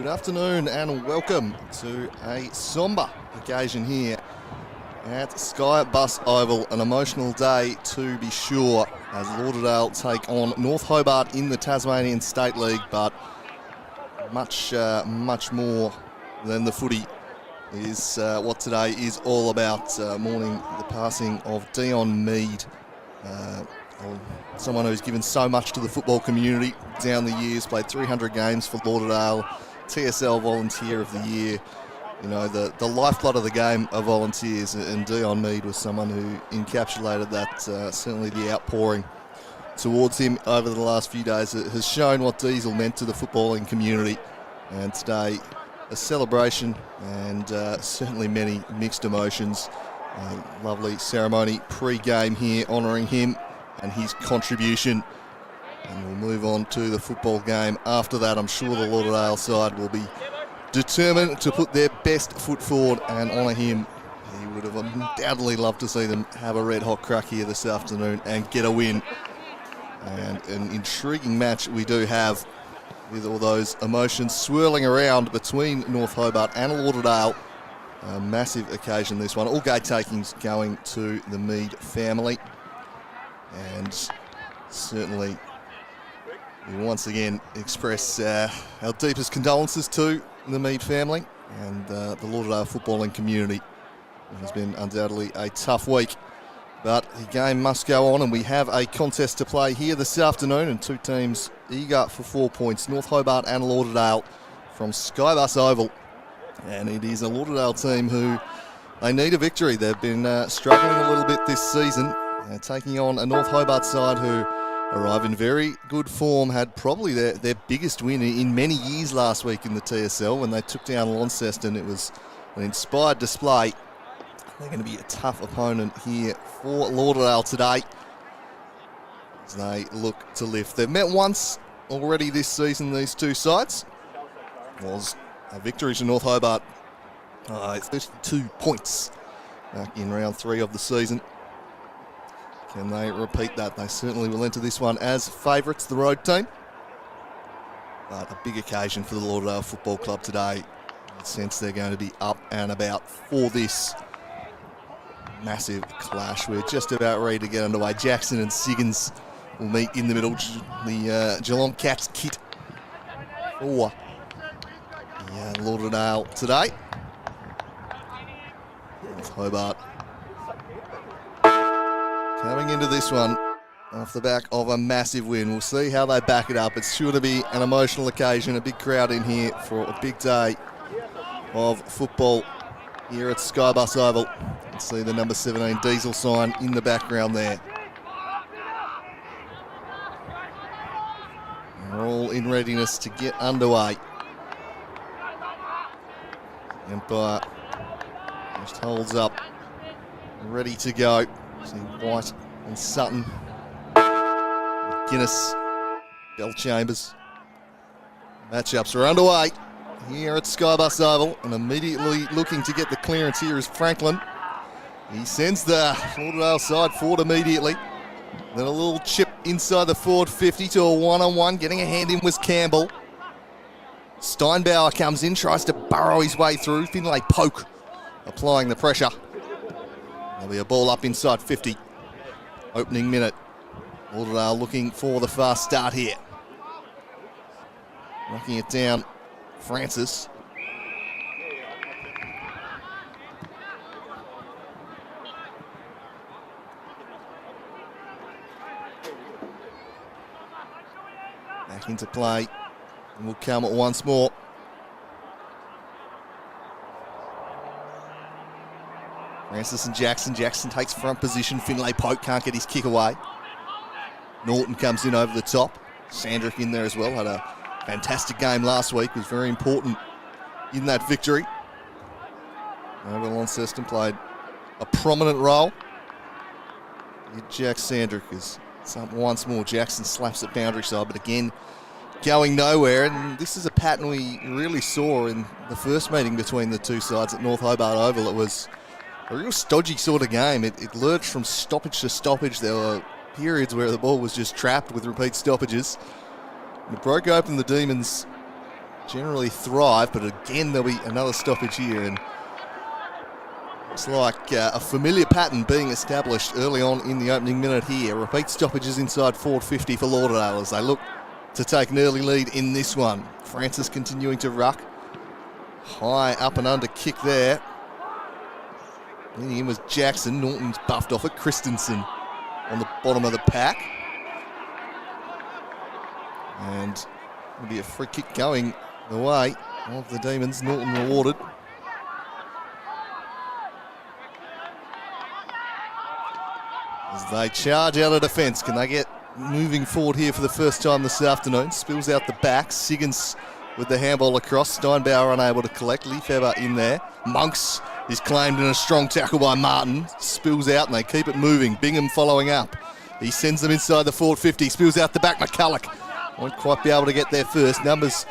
Good afternoon and welcome to a sombre occasion here at SkyBus Oval. An emotional day to be sure as Lauderdale take on North Hobart in the Tasmanian State League, but much more than the footy is what today is all about. Mourning the passing of Dion Mead, someone who's given so much to the football community down the years, played 300 games for Lauderdale, TSL Volunteer of the Year, you know, the lifeblood of the game of volunteers, and Dion Mead was someone who encapsulated that. Certainly the outpouring towards him over the last few days has shown what Diesel meant to the footballing community, and today a celebration and certainly many mixed emotions. Lovely ceremony pre-game here honouring him and his contribution, and we'll move on to the football game after that. I'm sure the Lauderdale side will be determined to put their best foot forward and honour him. He would have undoubtedly loved to see them have a red hot crack here this afternoon and get a win. And an intriguing match we do have, with all those emotions swirling around between North Hobart and Lauderdale. A massive occasion, this one. All gate takings going to the Mead family. And certainly we once again express our deepest condolences to the Mead family and the Lauderdale footballing community. It has been undoubtedly a tough week, but the game must go on, and we have a contest to play here this afternoon, and two teams eager for 4 points, North Hobart and Lauderdale, from SkyBus Oval. And it is a Lauderdale team who they need a victory. They've been struggling a little bit this season, taking on a North Hobart side who arrive in very good form, had probably their biggest win in many years last week in the TSL when they took down Launceston. It was an inspired display. They're going to be a tough opponent here for Lauderdale today as they look to lift. They've met once already this season, these two sides. It was a victory to North Hobart, 32 points back in round 3 of the season. Can they repeat that? They certainly will enter this one as favourites, the road team. But a big occasion for the Lauderdale Football Club today. I sense they're going to be up and about for this massive clash. We're just about ready to get underway. Jackson and Siggins will meet in the middle. The Geelong Cats kit for Lauderdale today. North Hobart coming into this one off the back of a massive win. We'll see how they back it up. It's sure to be an emotional occasion, a big crowd in here for a big day of football here at SkyBus Oval. You can see the number 17 Diesel sign in the background there. We're all in readiness to get underway. Empire just holds up, ready to go. See White and Sutton, Guinness, Bell Chambers. Matchups are underway here at SkyBus Oval, and immediately looking to get the clearance here is Franklin. He sends the Lauderdale side forward immediately. Then a little chip inside the forward 50 to a one-on-one. Getting a hand in was Campbell. Steinbauer comes in, tries to burrow his way through. Finlay Poke applying the pressure. There'll be a ball up inside 50. Opening minute. Lauderdale looking for the fast start here. Knocking it down, Francis. Back into play. And will come once more. Francis and Jackson. Jackson takes front position. Finlay Poke can't get his kick away. Norton comes in over the top. Sandrick in there as well. Had a fantastic game last week. Was very important in that victory. Over Launceston played a prominent role. Jack Sandrick is up once more. Jackson slaps at boundary side, but again, going nowhere. And this is a pattern we really saw in the first meeting between the two sides at North Hobart Oval. It was a real stodgy sort of game. It lurched from stoppage to stoppage. There were periods where the ball was just trapped with repeat stoppages. It broke open the Demons' generally thrive, but again there'll be another stoppage here, and it's like a familiar pattern being established early on in the opening minute here. Repeat stoppages inside forward 50 for Lauderdale as they look to take an early lead in this one. Francis continuing to ruck. High up and under kick there. Leading in was Jackson. Norton's buffed off it. Christensen on the bottom of the pack. And it'll be a free kick going the way of the Demons. Norton rewarded. As they charge out of defence. Can they get moving forward here for the first time this afternoon? Spills out the back. Siggins with the handball across. Steinbauer unable to collect. Liefeber in there. Monks is claimed in a strong tackle by Martin. Spills out and they keep it moving. Bingham following up. He sends them inside the forward 50. Spills out the back. McCulloch won't quite be able to get there first. Numbers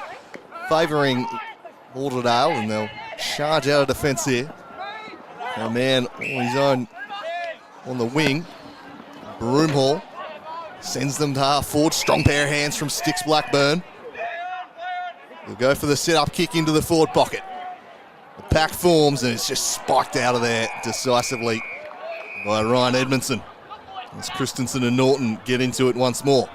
favouring Lauderdale, and they'll charge out of defence here. A man on his own on the wing. Broomhall sends them to half forward. Strong pair of hands from Sticks Blackburn. He'll go for the set-up kick into the forward pocket. The pack forms and it's just spiked out of there decisively by Ryan Edmondson. As Christensen and Norton get into it once more.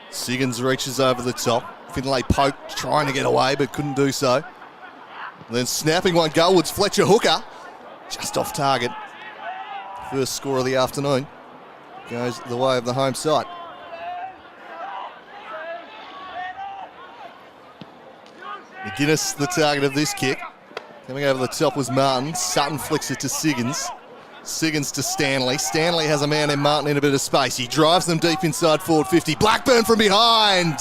Siggins reaches over the top. Finlay poked, trying to get away, but couldn't do so. And then snapping one goalwards, Fletcher Hooker, just off target. First score of the afternoon goes the way of the home side. McGuinness, the target of this kick. Coming over the top was Martin. Sutton flicks it to Siggins. Siggins to Stanley. Stanley has a man in Martin in a bit of space. He drives them deep inside forward 50. Blackburn from behind.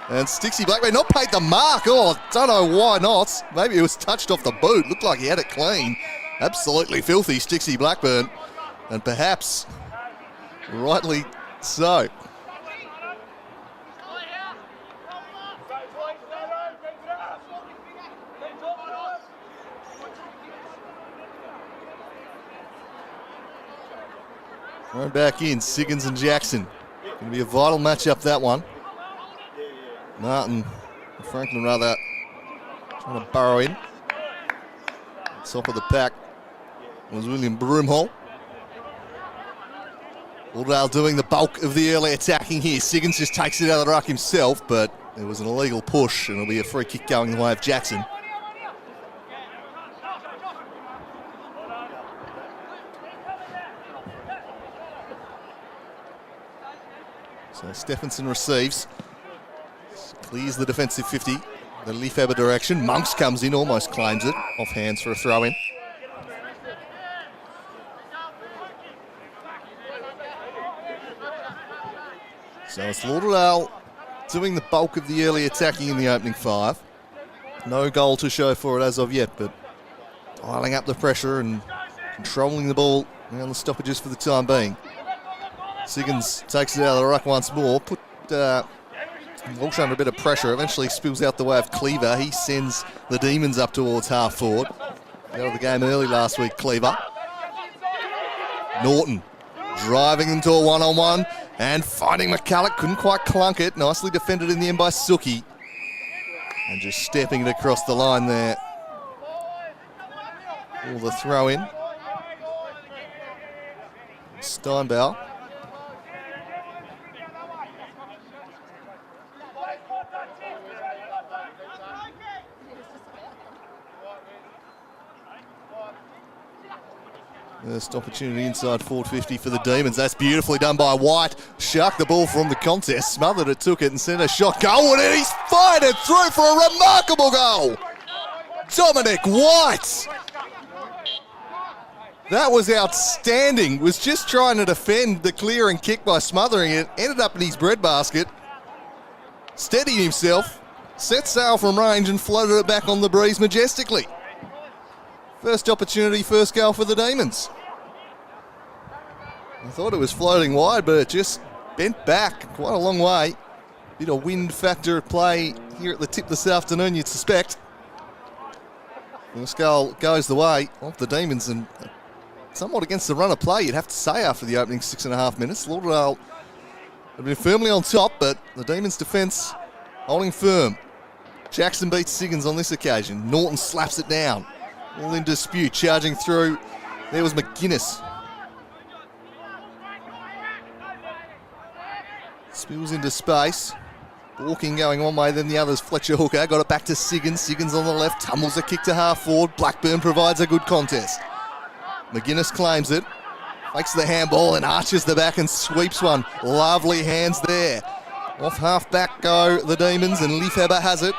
And Stixie Blackburn not paid the mark. Oh, don't know why not. Maybe it was touched off the boot. Looked like he had it clean. Absolutely filthy, Stixie Blackburn. And perhaps rightly so. Going back in, Siggins and Jackson. Going to be a vital matchup, that one. Martin, Franklin rather, trying to burrow in. Top of the pack was William Broomhall. Lauderdale doing the bulk of the early attacking here. Siggins just takes it out of the ruck himself, but there was an illegal push, and it'll be a free kick going the way of Jackson. So Stephenson receives, clears the defensive 50, the Liefeber direction. Monks comes in, almost claims it, off hands for a throw in. So it's Lauderdale doing the bulk of the early attacking in the opening 5. No goal to show for it as of yet, but dialing up the pressure and controlling the ball around the stoppages for the time being. Siggins takes it out of the ruck once more, put Walsh under a bit of pressure, eventually spills out the way of Cleaver. He sends the Demons up towards half forward. Out of the game early last week, Cleaver. Norton driving them to a one-on-one and finding McCulloch, couldn't quite clunk it. Nicely defended in the end by Suki. And just stepping it across the line there. All the throw in. Steinbauer. First opportunity inside forward 50 for the Demons. That's beautifully done by White. Sharked the ball from the contest, smothered it, took it and sent a shot goal, and he's fired it through for a remarkable goal. Dominic White. That was outstanding. Was just trying to defend the clear and kick by smothering it. Ended up in his breadbasket. Steadied himself, set sail from range and floated it back on the breeze majestically. First opportunity, first goal for the Demons. I thought it was floating wide, but it just bent back quite a long way. Bit of wind factor at play here at the tip this afternoon, you'd suspect. First goal goes the way of the Demons, and somewhat against the run of play, you'd have to say, after the opening 6.5 minutes. Lauderdale have been firmly on top, but the Demons' defence holding firm. Jackson beats Siggins on this occasion. Norton slaps it down. All in dispute, charging through. There was McGuinness. Spills into space. Walking going one way, then the other's Fletcher Hooker. Got it back to Siggins. Siggins on the left, tumbles a kick to half forward. Blackburn provides a good contest. McGuinness claims it. Fakes the handball and arches the back and sweeps one. Lovely hands there. Off half back go the Demons, and Liefheber has it.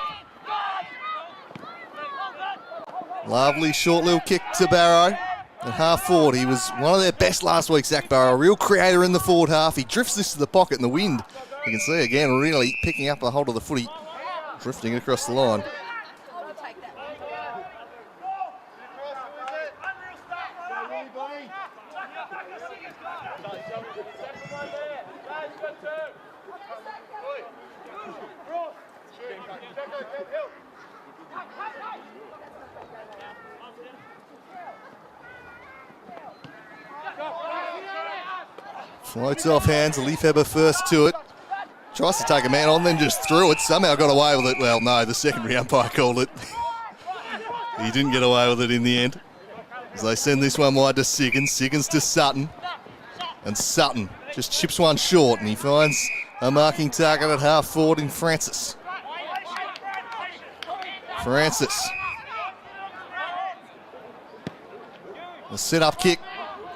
Lovely short little kick to Barrow. At half forward, he was one of their best last week, Zach Barrow. Real creator in the forward half. He drifts this to the pocket in the wind. You can see again, really picking up a hold of the footy, drifting across the line. Floats off hands, Liefheber first to it. Tries to take a man on, then just threw it. Somehow got away with it. Well, no, the secondary umpire called it. He didn't get away with it in the end. As they send this one wide to Siggins. Siggins to Sutton. And Sutton just chips one short, and he finds a marking target at half forward in Francis. Francis. A set-up kick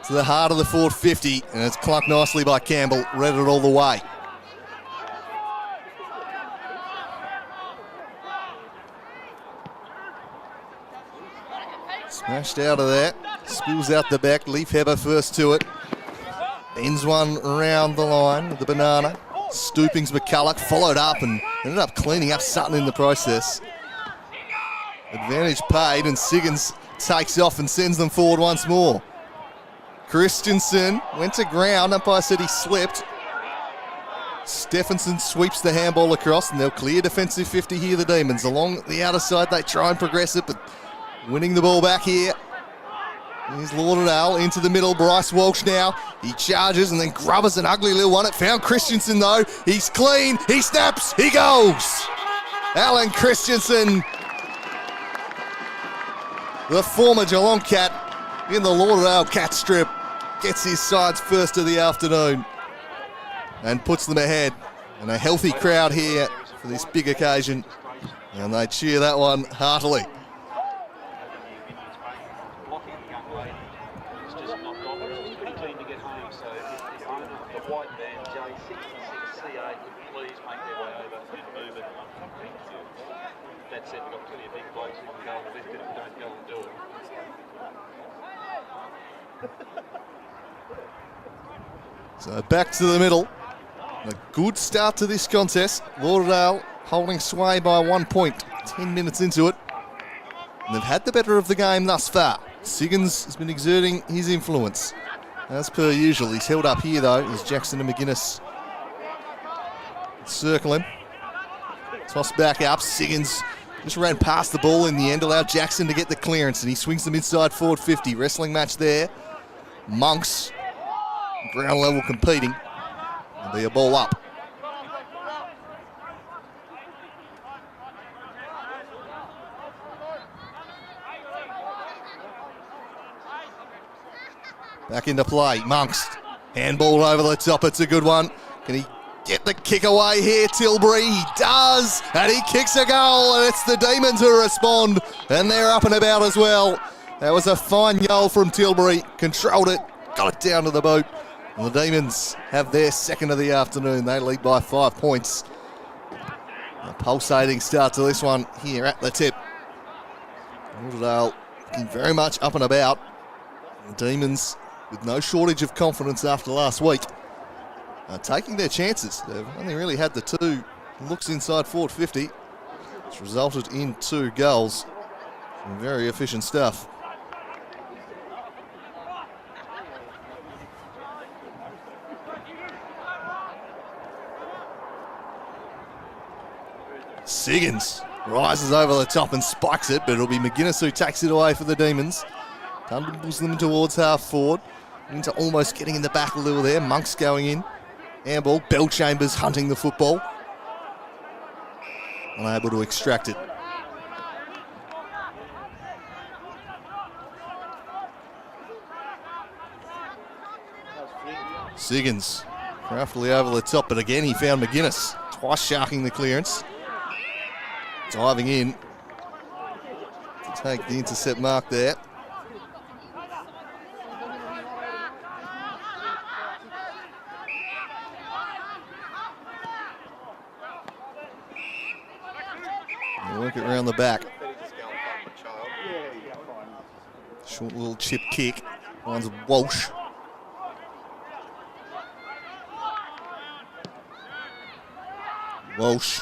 to the heart of the forward 50, and it's clunked nicely by Campbell. Read it all the way. Smashed out of that. Spills out the back. Liefheber first to it. Bends one around the line with the banana. Stoopings McCulloch followed up and ended up cleaning up Sutton in the process. Advantage paid, and Siggins takes off and sends them forward once more. Christensen went to ground. Umpire said he slipped. Stephenson sweeps the handball across, and they'll clear defensive 50 here, the Demons. Along the outer side, they try and progress it, but winning the ball back here. Here's Lauderdale into the middle. Bryce Walsh now. He charges and then grubbers an ugly little one. It found Christensen though. He's clean. He snaps. He goes. Alan Christensen, the former Geelong Cat in the Lauderdale Cat strip, gets his sides first of the afternoon and puts them ahead. And a healthy crowd here for this big occasion, and they cheer that one heartily. So back to the middle. A good start to this contest. Lauderdale holding sway by 1 point, 10 minutes into it. And they've had the better of the game thus far. Siggins has been exerting his influence. As per usual, he's held up here though, as Jackson and McGuinness circle him. Toss back up. Siggins just ran past the ball in the end, allowed Jackson to get the clearance, and he swings them inside forward 50. Wrestling match there. Monks, ground level competing. There'll be a ball up. Back into play. Monks, handball over the top. It's a good one. Can he get the kick away here? Tilbury, he does, and he kicks a goal, and it's the Demons who respond, and they're up and about as well. That was a fine goal from Tilbury. Controlled it, got it down to the boot. And the Demons have their second of the afternoon. They lead by 5 points. A pulsating start to this one here at the tip. Lauderdale looking very much up and about. The Demons, with no shortage of confidence after last week, are taking their chances. They've only really had the 2 looks inside forward 50, which resulted in 2 goals. Some very efficient stuff. Siggins rises over the top and spikes it, but it'll be McGuinness who takes it away for the Demons. Tumbles them towards half forward. Into almost getting in the back a little there. Monk's going in. Handball. Bellchambers hunting the football. Unable to extract it. Siggins craftily over the top, but again he found McGuinness. Twice sharking the clearance. Diving in to take the intercept mark there. Work it around the back. Short little chip kick. Finds Walsh. Walsh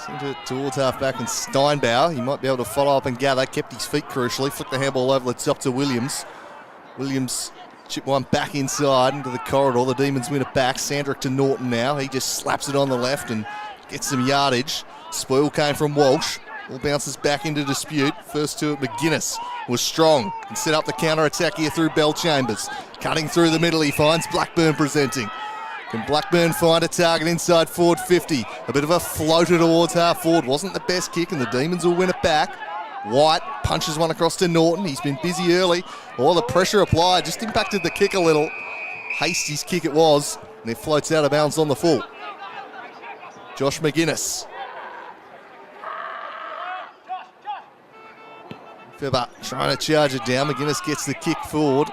sent it towards half-back and Steinbauer. He might be able to follow up and gather. Kept his feet crucially. Flicked the handball over the top to Williams. Williams chip one back inside into the corridor. The Demons win it back. Sandrick to Norton now. He just slaps it on the left and gets some yardage. Spoil came from Walsh. All bounces back into dispute. First to it, McGuinness was strong and set up the counter-attack here through Bellchambers. Cutting through the middle, he finds Blackburn presenting. Can Blackburn find a target inside forward 50? A bit of a floater towards half forward. Wasn't the best kick, and the Demons will win it back. White punches one across to Norton. He's been busy early. Oh, the pressure applied just impacted the kick a little. Hasty's kick it was, and it floats out of bounds on the full. Josh McGuinness. Febber trying to charge it down. McGuinness gets the kick forward.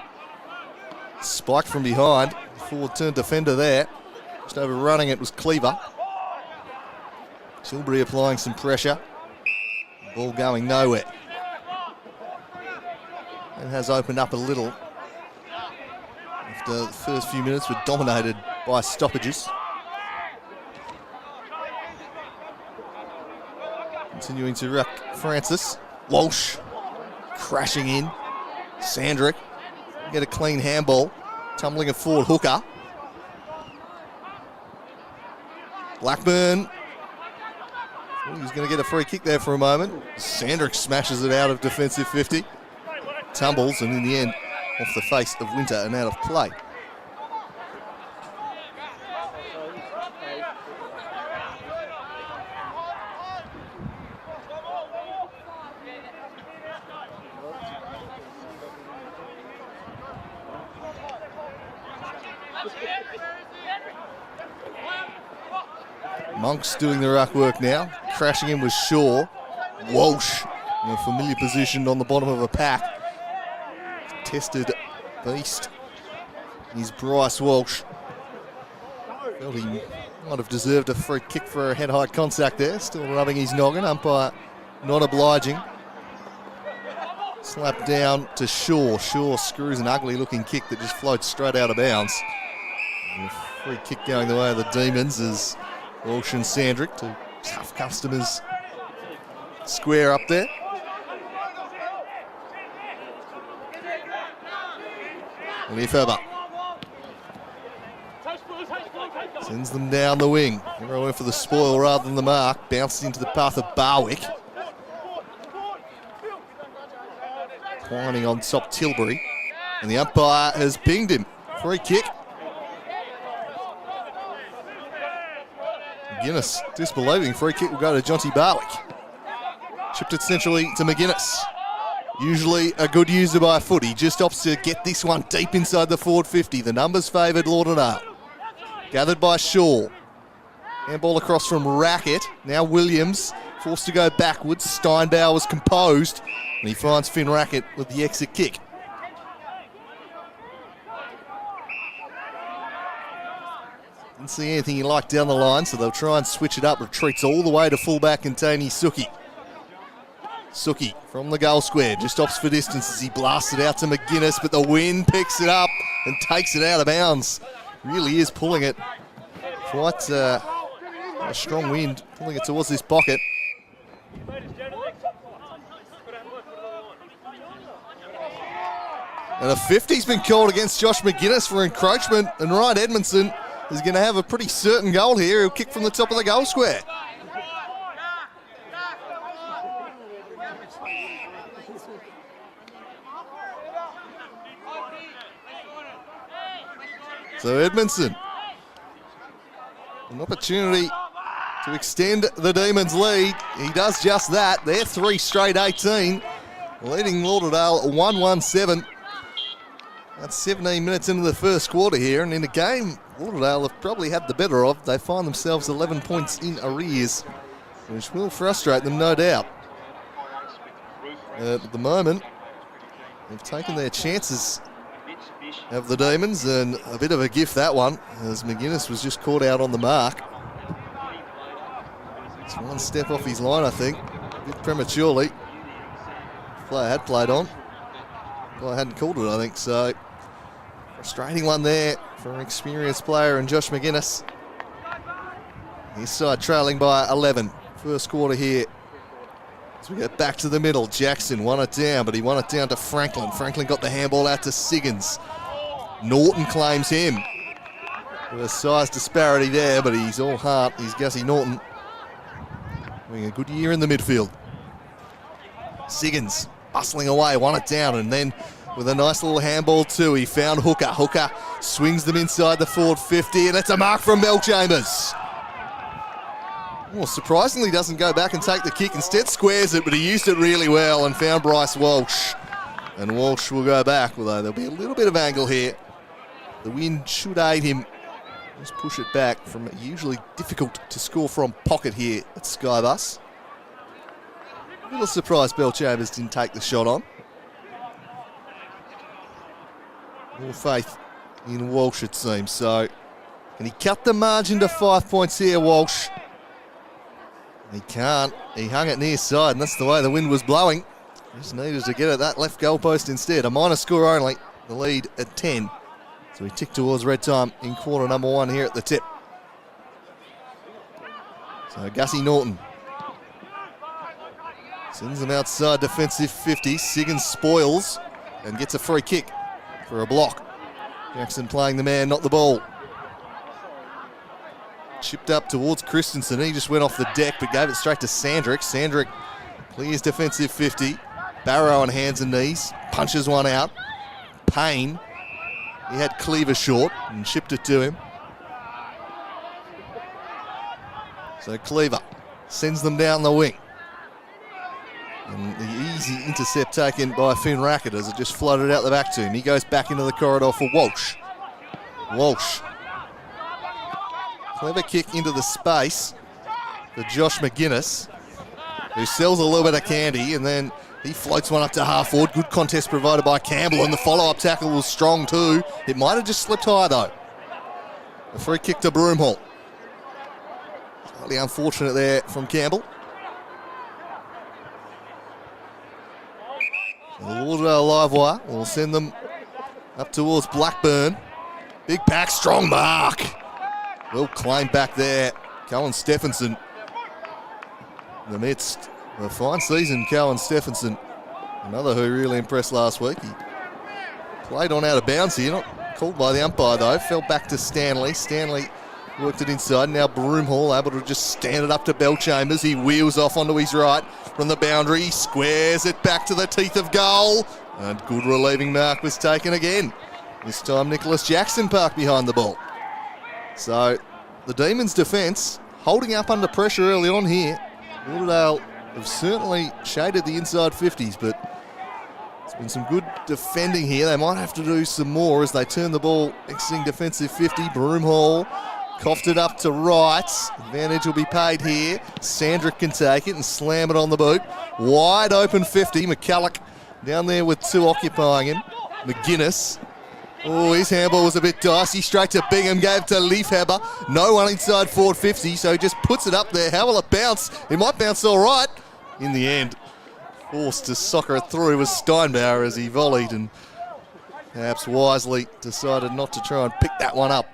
Spiked from behind. Forward turn defender there. Just overrunning it was Cleaver. Silbury applying some pressure. Ball going nowhere. It has opened up a little. After the first few minutes were dominated by stoppages. Continuing to ruck Francis. Walsh crashing in. Sandrick get a clean handball. Tumbling a forward hooker. Blackburn. He was going to get a free kick there for a moment. Sandrick smashes it out of defensive 50. Tumbles and in the end off the face of Winter and out of play. Monk's doing the ruck work now. Crashing in with Shaw. Walsh in a familiar position on the bottom of a pack. Tested beast. He's Bryce Walsh. Felt he might have deserved a free kick for a head-high contact there. Still rubbing his noggin. Umpire not obliging. Slap down to Shaw. Shaw screws an ugly-looking kick that just floats straight out of bounds. And a free kick going the way of the Demons as Walsh and Sandrick, two tough customers, square up there. Lefebvre sends them down the wing. Everyone went for the spoil rather than the mark. Bounced into the path of Barwick. Climbing on top Tilbury. And the umpire has pinged him. Free kick. McGuinness disbelieving. Free kick will go to Jonty Barwick. Chipped it centrally to McGuinness. Usually a good user by a foot. He just opts to get this one deep inside the forward 50. The numbers favoured Lauderdale. Gathered by Shaw. Handball across from Rackett. Now Williams forced to go backwards. Steinbauer was composed. And he finds Finn Rackett with the exit kick. Didn't see anything he liked down the line, so they'll try and switch it up. Retreats all the way to fullback and Taney Suki. Suki from the goal square, just opts for distance as he blasts it out to McGuinness, but the wind picks it up and takes it out of bounds. Really is pulling it. Quite a strong wind, pulling it towards this pocket. And a 50's been called against Josh McGuinness for encroachment, and Ryan Edmondson is going to have a pretty certain goal here. He'll kick from the top of the goal square. So Edmondson, an opportunity to extend the Demons' lead. He does just that. They're 3 straight 18, leading Lauderdale 1-1-7. That's 17 minutes into the first quarter here, and in a game Lauderdale have probably had the better of. They find themselves 11 points in arrears, which will frustrate them, no doubt. At the moment, they've taken their chances of the Demons, and a bit of a gift that one, as McGuinness was just caught out on the mark. It's one step off his line, I think, a bit prematurely. The player had played on. The player hadn't called it, I think, so frustrating one there for an experienced player and Josh McGuinness. His side trailing by 11. First quarter here. As we get back to the middle, Jackson won it down, but he won it down to Franklin. Franklin got the handball out to Siggins. Norton claims him. There's a size disparity there, but he's all heart. He's Gussie Norton. Having a good year in the midfield. Siggins bustling away, won it down, and then with a nice little handball too, he found Hooker. Hooker swings them inside the forward 50, and it's a mark from Belchambers. Well, surprisingly doesn't go back and take the kick, instead squares it, but he used it really well and found Bryce Walsh. And Walsh will go back, although there'll be a little bit of angle here. The wind should aid him. Just push it back from usually difficult to score from pocket here at SkyBus. A little surprised Belchambers didn't take the shot on. More faith in Walsh, it seems. So, can he cut the margin to 5 points here, Walsh? He can't. He hung it near side, and that's the way the wind was blowing. Just needed to get at that left goalpost instead. A minor score only. The lead at 10. So we tick towards red time in quarter number 1 here at the tip. So Gussie Norton sends them outside defensive 50. Siggins spoils and gets a free kick for a block. Jackson playing the man, not the ball. Chipped up towards Christensen. He just went off the deck but gave it straight to Sandrick. Sandrick clears defensive 50. Barrow on hands and knees. Punches one out. Payne. He had Cleaver short and chipped it to him. So Cleaver sends them down the wing. And the easy intercept taken by Finn Rackett as it just floated out the back to him. He goes back into the corridor for Walsh. Walsh. Clever kick into the space for Josh McGuinness, who sells a little bit of candy, and then he floats one up to half forward. Good contest provided by Campbell, and the follow-up tackle was strong too. It might have just slipped high though. A free kick to Broomhall. Slightly unfortunate there from Campbell. The Lauderdale live wire will send them up towards Blackburn. Big pack, strong mark. Well claimed back there. Cohen Stephenson in the midst of a fine season. Cohen Stephenson, another who really impressed last week. He played on out of bounds here, not called by the umpire though. Fell back to Stanley. Stanley worked it inside. Now Broomhall able to just stand it up to Belchambers. He wheels off onto his right from the boundary. He squares it back to the teeth of goal. And good relieving mark was taken again. This time Nicholas Jackson parked behind the ball. So the Demons' defence holding up under pressure early on here. Lauderdale have certainly shaded the inside 50s, but it's been some good defending here. They might have to do some more as they turn the ball exiting defensive 50. Broomhall coughed it up to right. Advantage will be paid here. Sandrick can take it and slam it on the boot. Wide open 50. McCulloch down there with 2 occupying him. McGuinness. Oh, his handball was a bit dicey. Straight to Bingham, gave to Leafhaber. No one inside forward 50, so he just puts it up there. How will it bounce? It might bounce all right. In the end, forced to soccer it through was Steinbauer as he volleyed and perhaps wisely decided not to try and pick that one up.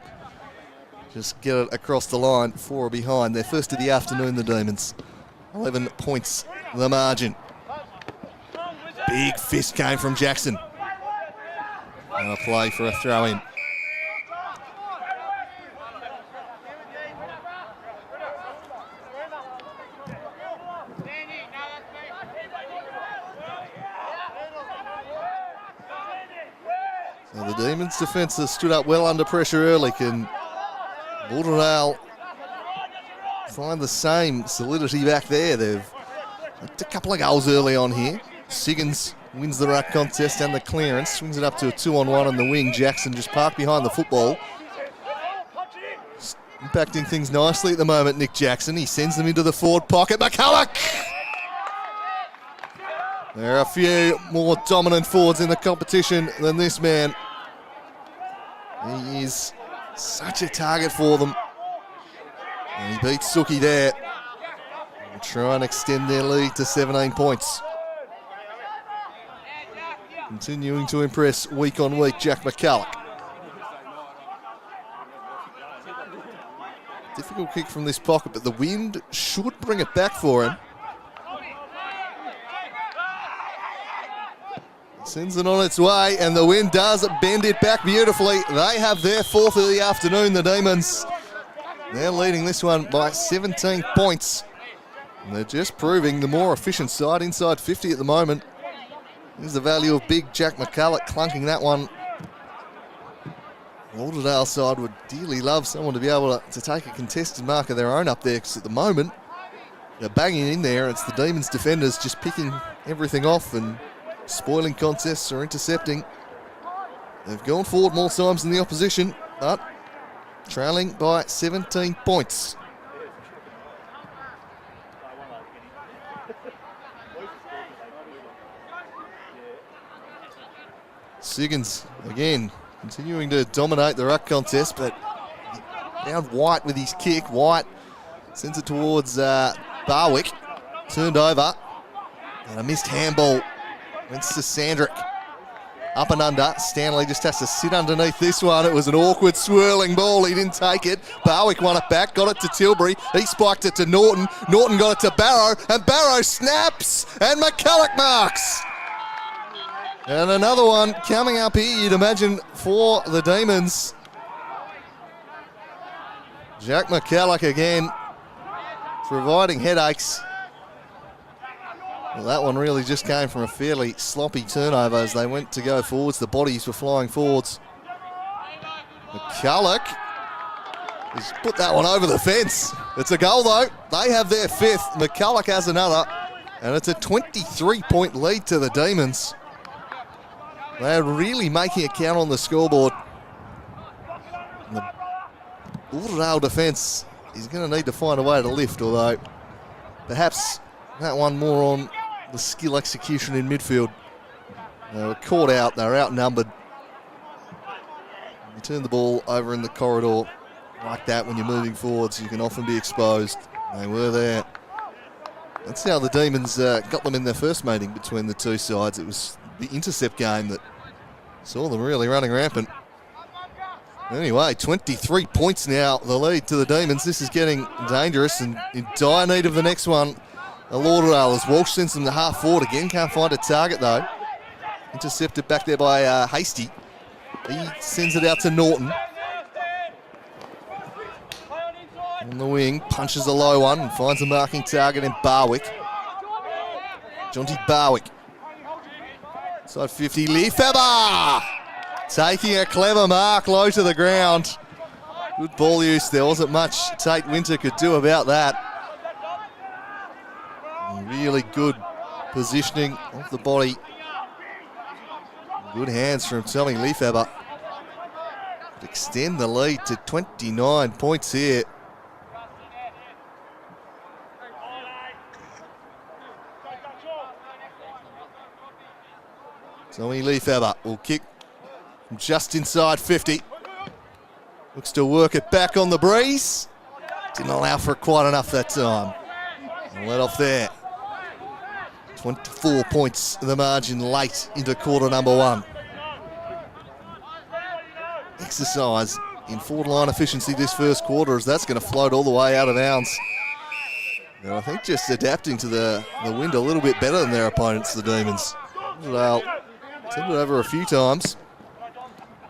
Just get it across the line, 4 behind. Their first of the afternoon, the Demons. 11 points, the margin. Big fist came from Jackson. And a play for a throw-in. So the Demons defence has stood up well under pressure early. Can Lauderdale find the same solidity back there? They've had a couple of goals early on here. Siggins wins the ruck contest and the clearance, swings it up to a 2-on-1 on the wing. Jackson just parked behind the football. Impacting things nicely at the moment, Nick Jackson. He sends them into the forward pocket. McCulloch! There are a few more dominant forwards in the competition than this man. He is such a target for them. And he beats Suki there. They'll try and extend their lead to 17 points. Continuing to impress week on week, Jack McCulloch. Difficult kick from this pocket, but the wind should bring it back for him. Sends it on its way, and the wind does bend it back beautifully. They have their fourth of the afternoon, the Demons. They're leading this one by 17 points. And they're just proving the more efficient side, inside 50 at the moment. Here's the value of big Jack McCulloch clunking that one. Lauderdale side would dearly love someone to be able to take a contested mark of their own up there, because at the moment they're banging in there. It's the Demons defenders just picking everything off and spoiling contests or intercepting. They've gone forward more times than the opposition, but trailing by 17 points. Siggins again continuing to dominate the ruck contest, but found White with his kick. White sends it towards Barwick, turned over, and a missed handball. Went to Sandrick. Up and under. Stanley just has to sit underneath this one. It was an awkward swirling ball. He didn't take it. Barwick won it back. Got it to Tilbury. He spiked it to Norton. Norton got it to Barrow. And Barrow snaps. And McCulloch marks. And another one coming up here, you'd imagine, for the Demons. Jack McCulloch again, providing headaches. Well, that one really just came from a fairly sloppy turnover as they went to go forwards. The bodies were flying forwards. McCulloch has put that one over the fence. It's a goal, though. They have their fifth. McCulloch has another. And it's a 23-point lead to the Demons. They're really making it count on the scoreboard. And the Lauderdale defence is going to need to find a way to lift, although perhaps that one more on the skill execution in midfield. They were caught out, they were outnumbered. You turn the ball over in the corridor like that when you're moving forwards, you can often be exposed. They were there. That's how the Demons got them in their first meeting between the two sides. It was the intercept game that saw them really running rampant. Anyway, 23 points now, the lead to the Demons. This is getting dangerous and in dire need of the next one. Lauderdale as Walsh sends them to half forward again. Can't find a target though. Intercepted back there by Hasty. He sends it out to Norton. On the wing, punches a low one and finds a marking target in Barwick. Jonty Barwick. Side 50, Lefebvre! Taking a clever mark low to the ground. Good ball use. There wasn't much Tate Winter could do about that. Really good positioning of the body. Good hands from Tommy Lefebvre. Extend the lead to 29 points here. Tommy Lefebvre will kick from just inside 50. Looks to work it back on the breeze. Didn't allow for it quite enough that time. And let off there. 24 points the margin late into quarter number one. Exercise in forward line efficiency this first quarter, as that's going to float all the way out of bounds. And I think just adapting to the wind a little bit better than their opponents, the Demons. They'll turned it over a few times.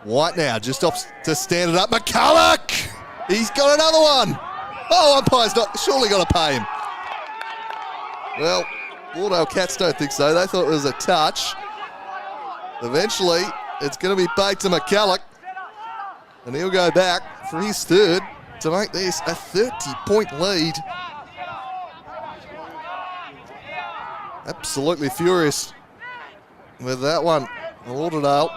White now just stops to stand it up. McCulloch! He's got another one. Oh, umpire's surely got to pay him. Well, Lauderdale Cats don't think so. They thought it was a touch. Eventually, It's going to be paid to McCulloch. And he'll go back for his third to make this a 30-point lead. Absolutely furious with that one. Lauderdale.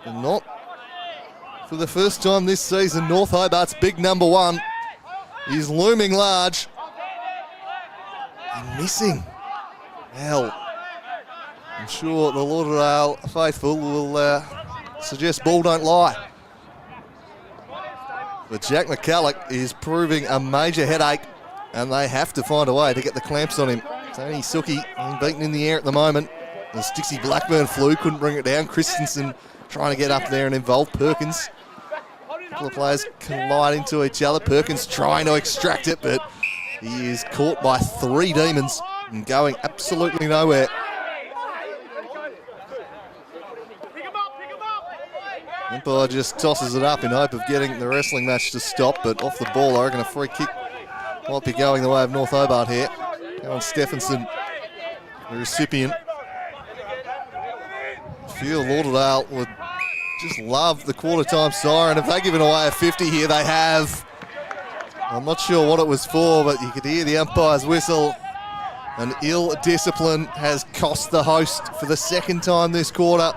And not for the first time this season, North Hobart's big number one is looming large and missing. Hell, I'm sure the Lauderdale faithful will suggest ball don't lie. But Jack McCulloch is proving a major headache, and they have to find a way to get the clamps on him. Tony Suki beaten in the air at the moment. As Dixie Blackburn flew, couldn't bring it down. Christensen trying to get up there and involve Perkins. A couple of players collide into each other. Perkins trying to extract it, but he is caught by three demons and going absolutely nowhere. Umpire just tosses it up in hope of getting the wrestling match to stop, but off the ball, I reckon a free kick might be going the way of North Hobart here. Alan Stephenson, the recipient. I feel Lauderdale would just love the quarter-time siren. If they're giving away a 50 here, they have. I'm not sure what it was for, but you could hear the umpire's whistle. And ill discipline has cost the host for the second time this quarter.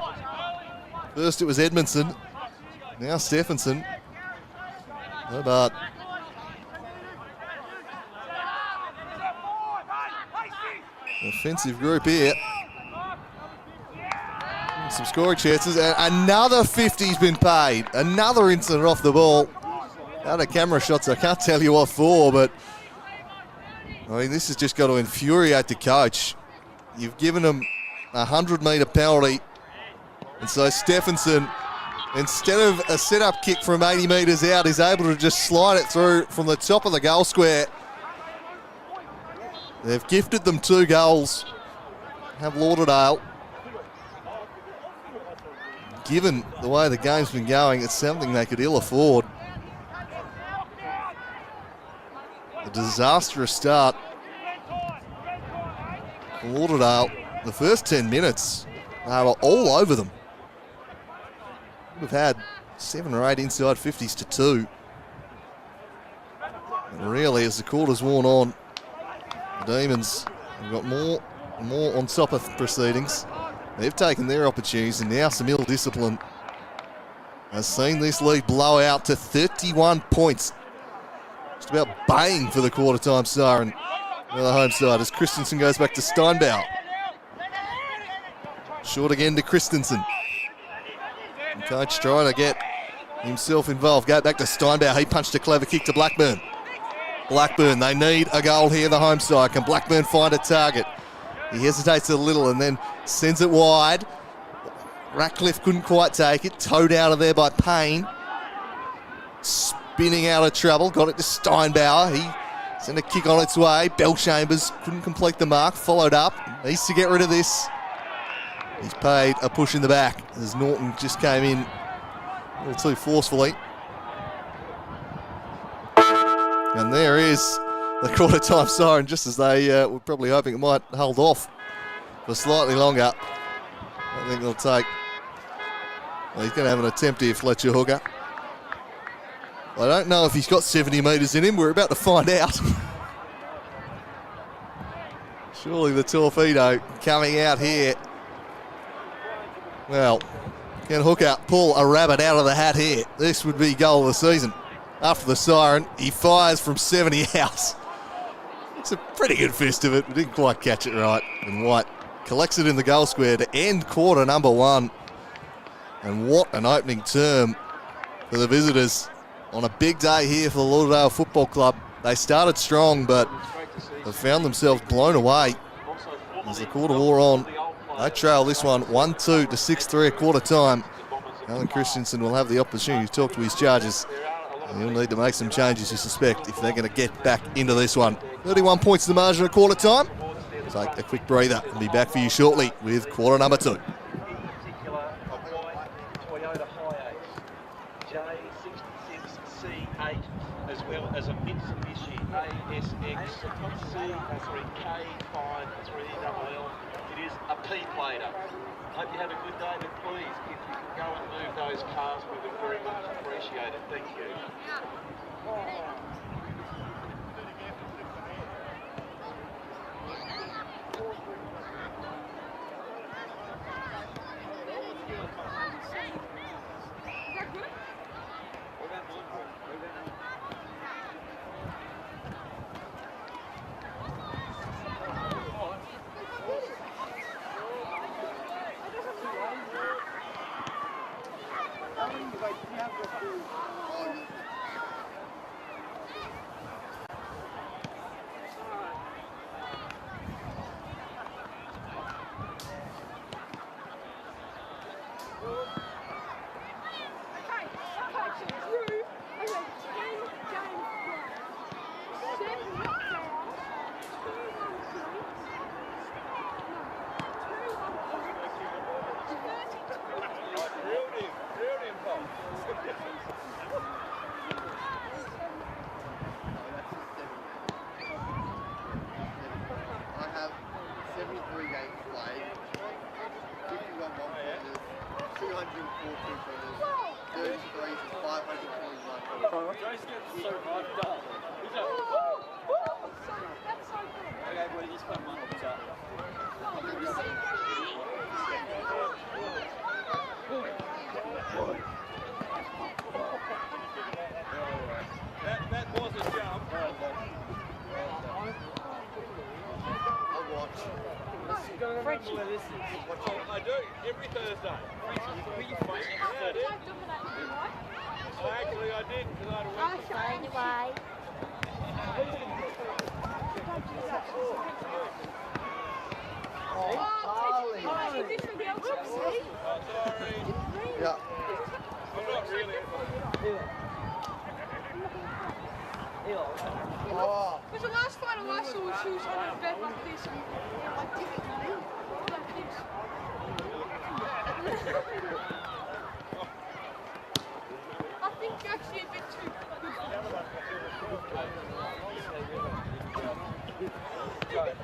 First it was Edmondson, now Stephenson. Hobart. Offensive group here. Some scoring chances, and another 50's been paid. Another incident off the ball. Out of camera shots, I can't tell you what for, but I mean, this has just got to infuriate the coach. You've given him a 100-metre penalty, and so Stephenson, instead of a set-up kick from 80 metres out, is able to just slide it through from the top of the goal square. They've gifted them 2 goals. Have Lauderdale. Given the way the game's been going, it's something they could ill afford. A disastrous start for Lauderdale. The first 10 minutes, they were all over them. We've had 7 or 8 inside 50s to 2. And really, as the quarter's worn on, the Demons have got more on top of proceedings. They've taken their opportunities, and now some ill discipline has seen this lead blow out to 31 points. Just about baying for the quarter-time siren on the home side as Christensen goes back to Steinbauer. Short again to Christensen. And coach trying to get himself involved. Go back to Steinbauer. He punched a clever kick to Blackburn. Blackburn, they need a goal here, the home side. Can Blackburn find a target? He hesitates a little and then sends it wide. Ratcliffe couldn't quite take it. Towed out of there by Payne. Spinning out of trouble. Got it to Steinbauer. He sent a kick on its way. Bellchambers couldn't complete the mark. Followed up. Needs to get rid of this. He's paid a push in the back as Norton just came in a little too forcefully. And there is the quarter-time siren, just as they were probably hoping it might hold off for slightly longer. I think they'll take... Well, he's going to have an attempt here, Fletcher Hooker. I don't know if he's got 70 metres in him. We're about to find out. Surely the torpedo coming out here. Well, can Hooker pull a rabbit out of the hat here? This would be goal of the season. After the siren, he fires from 70 out. It's a pretty good fist of it, but didn't quite catch it right. And White collects it in the goal square to end quarter number 1. And what an opening term for the visitors on a big day here for the Lauderdale Football Club. They started strong, but have found themselves blown away as the quarter wore on. They trail this one 1-2 to 6-3 at quarter time. Alan Christensen will have the opportunity to talk to his charges. And he'll need to make some changes, you suspect, if they're going to get back into this one. 31 points the margin at quarter time. Take a quick breather and be back for you shortly with quarter number 2. J66C8 as well. as a Mitsubishi ASX K53LL. It is a P-plater. Hope you have a good day, but please, if you can go and move those cars, we would very much appreciate it. Thank you. I do, every Thursday. Actually, I did because I had a Anyway. Sorry. Yeah. I'm not really. Oh. Because the last final I saw, she was on her bed like this. And like this. I think you're actually a bit too good. Go.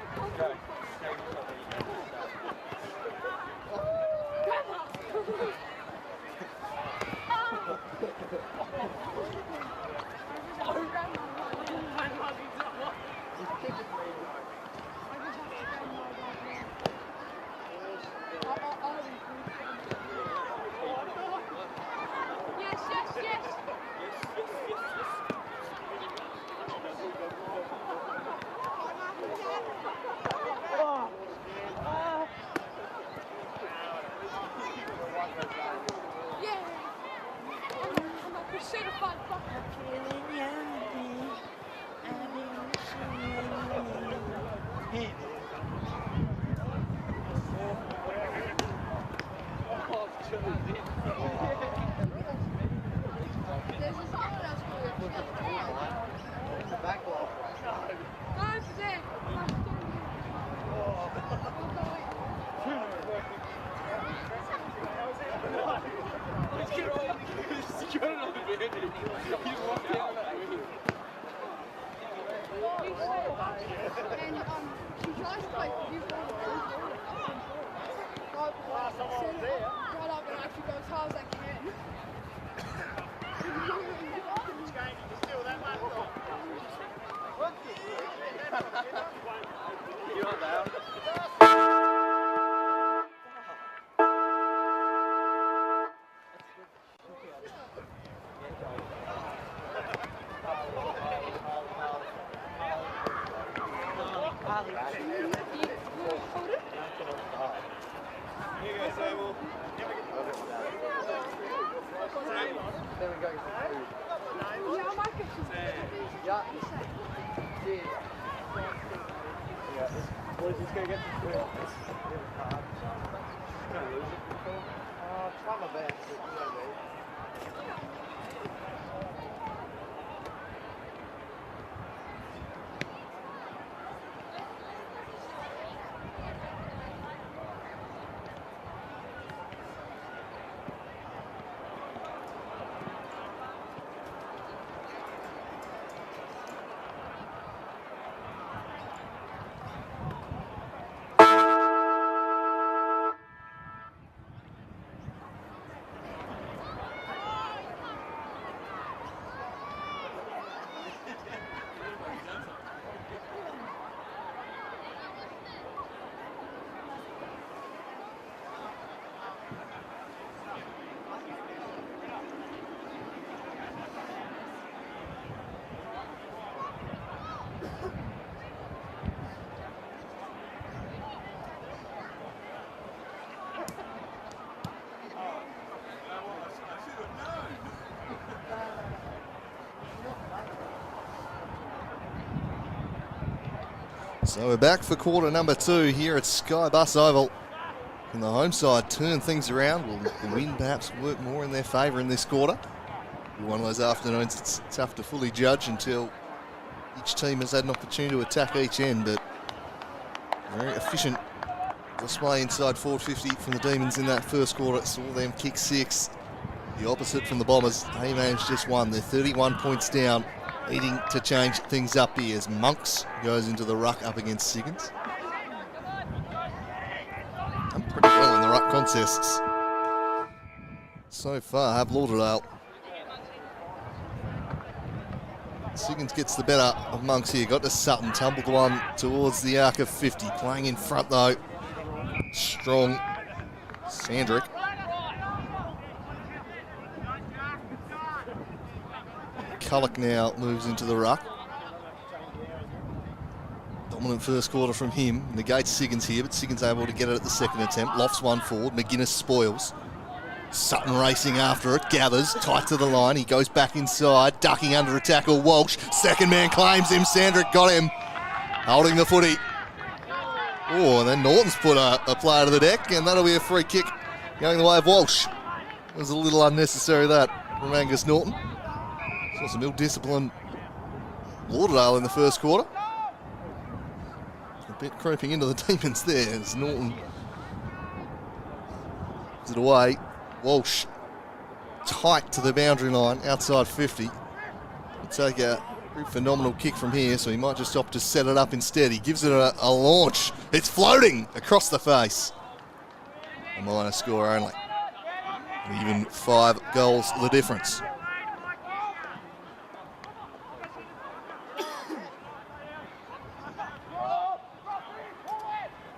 So we're back for quarter number 2 here at SkyBus Oval. Can the home side turn things around? Will the win perhaps work more in their favour in this quarter? One of those afternoons it's tough to fully judge until each team has had an opportunity to attack each end, but very efficient display inside 450 from the Demons in that first quarter. Saw them kick 6. The opposite from the Bombers. They managed just 1. They're 31 points down, needing to change things up here as Monks goes into the ruck up against Siggins. Done pretty well in the ruck contests so far, have Lauderdale. Siggins gets the better of Monks here. Got to Sutton, tumbled one towards the arc of 50. Playing in front though, strong Sandrick. Culloch now moves into the ruck. Dominant first quarter from him. Negates Siggins here, but Siggins able to get it at the second attempt. Lofts one forward. McGuinness spoils. Sutton racing after it, gathers, tight to the line. He goes back inside, ducking under a tackle. Walsh, second man claims him. Sandrick got him, holding the footy. Oh, and then Norton's put a player to the deck, and that'll be a free kick going the way of Walsh. It was a little unnecessary, that, from Angus Norton. Saw some ill-disciplined Lauderdale in the first quarter. A bit creeping into the Demons there as Norton gives it away. Walsh tight to the boundary line, outside 50. He'll take a pretty phenomenal kick from here, so he might just opt to set it up instead. He gives it a launch. It's floating across the face. A minor score only. Even 5 goals the difference.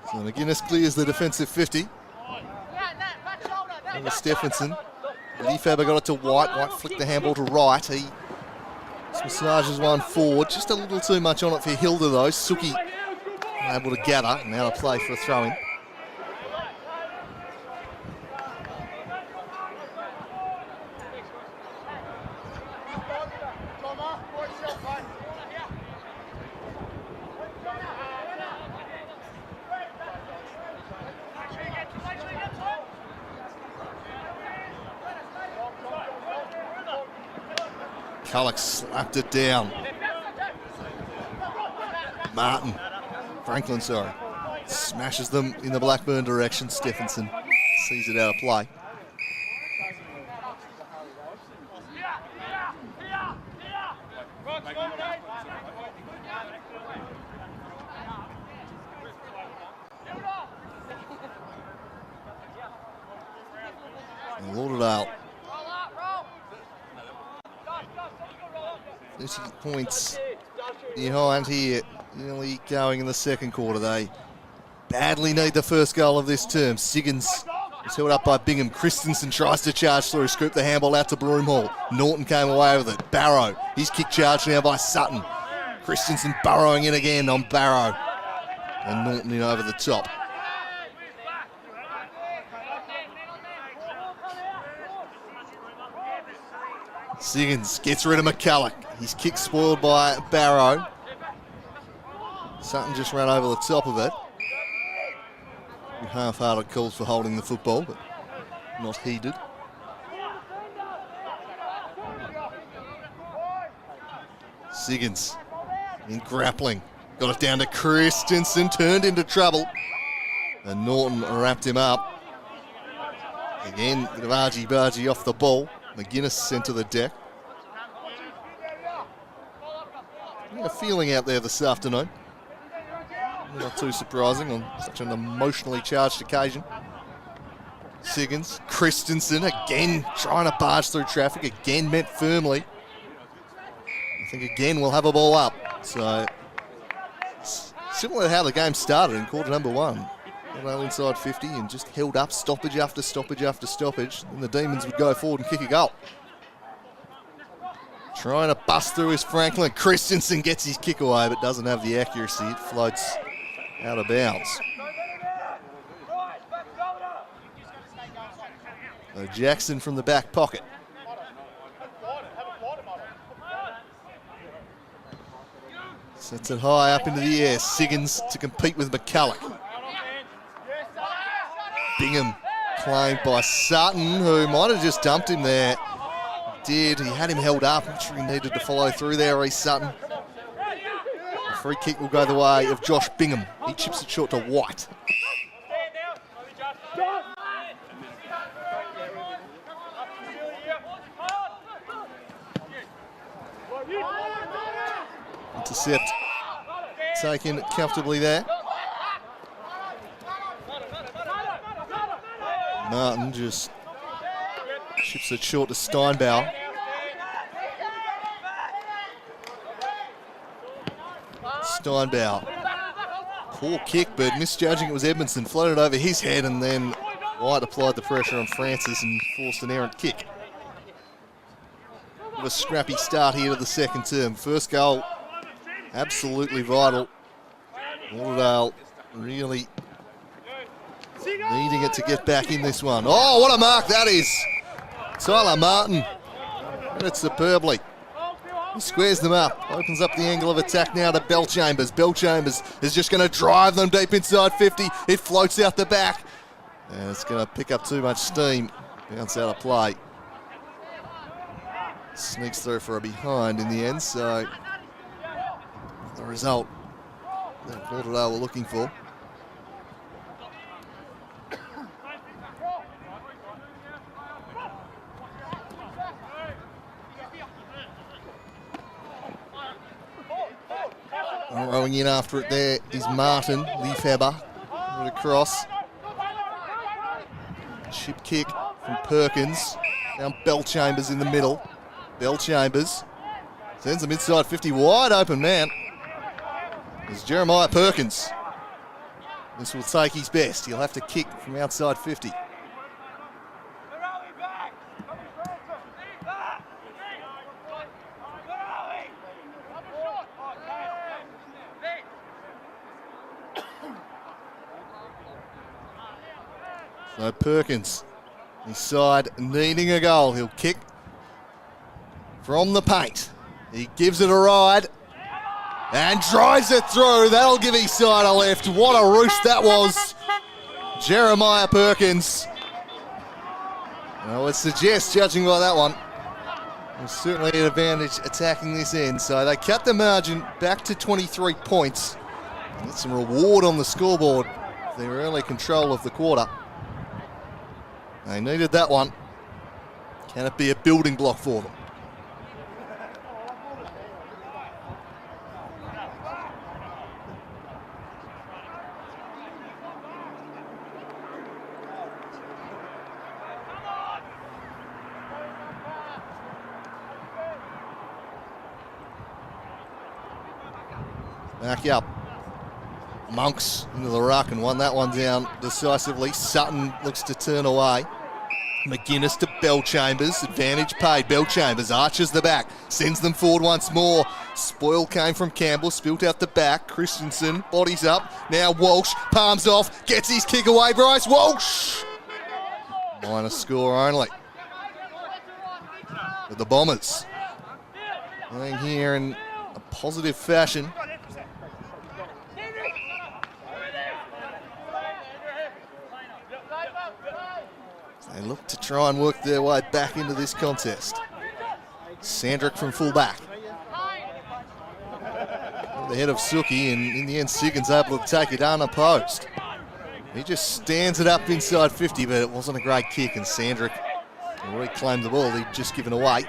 So McGuinness clears the defensive 50. Over Stephenson. Lefebvre got it to White. White flicked the handball to right. He massages one forward. Just a little too much on it for Hilda though. Suki able to gather. Now to play for a throw-in. Culloch slapped it down. Franklin, smashes them in the Blackburn direction. Stephenson sees it out of play. And Lauderdale. 30 points behind here, nearly going in the second quarter. They badly need the first goal of this term. Siggins is held up by Bingham. Christensen tries to charge through, scoop the handball out to Broomhall. Norton came away with it. Barrow, his kick charged now by Sutton. Christensen burrowing in again on Barrow. And Norton in over the top. Siggins gets rid of McCulloch. His kick spoiled by Barrow. Sutton just ran over the top of it. Half-hearted calls for holding the football, but not heeded. Siggins in grappling. Got it down to Christensen, turned into trouble. And Norton wrapped him up. Again, bit of argy-bargy off the ball. McGuinness sent to the deck. A feeling out there this afternoon. Not too surprising on such an emotionally charged occasion. Siggins, Christensen again trying to barge through traffic, again met firmly. I think again we'll have a ball up. So similar to how the game started in quarter number 1. Well inside 50 and just held up stoppage after stoppage after stoppage. Then the Demons would go forward and kick a goal. Trying to bust through is Franklin. Christensen gets his kick away but doesn't have the accuracy. It floats out of bounds. So Jackson from the back pocket. Sets it high up into the air. Siggins to compete with McCulloch. Bingham claimed by Sutton, who might have just dumped him there. He had him held up. I'm sure he needed to follow through there, Reece Sutton. The free kick will go the way of Josh Bingham. He chips it short to White. Intercept taken comfortably there. Martin just chips it short to Steinbauer. Steinbauer. Poor kick, but misjudging it was Edmondson. Floated over his head, and then White applied the pressure on Francis and forced an errant kick. Bit of a scrappy start here to the second term. First goal, absolutely vital. Lauderdale really needing it to get back in this one. Oh, what a mark that is. Tyler Martin did it superbly. He squares them up, opens up the angle of attack now to Bellchambers. Bellchambers is just going to drive them deep inside 50. It floats out the back. And it's going to pick up too much steam. Bounce out of play. Sneaks through for a behind in the end, so the result that Lauderdale were looking for. Rowing in after it there is Martin, Lefebvre, put it across. Chip kick from Perkins. Now Bellchambers in the middle. Bellchambers sends them inside 50, wide open man. It's Jeremiah Perkins. This will take his best. He'll have to kick from outside 50. So Perkins, his side needing a goal. He'll kick from the paint. He gives it a ride and drives it through. That'll give his side a lift. What a roost that was. Jeremiah Perkins. I would suggest, judging by that one, there's certainly an advantage attacking this end. So they cut the margin back to 23 points. Get some reward on the scoreboard for their early control of the quarter. They needed that one. Can it be a building block for them? Back up. Monks into the ruck and won that one down decisively. Sutton looks to turn away. McGuinness to Bellchambers. Advantage paid. Bellchambers arches the back. Sends them forward once more. Spoil came from Campbell. Spilt out the back. Christensen bodies up. Now Walsh palms off. Gets his kick away. Bryce Walsh. Minor score only. With the Bombers playing here in a positive fashion. They look to try and work their way back into this contest. Sandrick from fullback. The head of Suki, and in the end Siggins able to take it unopposed. He just stands it up inside 50, but it wasn't a great kick, and Sandrick reclaimed the ball he'd just given away.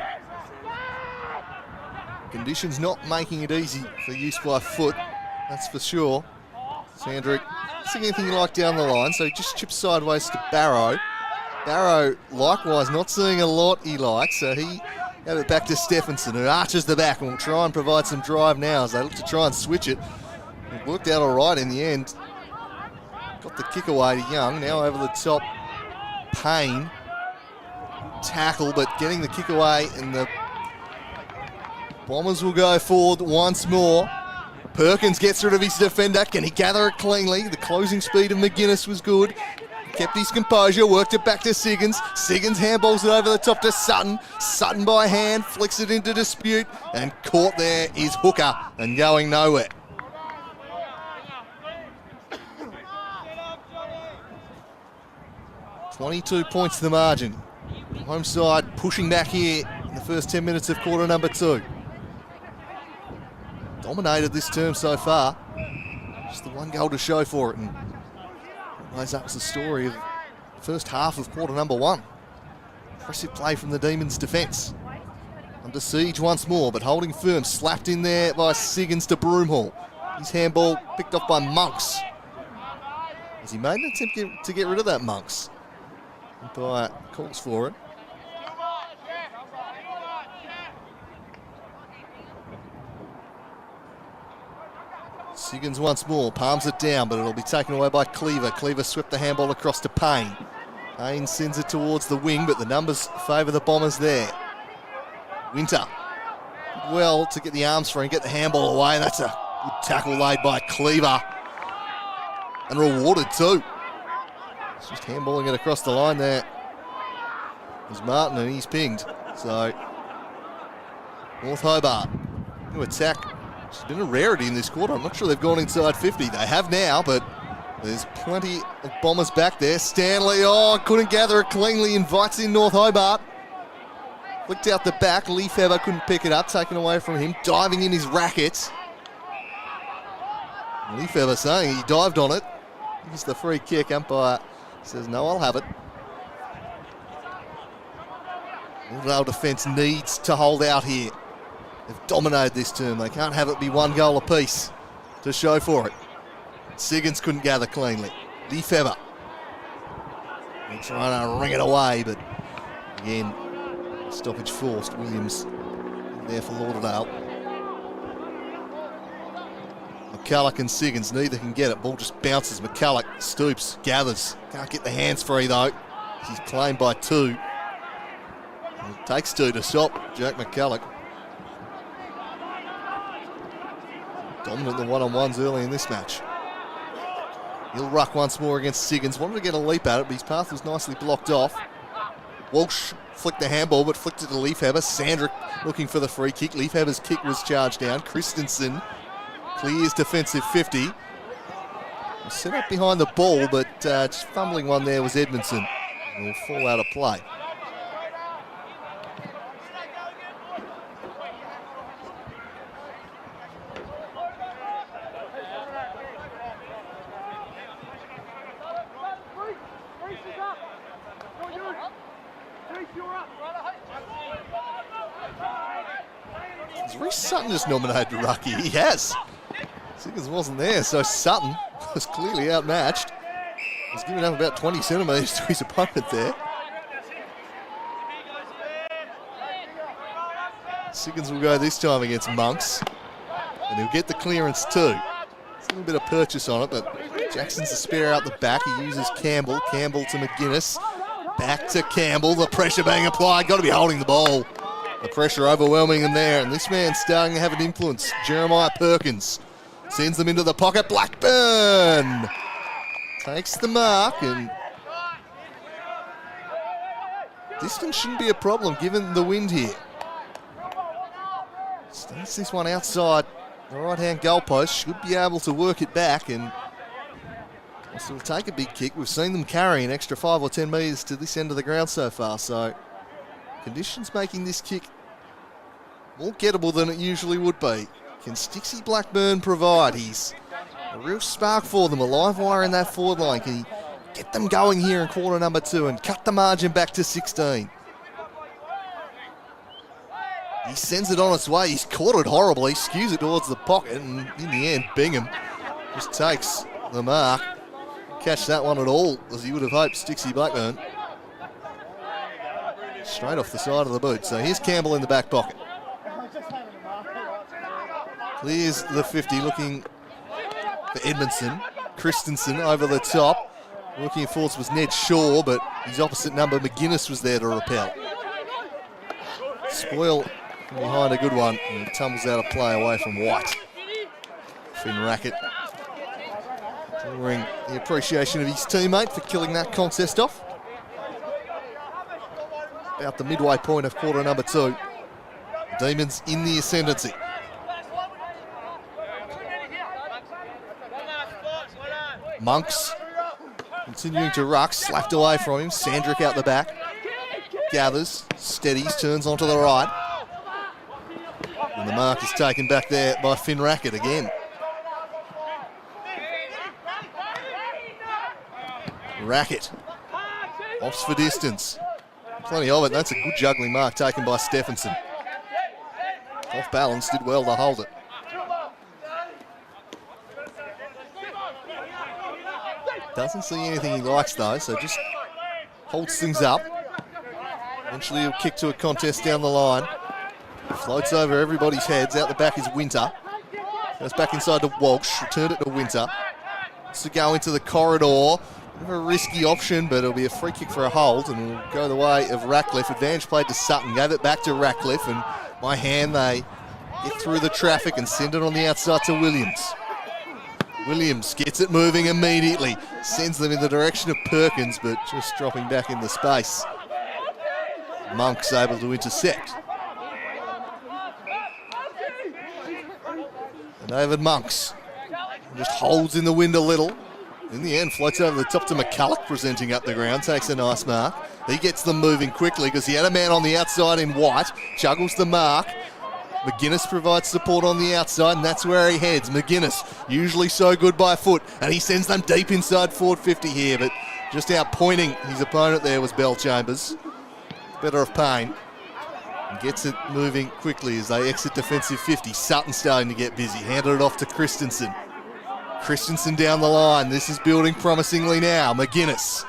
Conditions not making it easy for use by foot, that's for sure. Sandrick, see anything you like down the line, so he just chips sideways to Barrow. Barrow, likewise, not seeing a lot he likes, so he gave it back to Stephenson, who arches the back and will try and provide some drive now as they look to try and switch it. It worked out all right in the end. Got the kick away to Young, now over the top, Payne. Tackle, but getting the kick away, and the Bombers will go forward once more. Perkins gets rid of his defender. Can he gather it cleanly? The closing speed of McGuinness was good. kept his composure, worked it back to Siggins. Siggins handballs it over the top to Sutton. Sutton by hand, flicks it into dispute, and caught there is Hooker and going nowhere. $22 points to the margin. Home side pushing back here in the first 10 minutes of quarter number 2. Dominated this term so far. Just the one goal to show for it. And that was the story of the first half of quarter number 1. Impressive play from the Demons' defence. Under siege once more, but holding firm. Slapped in there by Siggins to Broomhall. His handball picked off by Monks. Has he made an attempt to get rid of that, Monks? By calls for it. Siggins once more, palms it down, but it'll be taken away by Cleaver. Cleaver swept the handball across to Payne. Payne sends it towards the wing, but the numbers favour the Bombers there. Winter, well, to get the arms free and get the handball away. That's a good tackle laid by Cleaver. And rewarded too. It's just handballing it across the line there. There's Martin and he's pinged. So, North Hobart to attack. It's been a rarity in this quarter. I'm not sure they've gone inside 50. They have now, but there's plenty of Bombers back there. Stanley, couldn't gather it cleanly. Invites in North Hobart. Flicked out the back. Lefebvre couldn't pick it up. Taken away from him. Diving in his racket. Lefebvre saying he dived on it. Here's the free kick. Umpire says, no, I'll have it. Lauderdale defence needs to hold out here. They've dominated this term. They can't have it be one goal apiece to show for it. Siggins couldn't gather cleanly. Lefebvre. They're trying to ring it away, but again, stoppage forced. Williams there for Lauderdale. McCulloch and Siggins, neither can get it. Ball just bounces. McCulloch stoops, gathers. Can't get the hands free though. He's claimed by 2. It takes 2 to stop Jack McCulloch. Dominant in the one-on-ones early in this match. He'll ruck once more against Siggins. Wanted to get a leap at it, but his path was nicely blocked off. Walsh flicked the handball, but flicked it to Lefebvre. Sandrick looking for the free kick. Lefebvre's kick was charged down. Christensen clears defensive 50. Set up behind the ball, but just fumbling one there was Edmondson. He'll fall out of play. Is Reece Sutton just nominated to rucky? He has. Siggins wasn't there, so Sutton was clearly outmatched. He's giving up about 20 centimetres to his opponent there. Siggins will go this time against Monks, and he'll get the clearance too. It's a little bit of purchase on it, but Jackson's the spare out the back. He uses Campbell. Campbell to McGuinness. Back to Campbell. The pressure being applied. Got to be holding the ball. The pressure overwhelming him there, and this man's starting to have an influence. Jeremiah Perkins sends them into the pocket. Blackburn takes the mark, and distance shouldn't be a problem given the wind here. Starts this one outside the right-hand goalpost. Should be able to work it back, and will take a big kick. We've seen them carry an extra 5 or 10 metres to this end of the ground so far, so conditions making this kick more gettable than it usually would be. Can Stixie Blackburn provide? He's a real spark for them, a live wire in that forward line. Can he get them going here in quarter number 2 and cut the margin back to 16? He sends it on its way. He's caught it horribly, skews it towards the pocket, and in the end, Bingham just takes the mark. Catch that one at all, as he would have hoped, Stixie Blackburn. Straight off the side of the boot. So here's Campbell in the back pocket. Clears the 50, looking for Edmondson. Christensen over the top. Looking forwards was Ned Shaw, but his opposite number, McGuinness, was there to repel. Spoil from behind a good one, and tumbles out of play away from White. Fin racket. Drawing the appreciation of his teammate for killing that contest off. About the midway point of quarter number 2. Demons in the ascendancy. Monks continuing to ruck, slapped away from him. Sandrick out the back. Gathers, steadies, turns onto the right. And the mark is taken back there by Finn Rackett again. Rackett opts for distance. Plenty of it. That's a good juggling mark taken by Stephenson. Off balance, did well to hold it. Doesn't see anything he likes though, so just holds things up. Eventually he'll kick to a contest down the line. Floats over everybody's heads. Out the back is Winter. Goes back inside to Walsh. Returned it to Winter. Wants to go into the corridor. Bit of a risky option, but it'll be a free kick for a hold, and it'll go the way of Ratcliffe. Advantage played to Sutton. Gave it back to Ratcliffe, and by hand they get through the traffic and send it on the outside to Williams. Williams gets it moving immediately. Sends them in the direction of Perkins, but just dropping back in the space. Monk's able to intercept. And David Monks just holds in the wind a little. In the end, floats over the top to McCulloch, presenting up the ground, takes a nice mark. He gets them moving quickly because he had a man on the outside in white, juggles the mark. McGuinness provides support on the outside, and that's where he heads. McGuinness, usually so good by foot, and he sends them deep inside forward 50 here, but just outpointing his opponent there was Bell Chambers. Better of Payne. And gets it moving quickly as they exit defensive 50. Sutton starting to get busy. Handed it off to Christensen. Christensen down the line. This is building promisingly now. McGuinness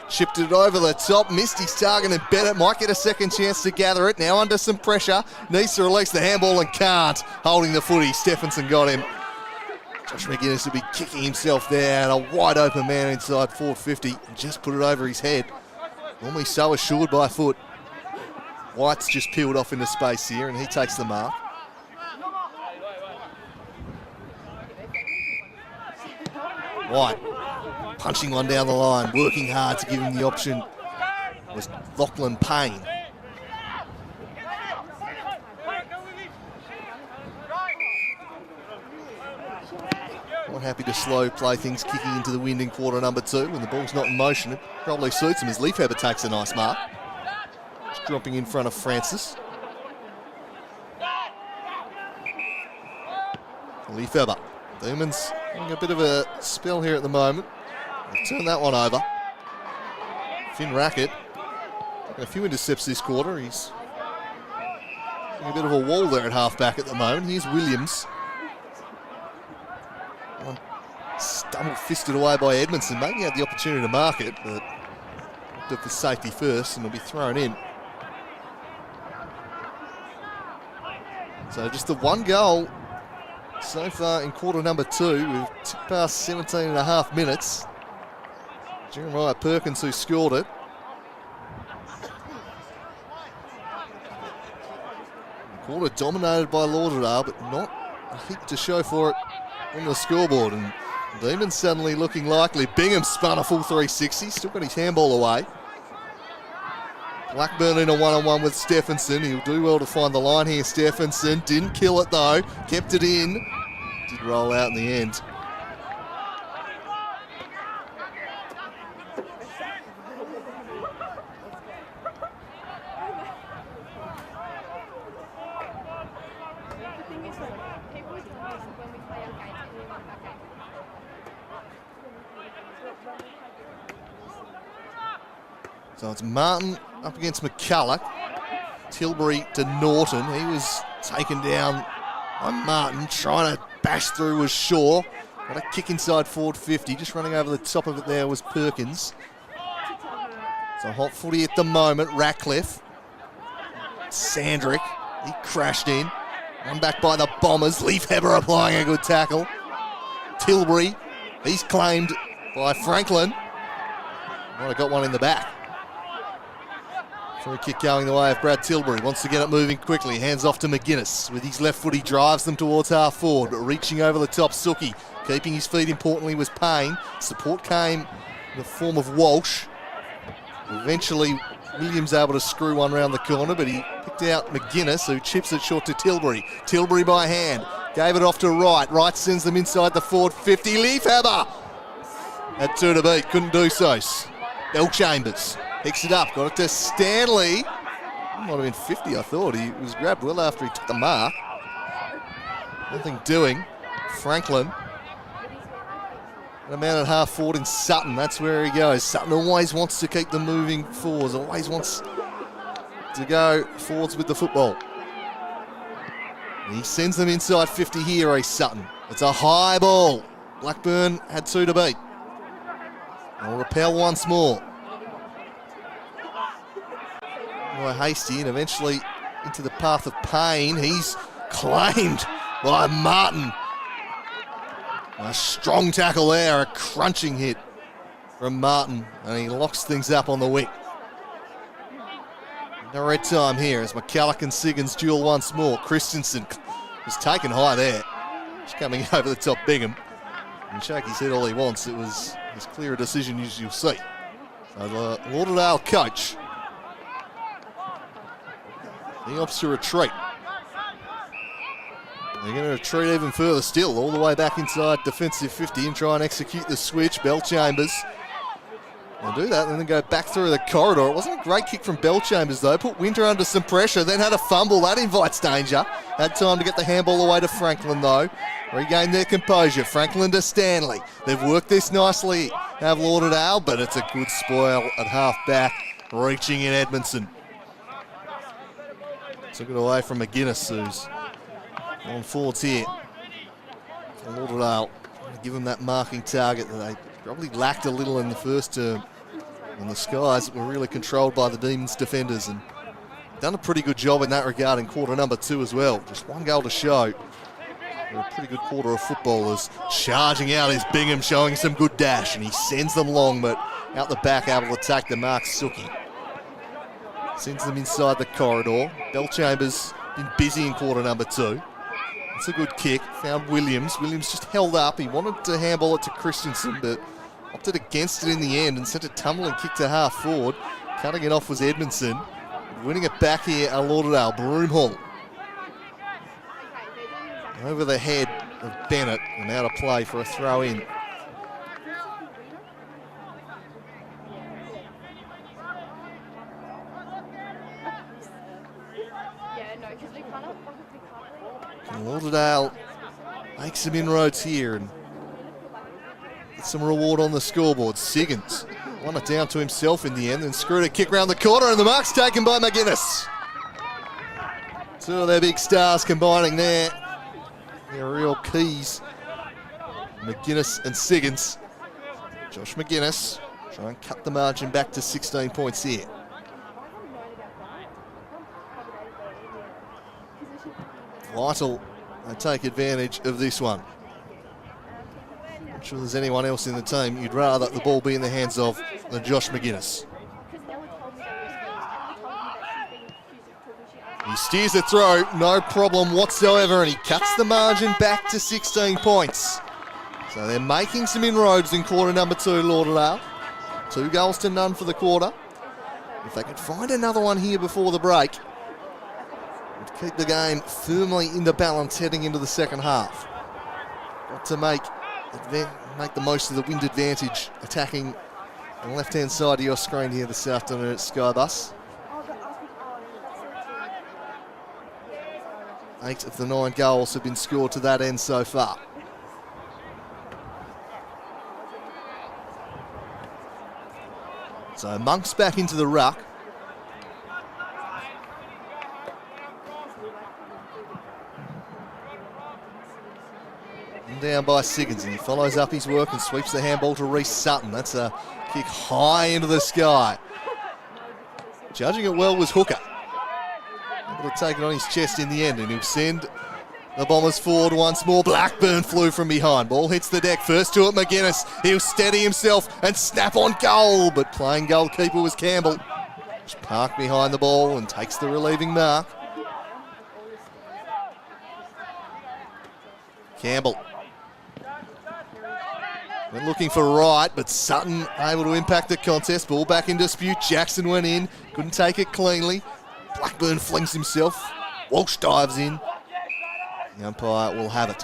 chipped it over the top. Missed his target, and Bennett might get a second chance to gather it. Now under some pressure. Needs to release the handball and can't. Holding the footy. Stephenson got him. Josh McGuinness will be kicking himself there, and a wide open man inside forward 50. And just put it over his head. Normally so assured by foot. White's just peeled off into space here, and he takes the mark. White punching one down the line, working hard to give him the option was Lachlan Payne. Not happy to slow play things kicking into the wind in quarter number 2 when the ball's not in motion. It probably suits him as Leafheber takes a nice mark. Just dropping in front of Francis. Leafheber. Demons having a bit of a spell here at the moment. They've turned that one over. Finn Rackett got a few intercepts this quarter. He's a bit of a wall there at half-back at the moment. Here's Williams. One stumble-fisted away by Edmondson. Maybe had the opportunity to mark it, but looked at the safety first and it'll be thrown in. So just the one goal so far in quarter number 2. We've ticked past 17 and a half minutes. Jeremiah Perkins who scored it. Quarter dominated by Lauderdale, but not a heap to show for it on the scoreboard. And Demons suddenly looking likely. Bingham spun a full 360, still got his handball away. Blackburn in a one-on-one with Stephenson. He'll do well to find the line here, Stephenson. Didn't kill it though, kept it in. Did roll out in the end. So it's Martin up against McCulloch. Tilbury to Norton. He was taken down by Martin. Trying to bash through was Shaw. Got a kick inside forward 50. Just running over the top of it there was Perkins. So hot footy at the moment. Ratcliffe. Sandrick. He crashed in. Run back by the Bombers. Leafheber applying a good tackle. Tilbury. He's claimed by Franklin. Might have got one in the back. Free kick going the way of Brad Tilbury. Wants to get it moving quickly. Hands off to McGuinness. With his left foot, he drives them towards half forward. But reaching over the top, Suki. Keeping his feet, importantly, was Payne. Support came in the form of Walsh. Eventually, Williams able to screw one round the corner, but he picked out McGuinness, who chips it short to Tilbury. Tilbury by hand. Gave it off to Wright. Wright sends them inside the forward 50. Leafhammer! At 2 to beat. Couldn't do so. Bell Chambers. Picks it up, got it to Stanley. Might have been 50, I thought. He was grabbed well after he took the mark. Nothing doing. Franklin. And a man at half forward in Sutton. That's where he goes. Sutton always wants to keep them moving forwards. Always wants to go forwards with the football. He sends them inside 50 here, Sutton. It's a high ball. Blackburn had 2 to beat. They'll repel once more. Hasty and eventually into the path of Payne. He's claimed by Martin. A strong tackle there, a crunching hit from Martin, and he locks things up on the wing. No red time here as McCulloch and Siggins duel once more. Christensen was taken high there. Just coming over the top, Bingham. And shake his head all he wants. It was as clear a decision as you'll see. So the Lauderdale coach, he opts to retreat. They're going to retreat even further still, all the way back inside defensive 50 and try and execute the switch. Bell Chambers. They'll do that and then go back through the corridor. It wasn't a great kick from Bell Chambers though. Put Winter under some pressure, then had a fumble. That invites danger. Had time to get the handball away to Franklin though. Regain their composure. Franklin to Stanley. They've worked this nicely, have Lauderdale, but it's a good spoil at half back. Reaching in Edmondson. Took it away from McGuinness, who's on forwards here. For Lauderdale, give them that marking target that they probably lacked a little in the first term. And the Skies were really controlled by the Demons defenders and done a pretty good job in that regard in quarter number 2 as well. Just one goal to show. A pretty good quarter of footballers. Charging out is Bingham, showing some good dash, and he sends them long, but out the back able to take the mark, Suki. Sends them inside the corridor. Bell Chambers been busy in quarter number 2. It's a good kick. Found Williams. Williams just held up. He wanted to handball it to Christensen, but opted against it in the end and sent a tumbling kick to half forward. Cutting it off was Edmondson. Winning it back here at Lauderdale. Broomhall. Over the head of Bennett and out of play for a throw in. Lauderdale makes some inroads here and gets some reward on the scoreboard. Siggins won it down to himself in the end and screwed a kick round the corner, and the mark's taken by McGuinness. 2 of their big stars combining there. They're real keys. McGuinness and Siggins. Josh McGuinness trying and cut the margin back to 16 points here. Vital they take advantage of this one. Not sure there's anyone else in the team you'd rather the ball be in the hands of than Josh McGuinness. He steers it through, no problem whatsoever, and he cuts the margin back to 16 points. So they're making some inroads in quarter number 2, Lauderdale. 2 goals to none for the quarter. If they could find another one here before the break, keep the game firmly in the balance heading into the second half. Got to make the most of the wind advantage attacking on the left-hand side of your screen here this afternoon at SkyBus. 8 of the 9 goals have been scored to that end so far. So Monk's back into the ruck. Down by Siggins, and he follows up his work and sweeps the handball to Reece Sutton. That's a kick high into the sky. Judging it well was Hooker. Able to take it on his chest in the end, and he'll send the Bombers forward once more. Blackburn flew from behind. Ball hits the deck. First to it, McGuinness. He'll steady himself and snap on goal, but playing goalkeeper was Campbell. Just parked behind the ball and takes the relieving mark. Campbell. Went looking for Wright, but Sutton able to impact the contest. Ball back in dispute. Jackson went in, couldn't take it cleanly. Blackburn flings himself. Walsh dives in. The umpire will have it.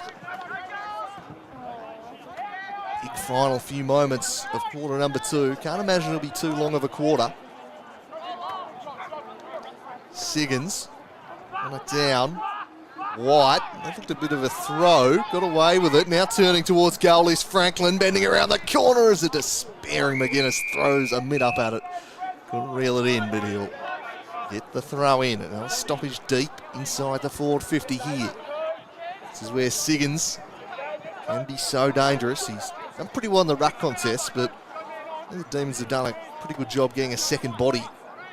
Big final few moments of quarter number 2. Can't imagine it'll be too long of a quarter. Siggins on it down. White, that looked a bit of a throw, got away with it. Now turning towards goal is Franklin, bending around the corner as a despairing McGuinness throws a mid up at it. Couldn't reel it in, but he'll get the throw in. And a stoppage deep inside the forward 50 here. This is where Siggins can be so dangerous. He's done pretty well in the ruck contest, but I think the Demons have done a pretty good job getting a second body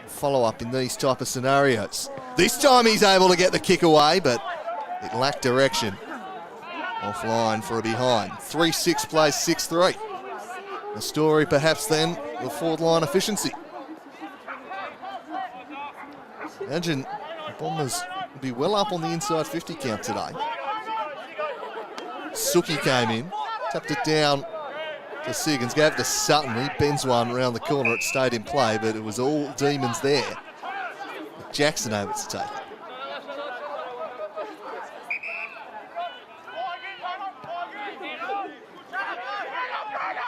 follow-up in these type of scenarios. This time he's able to get the kick away, but it lacked direction. Offline for a behind. 3-6 plays 6-3. The story perhaps then, the forward line efficiency. Imagine the Bombers will be well up on the inside 50 count today. Suki came in, tapped it down to Siggins, gave it to Sutton. He bends one around the corner. It stayed in play, but it was all Demons there. Jackson able to take it.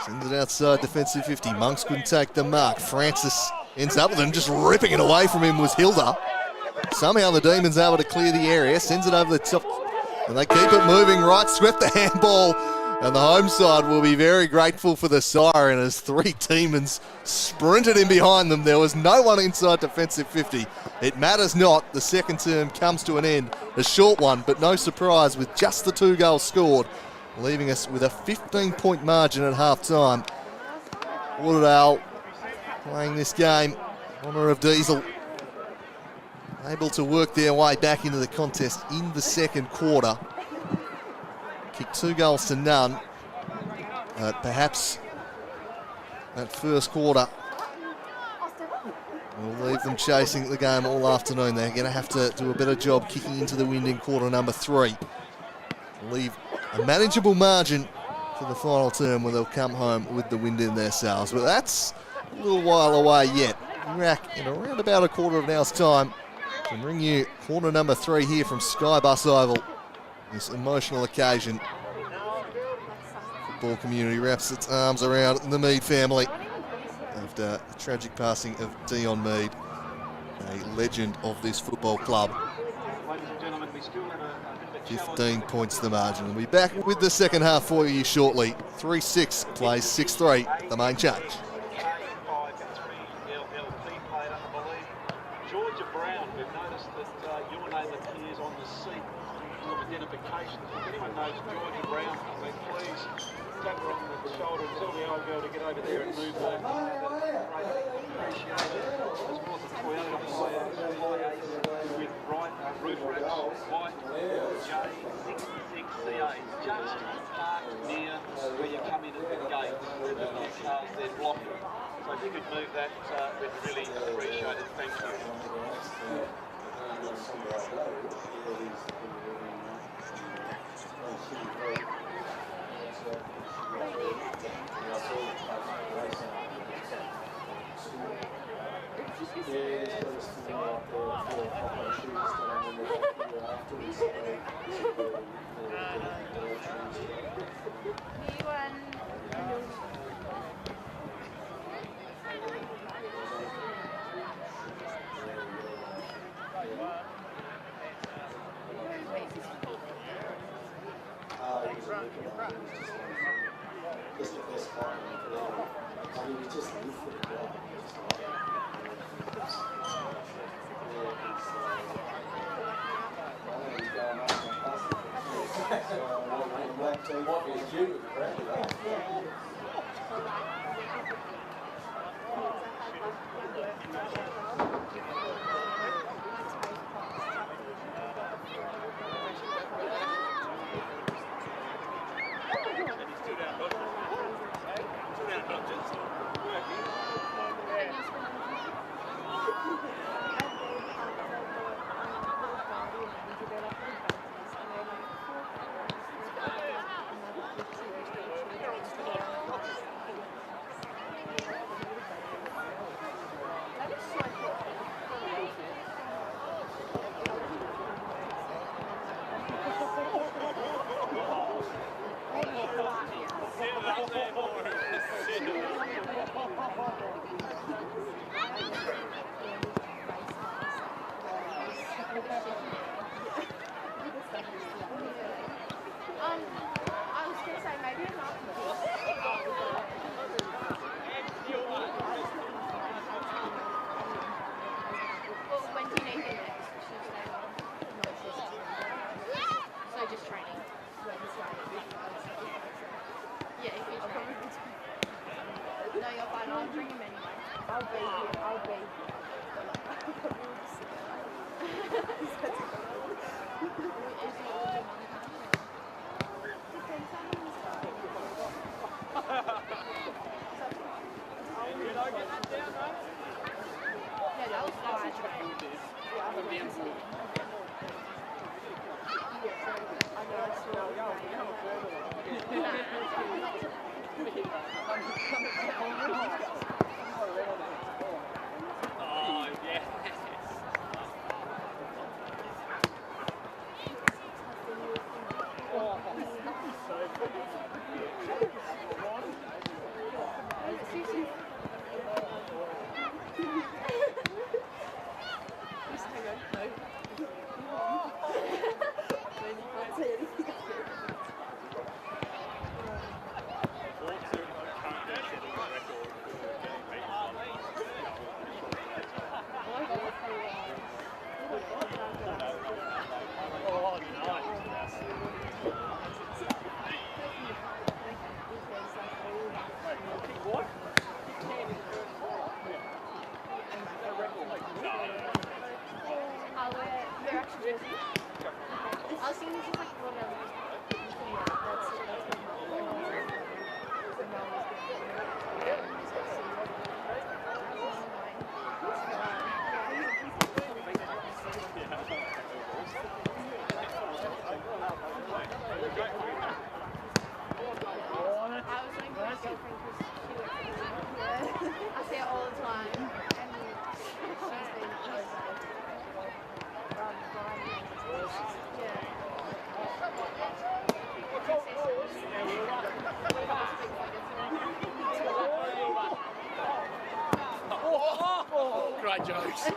Sends it outside defensive 50. Monks couldn't take the mark. Francis ends up with him. Just ripping it away from him was Hilda. Somehow the Demons able to clear the area. Sends it over the top. And they keep it moving right. Swept the handball. And the home side will be very grateful for the siren as 3 Demons sprinted in behind them. There was no one inside defensive 50. It matters not. The second term comes to an end. A short one, but no surprise with just the 2 goals scored, leaving us with a 15-point margin at half-time. Lauderdale playing this game, honour of Diesel, able to work their way back into the contest in the second quarter. Kicked 2 goals to none. Perhaps that first quarter will leave them chasing the game all afternoon. They're going to have to do a better job kicking into the wind in quarter number 3. Leave a manageable margin for the final term where they'll come home with the wind in their sails. But that's a little while away yet. We're back in around about a quarter of an hour's time to bring you quarter number 3 here from SkyBus Oval. This emotional occasion. Football community wraps its arms around the Mead family after the tragic passing of Dion Mead, a legend of this football club. 15 points the margin. We'll be back with the second half for you shortly. 3-6 plays 6-3, the main change. Georgia Brown, we've noticed that your name appears on the seat of identification. If anyone knows Georgia Brown, please tap her on the shoulder and tell the old girl to get over there and move her. Appreciate it. As well as the Toyota high ace with right roof racks, white J66CA. Just parked near where you come in at the gate. There's a few cars there blocking. So if you could move that, we'd really appreciate it. Thank you. I was going to say maybe I'm not. Well, when do you need him next? Tuesday or so just training. Yeah, if you're training. No, you're fine. I'll bring him anyway. I'll be here. Yeah, that was fine. Oh, yeah. I'll wear their actual jersey. I was thinking this is like whatever. I was like, my girlfriend because she works at the gym. I see it all the time. And she's been Great jokes.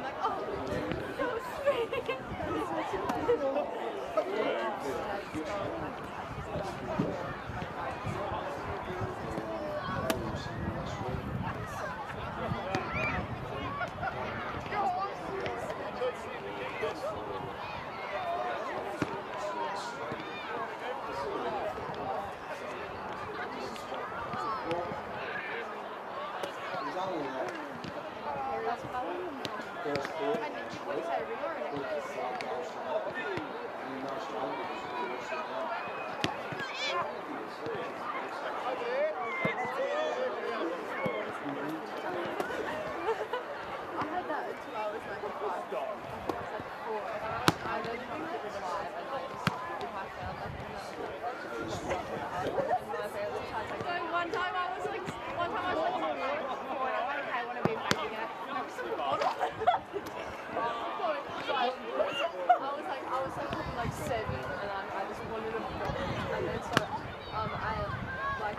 like, oh, that was sweet.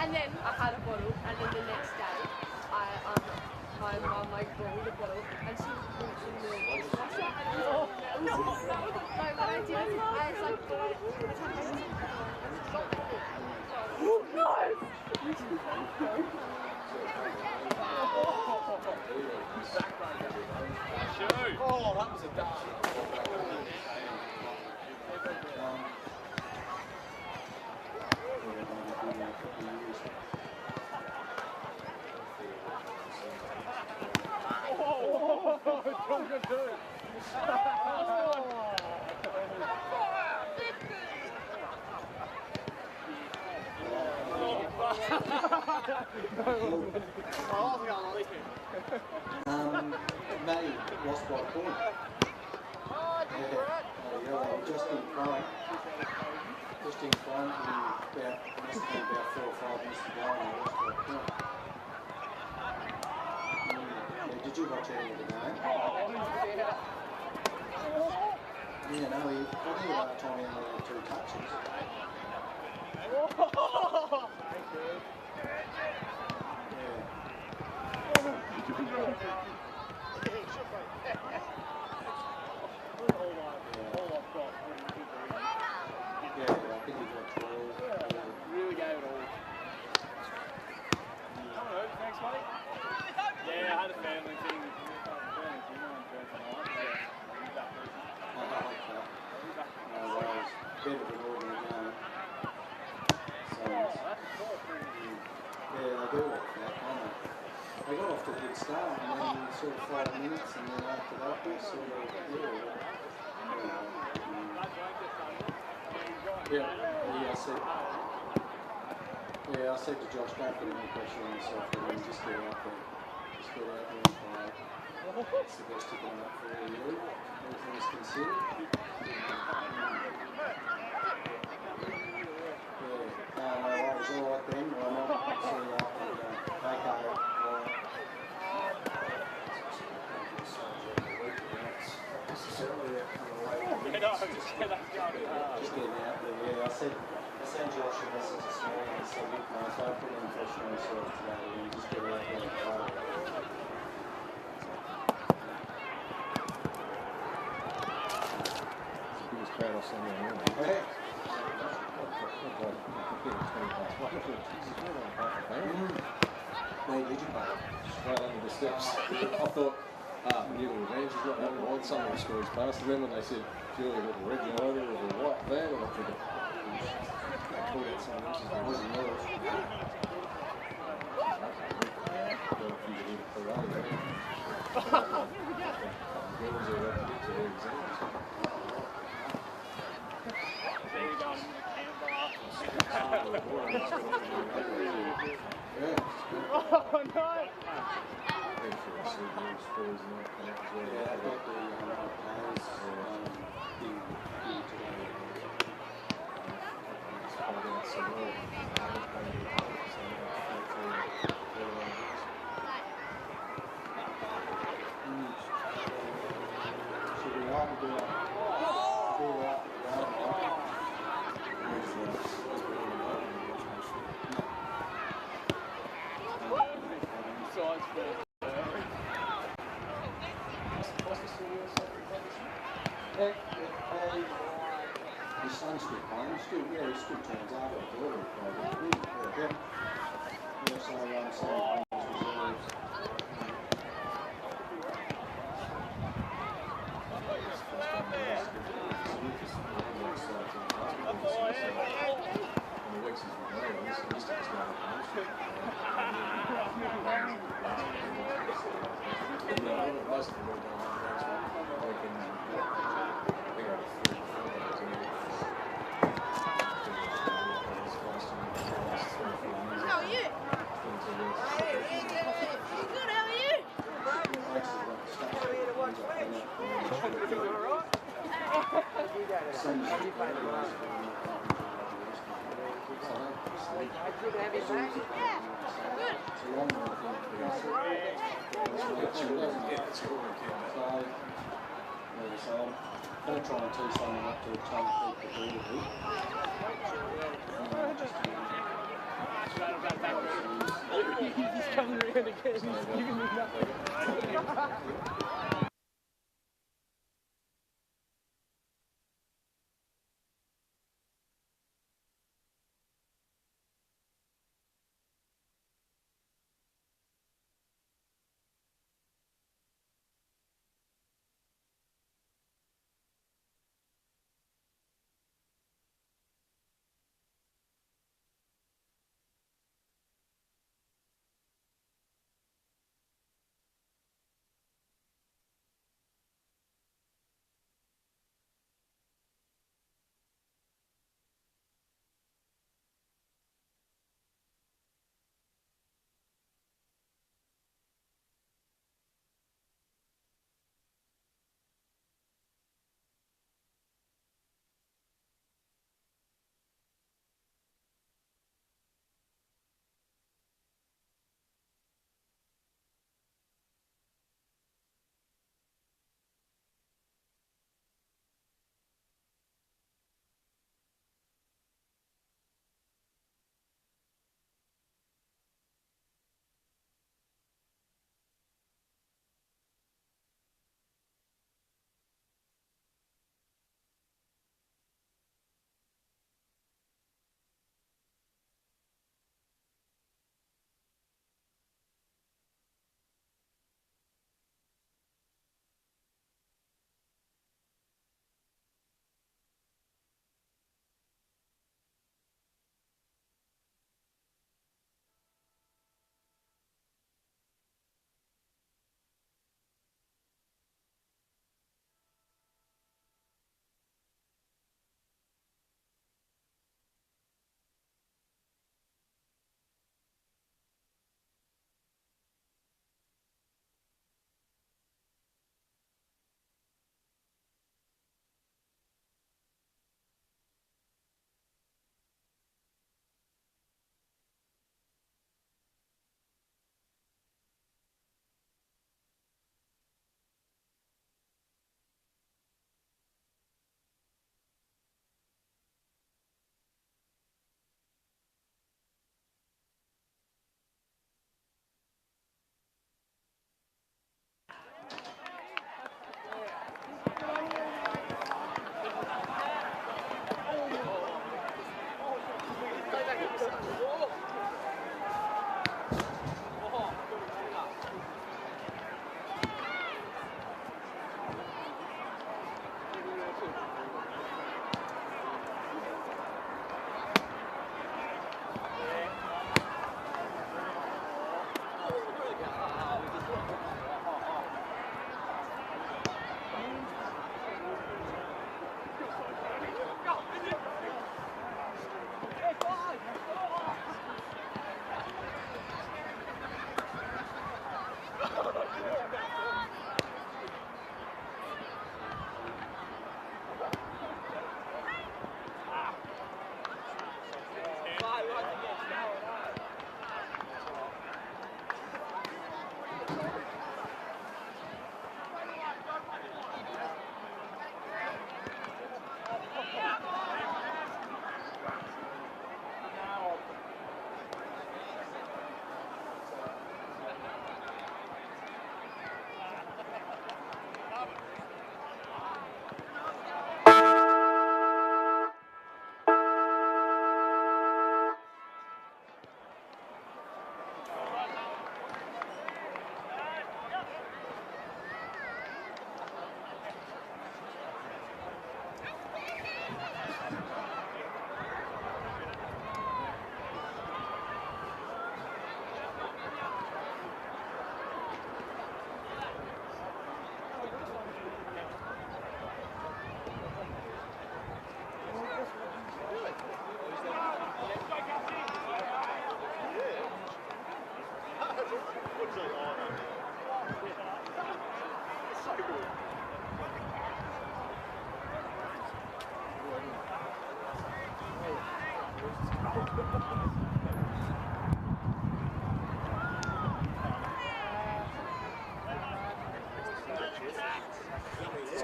And then I had a bottle, and then the next day, my mum like brought me the bottle, and she put it in the dishwasher, and it was all melted. No, when I did it, I was like, Oh, that was a dart. Mead lost by a point. Just in front. Just in front, and must have been about 4 or 5 minutes to go, and they lost by a point. Did you watch any of the game? Yeah, no, I think about time he only had 2 touches. They got off to a good start, and then sort of 5 minutes, and then after that, they sort of, I said to Josh, don't put any pressure on yourself, and then just get out there. Just get out there and play. It's the best you can do for you. Everything is considered. No worries, all right then. Well, not see you after the game. Okay, all right. Just getting out there, yeah. I sent Josh a message this morning and said, look, mate, don't put any pressure on yourself today, and just get out there and play. Biggest crowd I've seen around here. Hey. Where did you play? Straight under the steps. I thought, new revenge is not that wide, someone scores past them, and they said, Julie with a red motor with a white van, and I figured, they pulled out someone else's van. Wasn't yours. Got a few to hear the parade. Girls are up to get to their exams. Oh, no! His son's still playing, he still turns up at the order. Yeah, so reserves. how are you? Good, how are you? So I'm going to try and tee something up to try and keep the ball a bit. He's coming around again. He's giving me nothing.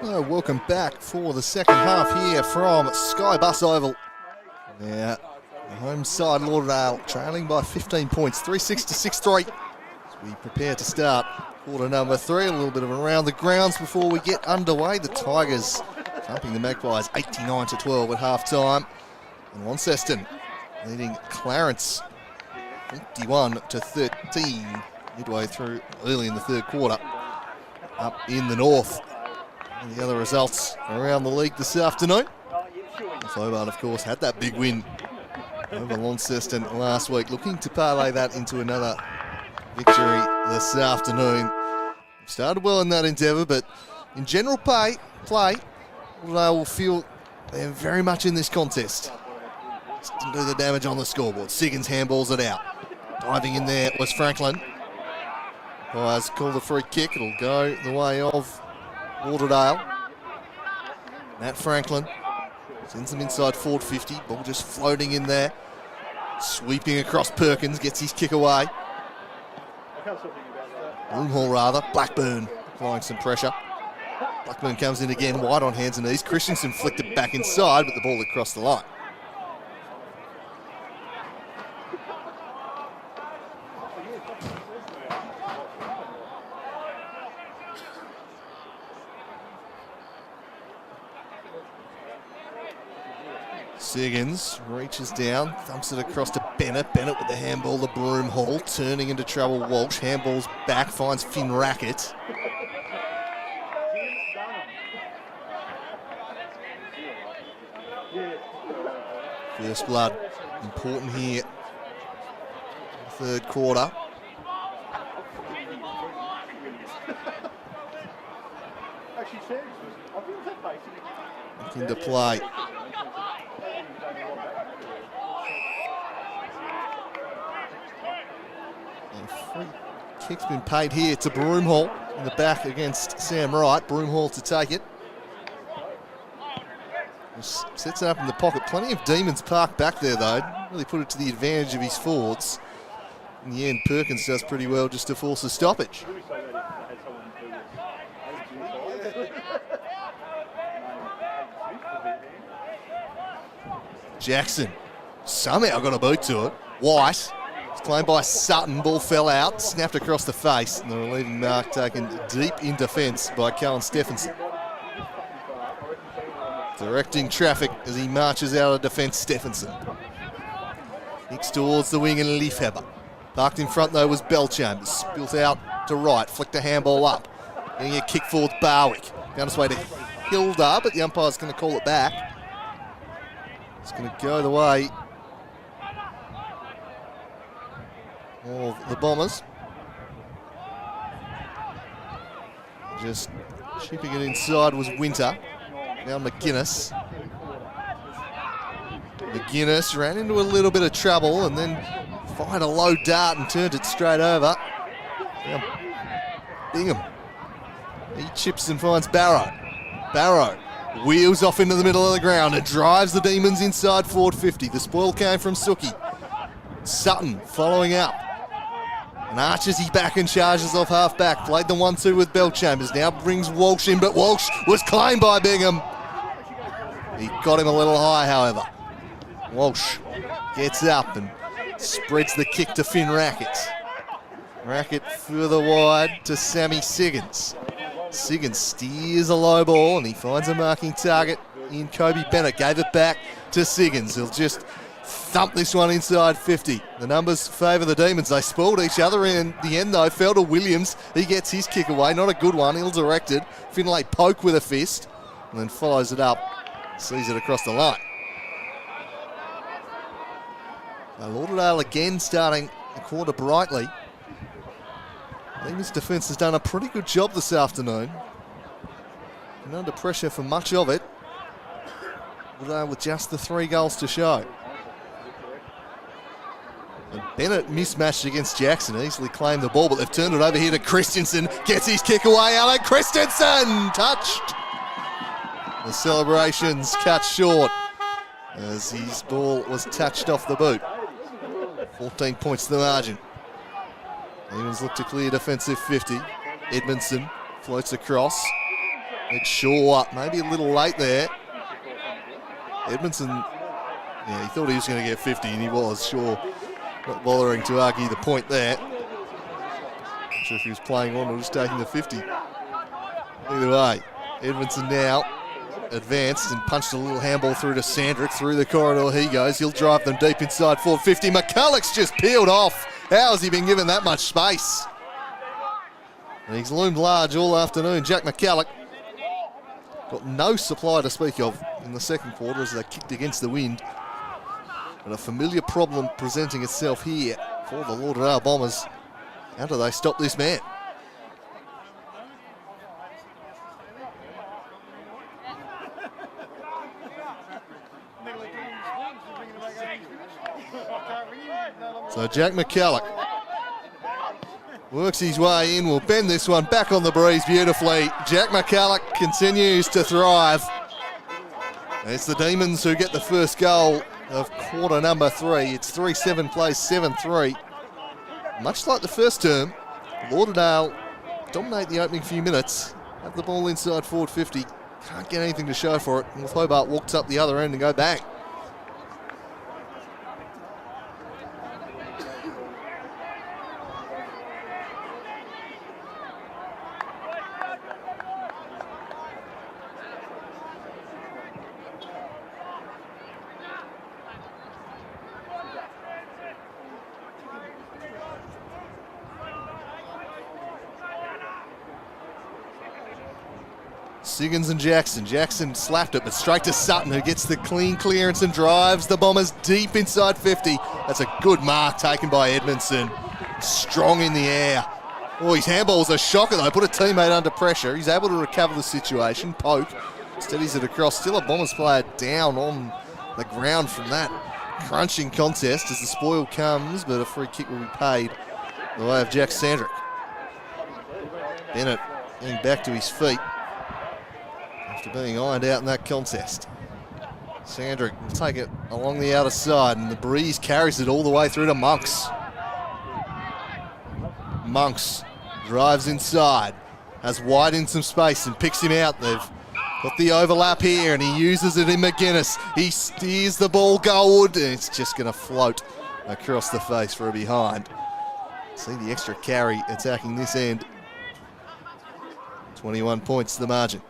So welcome back for the second half here from SkyBus Oval. Yeah, The home side, Lauderdale, trailing by 15 points, 3-6 to 6-3. As we prepare to start quarter number 3, a little bit of around the grounds before we get underway. The Tigers thumping the Magpies 89 to 12 at half time. And Launceston leading Clarence 51 to 13 midway through early in the third quarter up in the north. And the other results around the league this afternoon. Hobart, of course, had that big win over Launceston last week, looking to parlay that into another victory this afternoon. Started well in that endeavour, but in general play, Lauderdale will feel they're very much in this contest. Just didn't do the damage on the scoreboard. Siggins handballs it out. Diving in there was Franklin. Pies call the free kick. It'll go the way of Lauderdale. Matt Franklin sends them inside forward 50. Ball just floating in there. Sweeping across Perkins. Gets his kick away. Broomhall rather. Blackburn applying some pressure. Blackburn comes in again. Wide on hands and knees. Christensen flicked it back inside, but the ball had crossed the line. Siggins reaches down, thumps it across to Bennett. Bennett with the handball to Broomhall, turning into trouble. Walsh handballs back, finds Finn Rackett. First blood, important here. Third quarter. Back into play. Free kick's been paid here to Broomhall in the back against Sam Wright. Broomhall to take it. Just sets it up in the pocket. Plenty of demons parked back there though. Didn't really put it to the advantage of his forwards. In the end, Perkins does pretty well just to force a stoppage. Jackson somehow got a boot to it. White. Claimed by Sutton, ball fell out, snapped across the face, and the relieving mark taken deep in defence by Cullen Stephenson. Directing traffic as he marches out of defence, Stephenson. Kicks towards the wing and Leafheber. Parked in front though was Bellchambers, spilt out to right, flicked a handball up. Getting a kick forward, Barwick. Found his way to Hilda, but the umpire's going to call it back. It's going to go the way of the Bombers. Just chipping it inside was Winter. Now McGuinness. McGuinness ran into a little bit of trouble and then fired a low dart and turned it straight over. Now Bingham. He chips and finds Barrow. Barrow wheels off into the middle of the ground and drives the Demons inside forward 50. The spoil came from Suki. Sutton following up. And arches he back and charges off half back. Played the 1-2 with Bellchambers. Now brings Walsh in, but Walsh was claimed by Bingham. He got him a little high, however. Walsh gets up and spreads the kick to Finn Rackett. Rackett further wide to Sammy Siggins. Siggins steers a low ball and he finds a marking target in Kobe Bennett. Gave it back to Siggins. He'll just thump this one inside 50. The numbers favour the Demons. They spoiled each other in the end though. Fell to Williams. He gets his kick away. Not a good one. Ill-directed. Finlay poke with a fist and then follows it up. Sees it across the line. Now Lauderdale again starting the quarter brightly. Demons defence has done a pretty good job this afternoon. And under pressure for much of it. Lauderdale with just the 3 goals to show. And Bennett mismatched against Jackson, easily claimed the ball, but they've turned it over here to Christensen. Gets his kick away, Alec Christensen! Touched! The celebrations cut short as his ball was touched off the boot. 14 points to the margin. Demons look to clear defensive 50. Edmondson floats across. It's Shaw, maybe a little late there. Edmondson Yeah, he thought he was going to get 50, and he was, sure. Not bothering to argue the point there. Not sure if he was playing on or just taking the 50. Either way, Edmondson now advanced and punched a little handball through to Sandrick. Through the corridor he goes. He'll drive them deep inside 450. McCulloch's just peeled off. How has he been given that much space? And he's loomed large all afternoon. Jack McCulloch got no supply to speak of in the second quarter as they kicked against the wind. But a familiar problem presenting itself here for the Lauderdale Bombers. How do they stop this man? So Jack McCulloch works his way in, will bend this one back on the breeze beautifully. Jack McCulloch continues to thrive. It's the Demons who get the first goal of quarter number 3. It's 3-7 plays 7-3. Much like the first term, Lauderdale dominate the opening few minutes. Have the ball inside forward 50. Can't get anything to show for it. North Hobart walks up the other end and go back. Siggins and Jackson. Jackson slapped it, but straight to Sutton, who gets the clean clearance and drives the Bombers deep inside 50. That's a good mark taken by Edmondson. Strong in the air. Oh, his handball's a shocker, though. Put a teammate under pressure. He's able to recover the situation. Poke steadies it across. Still a Bombers player down on the ground from that crunching contest as the spoil comes, but a free kick will be paid in the way of Jack Sandrick. Bennett getting back to his feet after being ironed out in that contest. Sandrick will take it along the outer side, and the breeze carries it all the way through to Monks. Monks drives inside, has wide in some space and picks him out. They've got the overlap here, and he uses it in McGuinness. He steers the ball goalward, and it's just going to float across the face for a behind. See the extra carry attacking this end. 21 points the margin.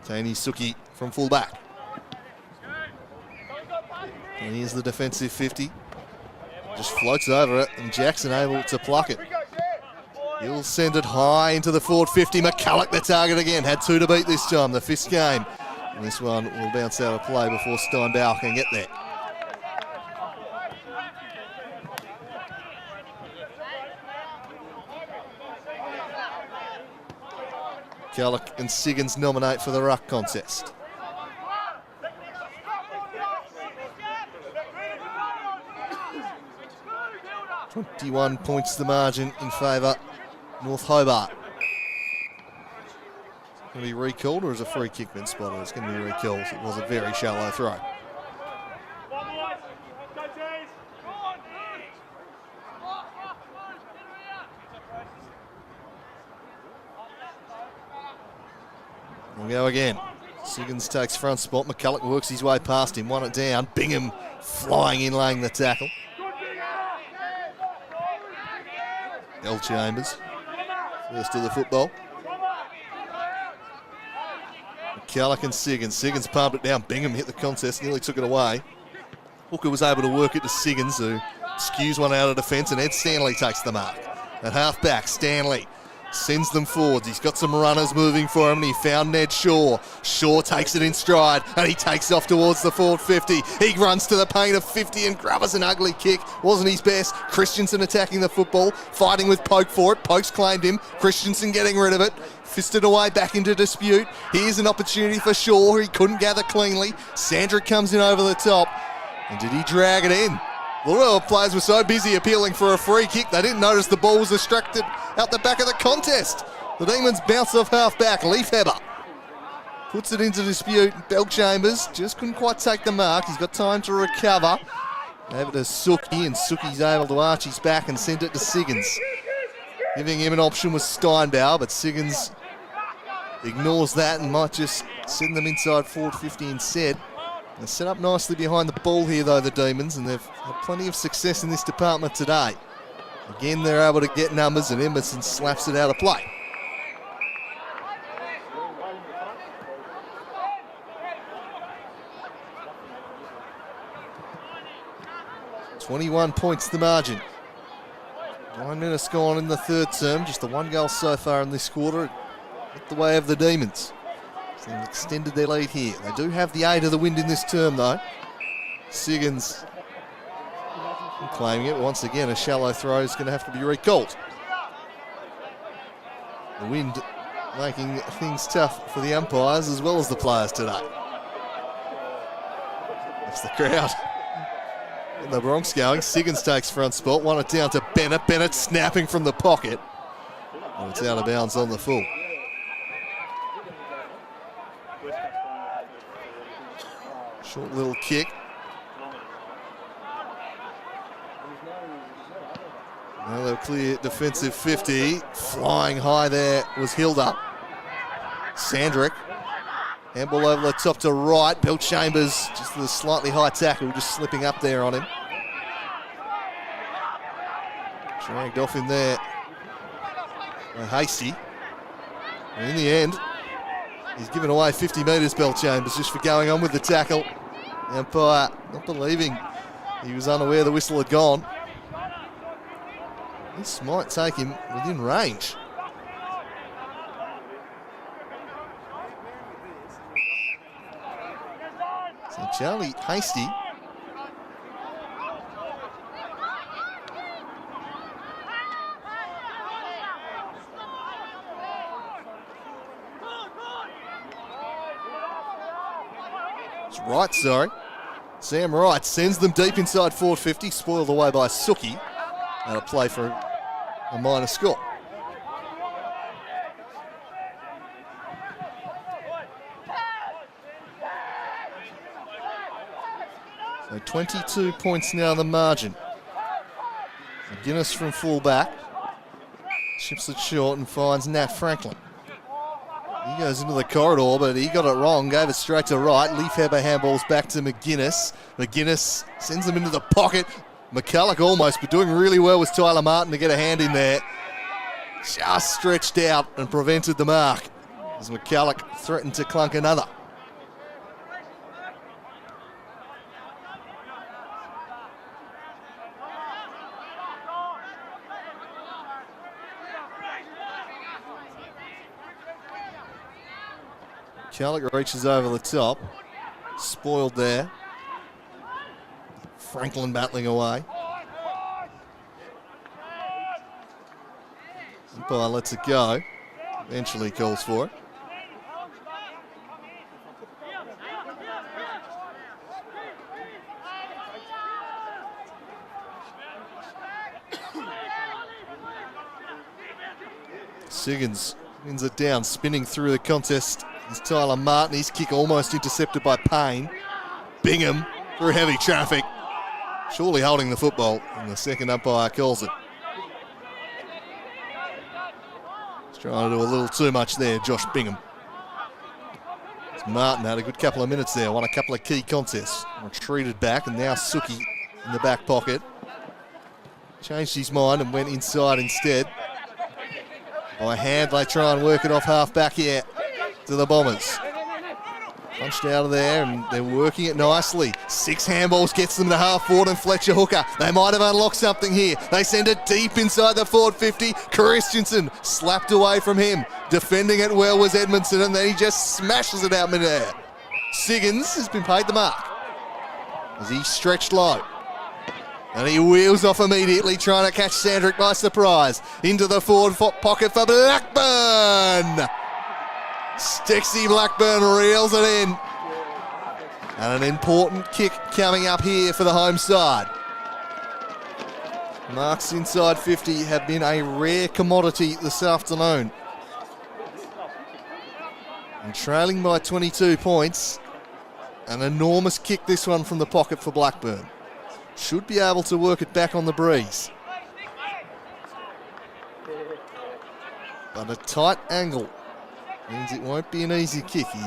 Taney Suki from fullback. And here's the defensive 50. Just floats over it, and Jackson able to pluck it. He'll send it high into the forward 50. McCulloch the target again. Had 2 to beat this time, the fifth game. And this one will bounce out of play before Steinbauer can get there. McCulloch and Siggins nominate for the ruck contest. .21 points the margin in favour North Hobart. Going to be recalled, or is a free kick been spotted? It's going to be recalled. It was a very shallow throw. We'll go again. Siggins takes front spot. McCulloch works his way past him. Won it down. Bingham flying in, laying the tackle. L. Chambers, first of the football. McCulloch and Siggins. Siggins pumped it down. Bingham hit the contest, nearly took it away. Hooker was able to work it to Siggins, who skews one out of defence, and Ed Stanley takes the mark. At half-back, Stanley sends them forwards. He's got some runners moving for him, and he found Ned Shaw. Shaw takes it in stride, and he takes off towards the forward 50. He runs to the paint of 50 and grubbers an ugly kick. Wasn't his best. Christensen attacking the football, fighting with Poke for it. Poke's claimed him. Christensen getting rid of it. Fisted away back into dispute. Here's an opportunity for Shaw, who he couldn't gather cleanly. Sandrick comes in over the top. And did he drag it in? The Royal players were so busy appealing for a free kick, they didn't notice the ball was distracted out the back of the contest. The Demons bounce off half-back. Leafheber puts it into dispute. Bell Chambers just couldn't quite take the mark. He's got time to recover. Gave it to Suki, and Suki's able to arch his back and send it to Siggins. Giving him an option with Steinbauer, but Siggins ignores that and might just send them inside forward 50 instead. They're set up nicely behind the ball here, though, the Demons, and they've had plenty of success in this department today. Again, they're able to get numbers, and Emerson slaps it out of play. .21 points the margin. 9 minutes gone in the third term. Just the 1 goal so far in this quarter. Hit the way of the Demons. So they've extended their lead here. They do have the aid of the wind in this term, though. Siggins claiming it. Once again, a shallow throw is going to have to be recalled. The wind making things tough for the umpires as well as the players today. That's the crowd. And the Bronx going. Siggins takes front spot. Won it down to Bennett. Bennett snapping from the pocket. And it's out of bounds on the full. Short little kick. Another clear defensive 50. Flying high there was Hilda. Sandrick. Handball over the top to right. Bill Chambers, just the slightly high tackle, just slipping up there on him. Dragged off in there by Hasty. And in the end, he's given away 50 metres, Bill Chambers, just for going on with the tackle. The umpire not believing he was unaware the whistle had gone. This might take him within range. So Charlie Hasty it's Wright, sorry. Sam Wright sends them deep inside forward 50, spoiled away by Suki. And a play for a minor score. So 22 points now the margin. McGuinness from fullback. Chips it short and finds Nat Franklin. He goes into the corridor, but he got it wrong. Gave it straight to right. Leafheber handballs back to McGuinness. McGuinness sends them into the pocket. McCulloch almost, but doing really well was Tyler Martin to get a hand in there. Just stretched out and prevented the mark as McCulloch threatened to clunk another. McCulloch reaches over the top. Spoiled there. Franklin battling away. Umpire lets it go. Eventually calls for it. Siggins wins it down, spinning through the contest is Tyler Martin. His kick almost intercepted by Payne. Bingham through heavy traffic. Surely holding the football, and the second umpire calls it. He's trying to do a little too much there, Josh Bingham. Martin had a good couple of minutes there, won a couple of key contests. Retreated back, and now Suki in the back pocket. Changed his mind and went inside instead. By hand, they try and work it off half back here to the Bombers. Punched out of there, and they're working it nicely. 6 handballs gets them to half forward, and Fletcher hooker. They might have unlocked something here. They send it deep inside the forward 50. Christensen slapped away from him. Defending it well was Edmondson, and then he just smashes it out mid-air. Siggins has been paid the mark as he stretched low. And he wheels off immediately, trying to catch Sandrick by surprise. Into the forward pocket for Blackburn. Stixie Blackburn reels it in. And an important kick coming up here for the home side. Marks inside 50 have been a rare commodity this afternoon. And trailing by 22 points. An enormous kick, this one from the pocket for Blackburn. Should be able to work it back on the breeze. But a tight angle means it won't be an easy kick. He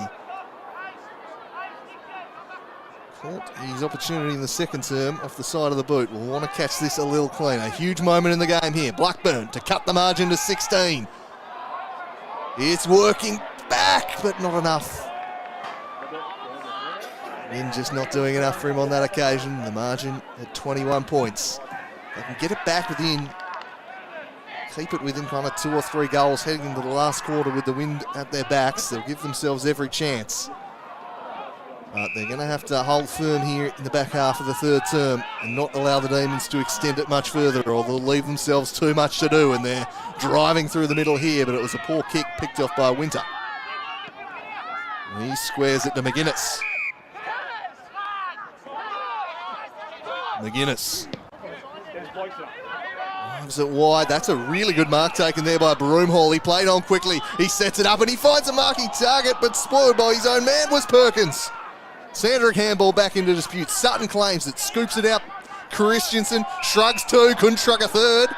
Caught his opportunity in the second term off the side of the boot. Will want to catch this a little cleaner. Huge moment in the game here. Blackburn to cut the margin to 16. It's working back, but not enough. Again, just not doing enough for him on that occasion. The margin at 21 points. They can get it back within, keep it within kind of 2 or 3 goals heading into the last quarter with the wind at their backs. They'll give themselves every chance. But they're going to have to hold firm here in the back half of the third term and not allow the Demons to extend it much further, or they'll leave themselves too much to do, and they're driving through the middle here, but it was a poor kick picked off by Winter. He squares it to McGuinness. McGuinness drives it wide. That's a really good mark taken there by Broomhall. He played on quickly. He sets it up and he finds a marking target, but spoiled by his own man was Perkins. Sandrick handball back into dispute. Sutton claims it, scoops it out. Christensen shrugs 2, couldn't shrug a third,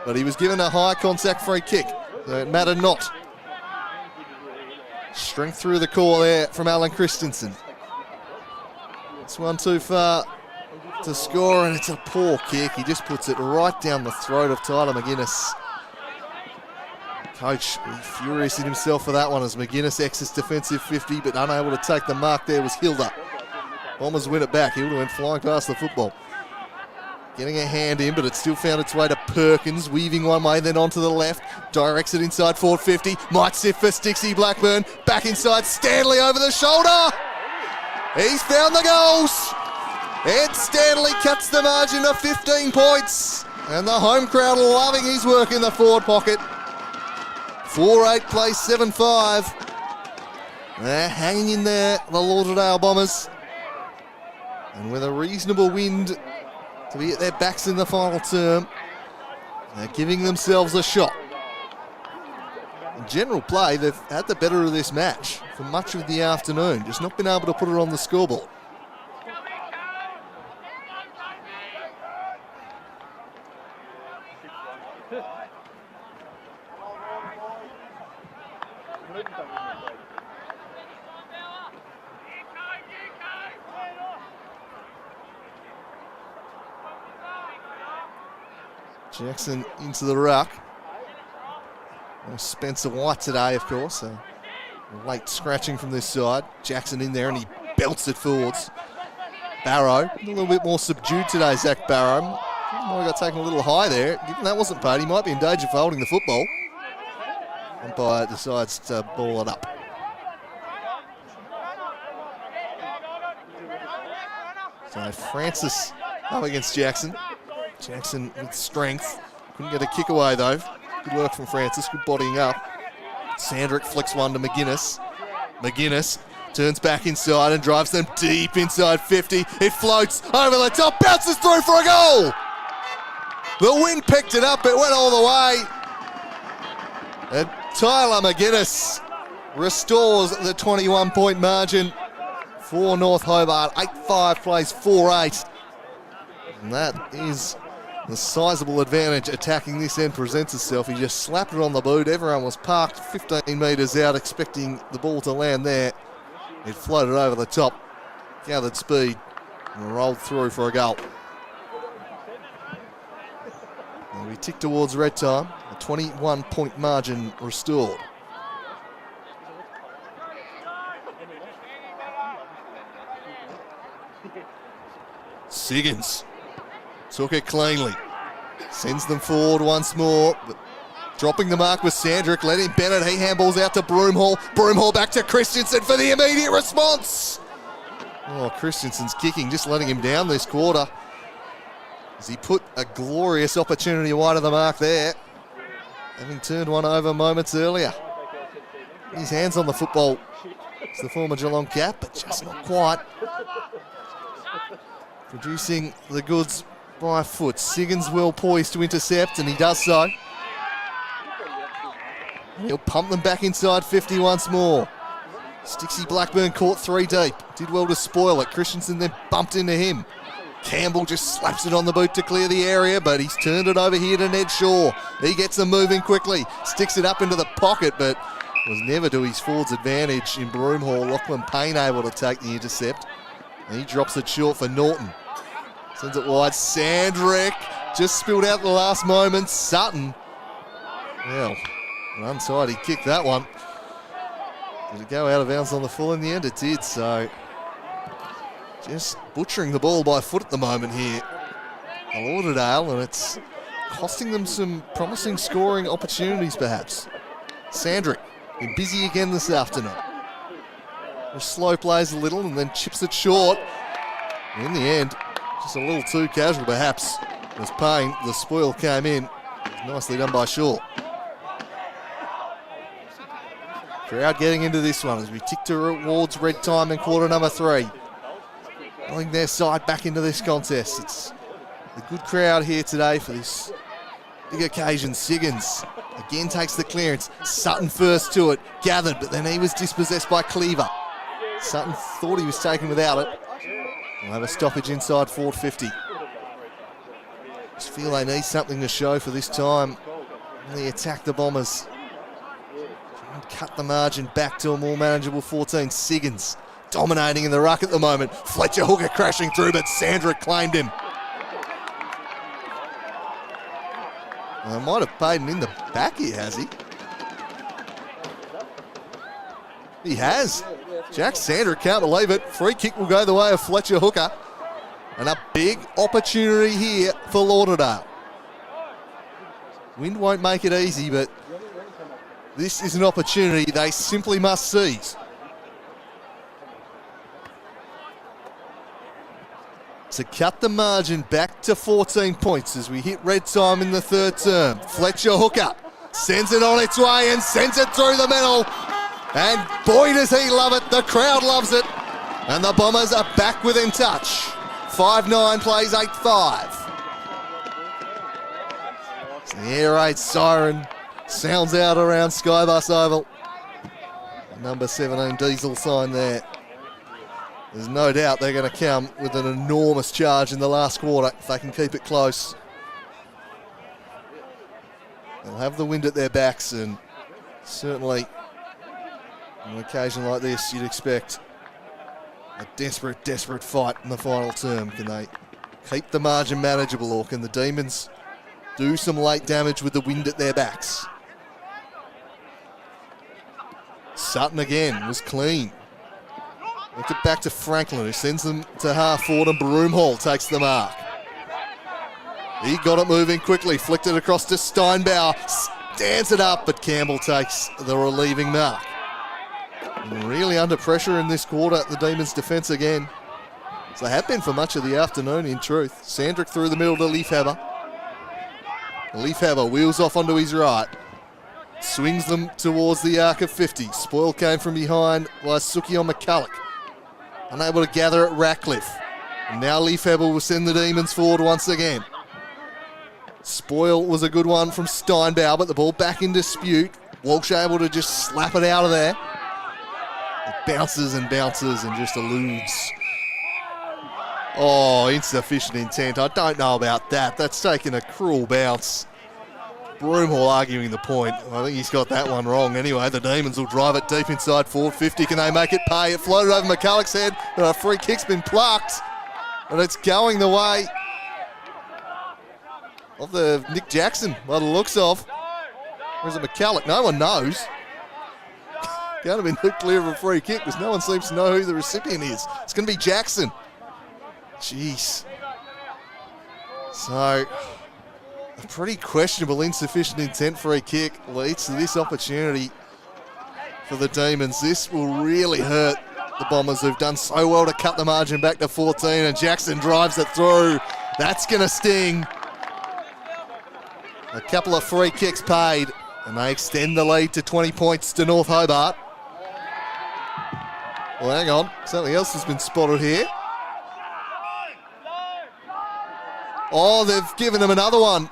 but he was given a high contact free kick, so it mattered not. Strength through the core there from Alan Christensen. It's one too far to score, and it's a poor kick. He just puts it right down the throat of Tyler McGuinness. Coach furious at himself for that one as McGuinness exits defensive 50, but unable to take the mark there was Hilda. Bombers win it back. Hilda went flying past the football. Getting a hand in, but it still found its way to Perkins, weaving one way, then onto the left. Directs it inside forward 50. Might sift for Stixie Blackburn. Back inside, Stanley over the shoulder. He's found the goals. Ed Stanley cuts the margin to 15 points. And the home crowd loving his work in the forward pocket. 4-8 plays 7-5. They're hanging in there, the Lauderdale Bombers. And with a reasonable wind to be at their backs in the final term, they're giving themselves a shot. In general play, they've had the better of this match for much of the afternoon, just not been able to put it on the scoreboard. Jackson into the ruck. Spencer White today, of course. A late scratching from this side. Jackson in there and he belts it forwards. Barrow, a little bit more subdued today, Zach Barrow. Might have got taken a little high there. Given that wasn't paid, he might be in danger of holding the football. Umpire decides to ball it up. So Francis up against Jackson. Jackson with strength. Couldn't get a kick away though. Good work from Francis, good bodying up. Sandrick flicks one to McGuinness. McGuinness turns back inside and drives them deep inside 50. It floats over the top, bounces through for a goal. The wind picked it up, it went all the way. And Tyler McGuinness restores the 21-point margin for North Hobart. 8-5 plays 4-8. And that is the sizable advantage attacking this end presents itself. He just slapped it on the boot. Everyone was parked 15 metres out expecting the ball to land there. It floated over the top, gathered speed, and rolled through for a goal. And we tick towards red time. A 21-point margin restored. Siggins took it cleanly. Sends them forward once more. But dropping the mark with Sandrick. Let him Bennett. He handballs out to Broomhall. Broomhall back to Christensen for the immediate response. Oh, Christensen's kicking, just letting him down this quarter. As he put a glorious opportunity wide of the mark there. Having turned one over moments earlier. His hands on the football. It's the former Geelong cap, but just not quite. Producing the goods by foot. Siggins well poised to intercept, and he does so. He'll pump them back inside 50 once more. Stixie Blackburn caught 3 deep. Did well to spoil it. Christensen then bumped into him. Campbell just slaps it on the boot to clear the area, but he's turned it over here to Ned Shaw. He gets them moving quickly. Sticks it up into the pocket, but was never to his forward's advantage in Broomhall. Lachlan Payne able to take the intercept. And he drops it short for Norton. Sends it wide. Sandrick just spilled out the last moment. Sutton. Well, an untidy kick, that one. Did it go out of bounds on the full in the end? It did, so just butchering the ball by foot at the moment here. Lauderdale, and it's costing them some promising scoring opportunities perhaps. Sandrick, been busy again this afternoon. Just slow plays a little and then chips it short. And in the end, just a little too casual perhaps. As Payne, the spoil came in. Nicely done by Shaw. Crowd getting into this one as we tick towards red time in quarter number 3. Pulling their side back into this contest. It's a good crowd here today for this big occasion. Siggins again takes the clearance. Sutton first to it, gathered, but then he was dispossessed by Cleaver. Sutton thought he was taken without it. We'll have a stoppage inside forward 50. Just feel they need something to show for this time. They attack the Bombers. Cut the margin back to a more manageable 14. Siggins dominating in the ruck at the moment. Fletcher Hooker crashing through, but Sandrick claimed him. Well, might have paid him in the back here, has he? He has. Jack Sandrick can't believe it. Free kick will go the way of Fletcher Hooker. And a big opportunity here for Lauderdale. Wind won't make it easy, but this is an opportunity they simply must seize. To cut the margin back to 14 points as we hit red time in the third term. Fletcher Hooker sends it on its way and sends it through the middle. And boy does he love it, the crowd loves it. And the Bombers are back within touch. 5-9 plays 8-5. The air raid siren sounds out around SkyBus Oval. Number 17 diesel sign there. There's no doubt they're going to come with an enormous charge in the last quarter if they can keep it close. They'll have the wind at their backs, and certainly on an occasion like this you'd expect a desperate, desperate fight in the final term. Can they keep the margin manageable, or can the Demons do some late damage with the wind at their backs? Sutton again was clean. Look it back to Franklin, who sends them to half forward, and Broomhall takes the mark. He got it moving quickly, flicked it across to Steinbauer, stands it up, but Campbell takes the relieving mark. And really under pressure in this quarter, the Demons' defence again. So they have been for much of the afternoon, in truth. Sandrick through the middle to Leafhaber. Leafhaber wheels off onto his right. Swings them towards the arc of 50. Spoil came from behind by Sukion McCulloch. Unable to gather at Ratcliffe. And now Leafhaber will send the Demons forward once again. Spoil was a good one from Steinbauer, but the ball back in dispute. Walsh able to just slap it out of there. It bounces and bounces and just eludes. Oh, insufficient intent. I don't know about that. That's taken a cruel bounce. Broomhall arguing the point. I think he's got that one wrong. Anyway, the Demons will drive it deep inside forward 50. Can they make it pay? It floated over McCulloch's head, but a free kick's been plucked. And it's going the way of the Nick Jackson, by the looks of. Or is it McCulloch? No one knows. Can't have been clear of a free kick because no one seems to know who the recipient is. It's going to be Jackson. Jeez. So, a pretty questionable insufficient intent free kick leads to this opportunity for the Demons. This will really hurt the Bombers, who've done so well to cut the margin back to 14, and Jackson drives it through. That's going to sting. A couple of free kicks paid, and they extend the lead to 20 points to North Hobart. Well, hang on. Something else has been spotted here. Oh, they've given him another one.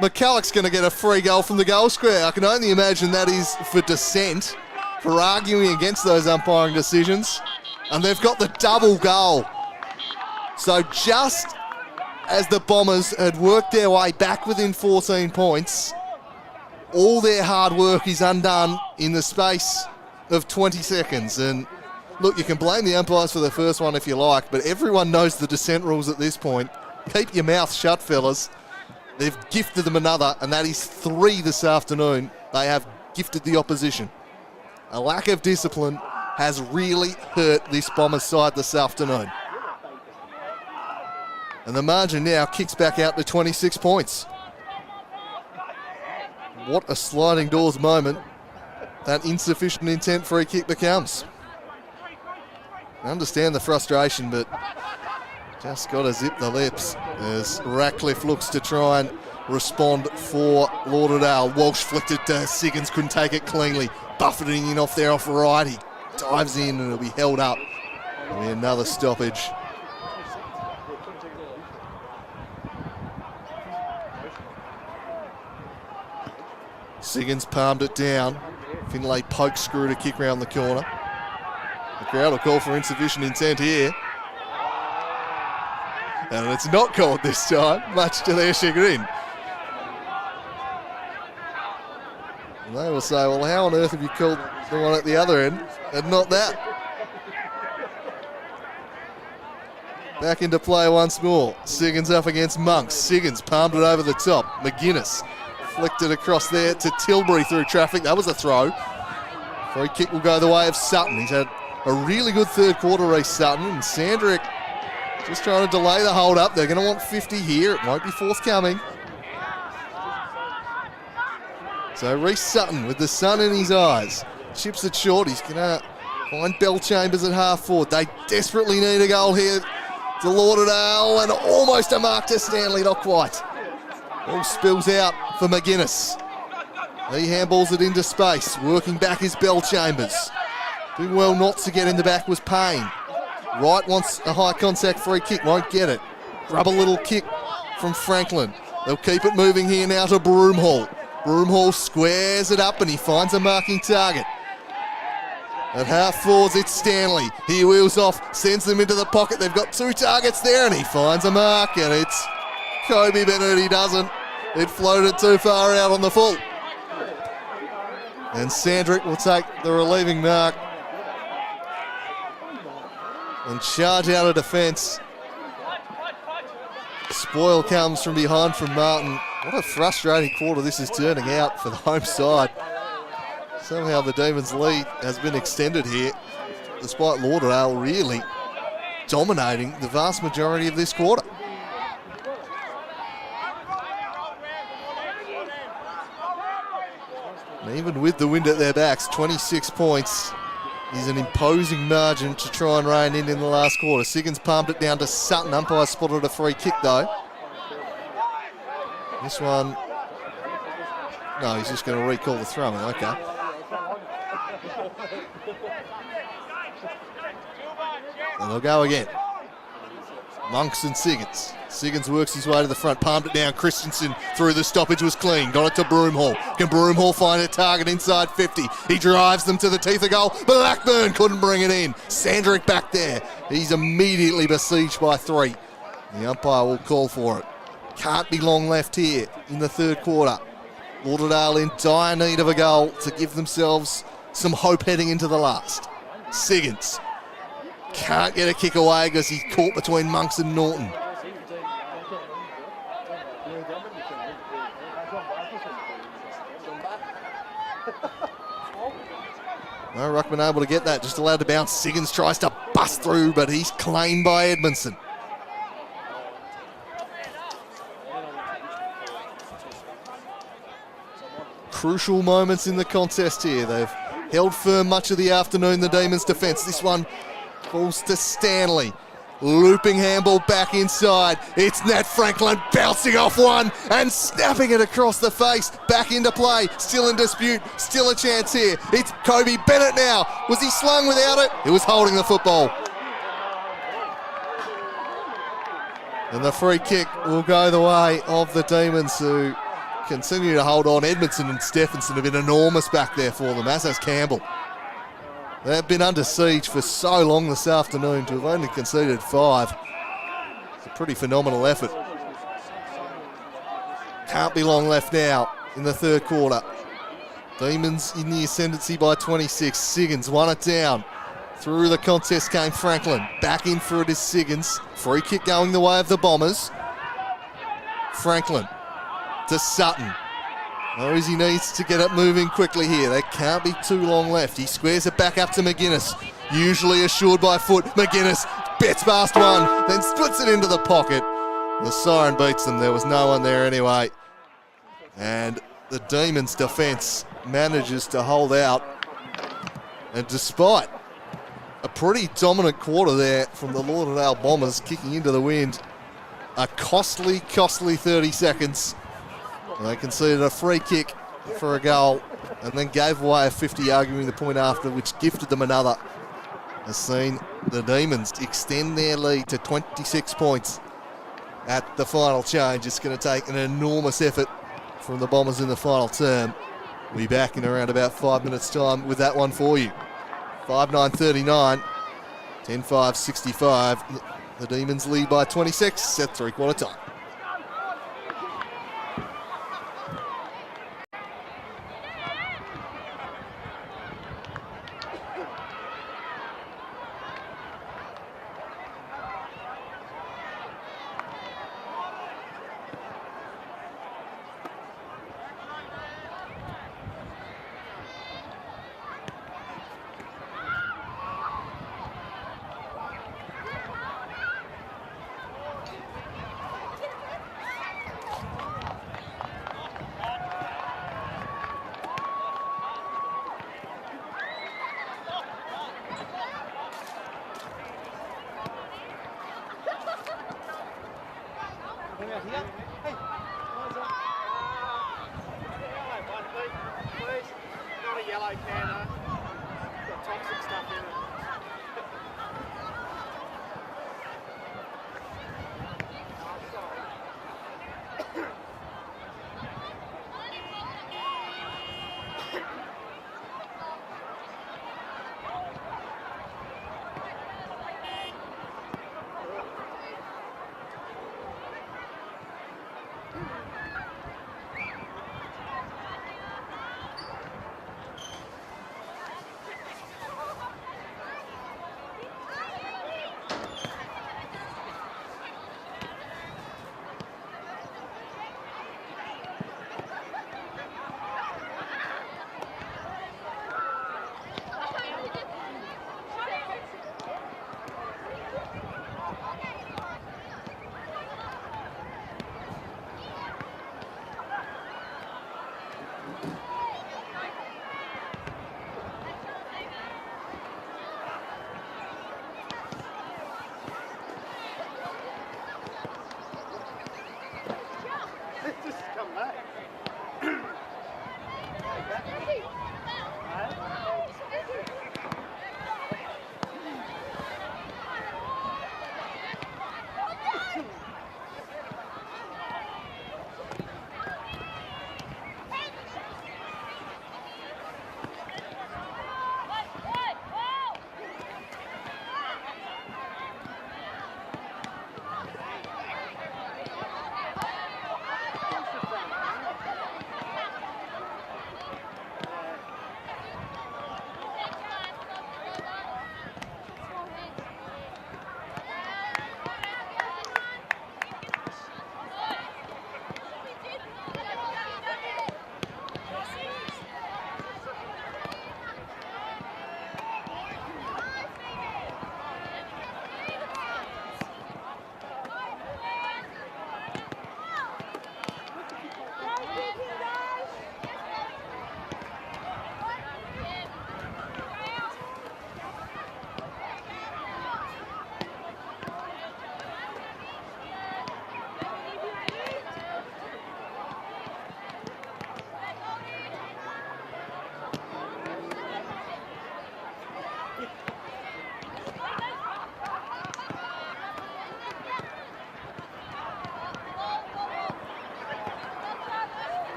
McCulloch's going to get a free goal from the goal square. I can only imagine that is for dissent, for arguing against those umpiring decisions. And they've got the double goal. So just as the Bombers had worked their way back within 14 points, all their hard work is undone in the space of 20 seconds. And Look, you can blame the umpires for the first one if you like, but everyone knows the dissent rules at this point. Keep your mouth shut, fellas. They've gifted them another, and that is 3 this afternoon. They have gifted the opposition. A lack of discipline has really hurt this Bombers side this afternoon. And the margin now kicks back out to 26 points. What a sliding doors moment that insufficient intent free kick becomes. I understand the frustration, but just got to zip the lips as Ratcliffe looks to try and respond for Lauderdale. Walsh flicked it to Siggins, couldn't take it cleanly. Buffeting in off there off right. He dives in and it'll be held up. It'll be another stoppage. Siggins palmed it down. Finlay poke screwed a kick round the corner. The crowd will call for insufficient intent here. And it's not called this time, much to their chagrin. And they will say, well, how on earth have you called the one at the other end and not that? Back into play once more. Siggins up against Monks. Siggins palmed it over the top. McGuinness flicked it across there to Tilbury through traffic. That was a throw. Free kick will go the way of Sutton. He's had a really good third quarter race, Sutton. And Sandrick just trying to delay the hold up. They're going to want 50 here. It won't be forthcoming. So Reece Sutton with the sun in his eyes. Chips it short. He's going to find Bellchambers at half forward. They desperately need a goal here to Lauderdale, and almost a mark to Stanley, not quite. All spills out for McGuinness. He handballs it into space. Working back is Bellchambers. Doing well not to get in the back was Payne. Wright wants a high contact free kick, won't get it. Grab a little kick from Franklin. They'll keep it moving here now to Broomhall. Broomhall squares it up and he finds a marking target. At half forwards, it's Stanley. He wheels off, sends them into the pocket. They've got 2 targets there and he finds a mark, and it's Kobe Bennett. He doesn't. It floated too far out on the full. And Sandrick will take the relieving mark and charge out of defence. Spoil comes from behind from Martin. What a frustrating quarter this is turning out for the home side. Somehow the Demons' lead has been extended here, despite Lauderdale really dominating the vast majority of this quarter. And even with the wind at their backs, 26 points is an imposing margin to try and rein in the last quarter. Siggins palmed it down to Sutton. Umpire spotted a free kick though. This one, no, he's just going to recall the throw. Okay. And they'll go again. Monks and Siggins. Siggins works his way to the front, palmed it down. Christensen through the stoppage was clean. Got it to Broomhall. Can Broomhall find a target inside 50? He drives them to the teeth of goal. Blackburn couldn't bring it in. Sandrick back there. He's immediately besieged by 3. The umpire will call for it. Can't be long left here in the third quarter. Lauderdale in dire need of a goal to give themselves some hope heading into the last. Siggins can't get a kick away because he's caught between Monks and Norton. No ruckman able to get that, just allowed to bounce. Siggins tries to bust through, but he's claimed by Edmondson. Crucial moments in the contest here. They've held firm much of the afternoon, the Demons' defence. This one falls to Stanley. Looping handball back inside. It's Nat Franklin bouncing off one and snapping it across the face. Back into play. Still in dispute. Still a chance here. It's Kobe Bennett now. Was he slung without it? He was holding the football. And the free kick will go the way of the Demons, who continue to hold on. Edmondson and Stephenson have been enormous back there for them, as has Campbell. They've been under siege for so long this afternoon to have only conceded 5. It's a pretty phenomenal effort. Can't be long left now in the third quarter. Demons in the ascendancy by 26. Siggins won it down. Through the contest came Franklin. Back in for it is Siggins. Free kick going the way of the Bombers. Franklin to Sutton. Knows he needs to get it moving quickly here. There can't be too long left. He squares it back up to McGuinness. Usually assured by foot. McGuinness bets past one, then splits it into the pocket. The siren beats them. There was no one there anyway. And the Demons' defence manages to hold out. And despite a pretty dominant quarter there from the Lauderdale Bombers kicking into the wind, a costly 30 seconds. And they conceded a free kick for a goal and then gave away a 50, arguing the point after, which gifted them another. Has seen the Demons extend their lead to 26 points at the final change. It's going to take an enormous effort from the Bombers in the final term. We'll be back in around about 5 minutes' time with that one for you. 5-9-39, 10-5-65. The Demons lead by 26 at three-quarter time.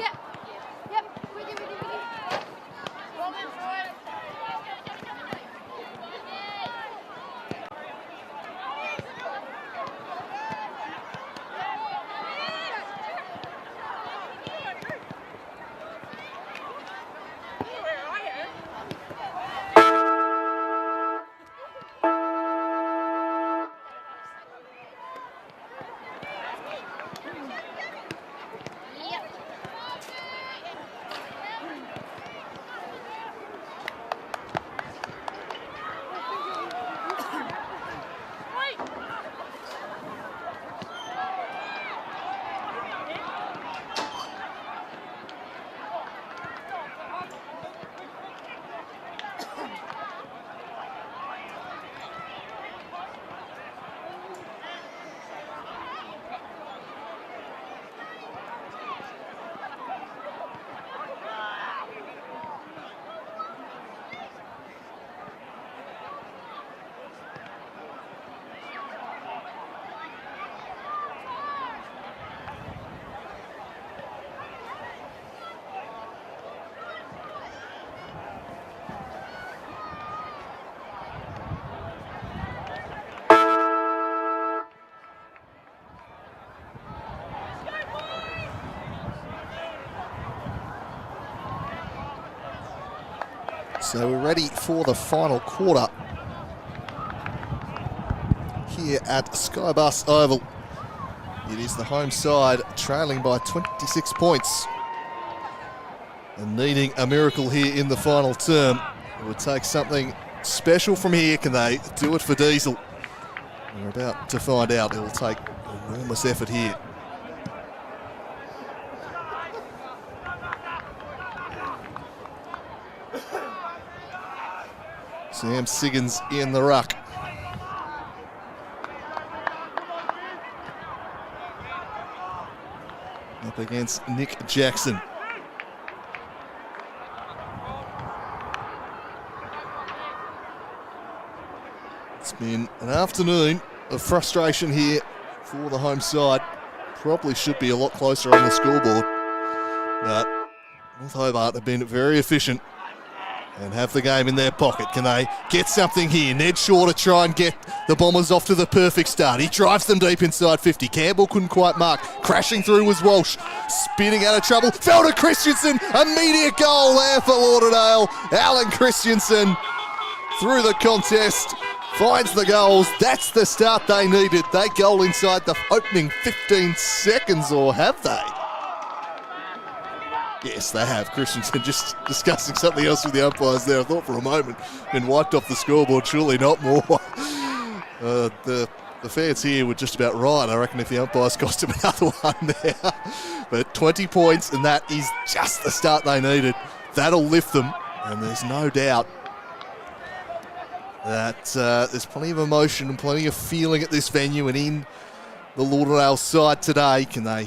Yep. Yep. With you. Well done, Troy. So we're ready for the final quarter here at SkyBus Oval. It is the home side trailing by 26 points and needing a miracle here in the final term. It would take something special from here. Can they do it for Diesel? We're about to find out. It will take enormous effort here. Sam Siggins in the ruck. Up against Nick Jackson. It's been an afternoon of frustration here for the home side. Probably should be a lot closer on the scoreboard. But North Hobart have been very efficient and have the game in their pocket. Can they get something here? Ned Shaw to try and get the Bombers off to the perfect start. He drives them deep inside 50. Campbell couldn't quite mark. Crashing through was Walsh. Spinning out of trouble. Fell to Christensen. Immediate goal there for Lauderdale. Alan Christensen through the contest. Finds the goals. That's the start they needed. They goal inside the opening 15 seconds, or have they? Yes, they have. Christensen just discussing something else with the umpires there. I thought for a moment been wiped off the scoreboard. Surely not more. The fans here were just about right. I reckon if the umpires cost him another one there. But 20 points, and that is just the start they needed. That'll lift them, and there's no doubt that there's plenty of emotion and plenty of feeling at this venue and in the Lauderdale side today. Can they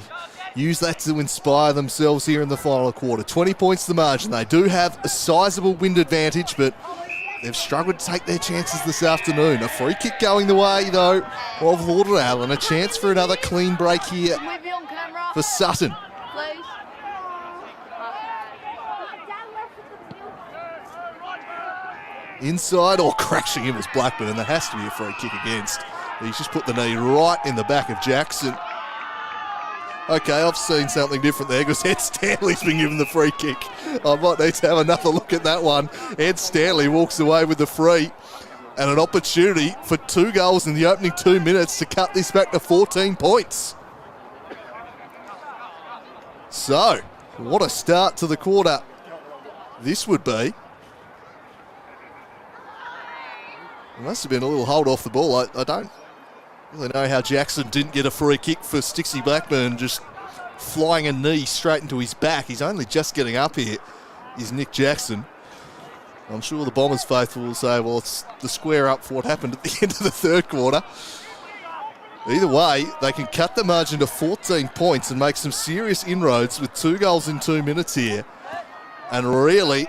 use that to inspire themselves here in the final quarter? 20 points the margin. They do have a sizable wind advantage, but they've struggled to take their chances this afternoon. A free kick going the way, though, of Lauderdale, and a chance for another clean break here for Sutton. Please. Inside, or crashing in was Blackburn, and that has to be a free kick against. He's just put the knee right in the back of Jackson. Okay, I've seen something different there because Ed Stanley's been given the free kick. I might need to have another look at that one. Ed Stanley walks away with the free and an opportunity for 2 goals in the opening 2 minutes to cut this back to 14 points. So, what a start to the quarter this would be. There must have been a little hold off the ball. I don't really know how Jackson didn't get a free kick for Stixie Blackburn, just flying a knee straight into his back. He's only just getting up here, is Nick Jackson. I'm sure the Bombers faithful will say, well, it's the square up for what happened at the end of the third quarter. Either way, they can cut the margin to 14 points and make some serious inroads with 2 goals in 2 minutes here and really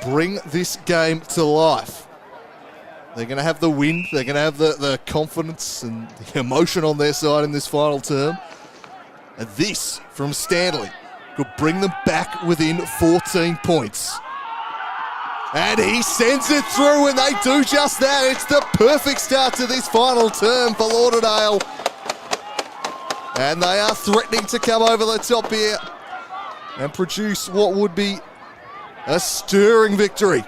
bring this game to life. They're going to have the wind, they're going to have the confidence and the emotion on their side in this final term. And this from Stanley. could bring them back within 14 points. And he sends it through, and they do just that. It's the perfect start to this final term for Lauderdale. And they are threatening to come over the top here and produce what would be a stirring victory.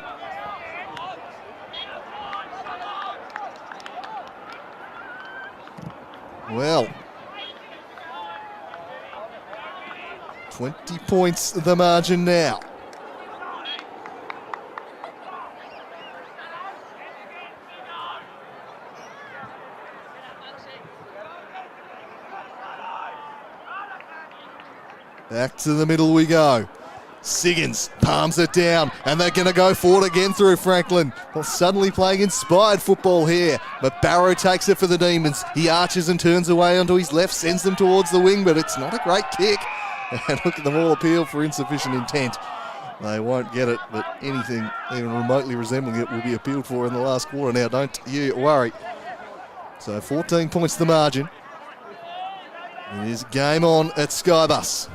Well, 20 points the margin now. Back to the middle we go. Siggins palms it down, and they're going to go forward again through Franklin. Well, suddenly playing inspired football here, but Barrow takes it for the Demons. He arches and turns away onto his left, sends them towards the wing, but it's not a great kick. And look at them all appeal for insufficient intent. They won't get it, but anything even remotely resembling it will be appealed for in the last quarter. Now, don't you worry. So 14 points the margin. It is game on at SkyBus.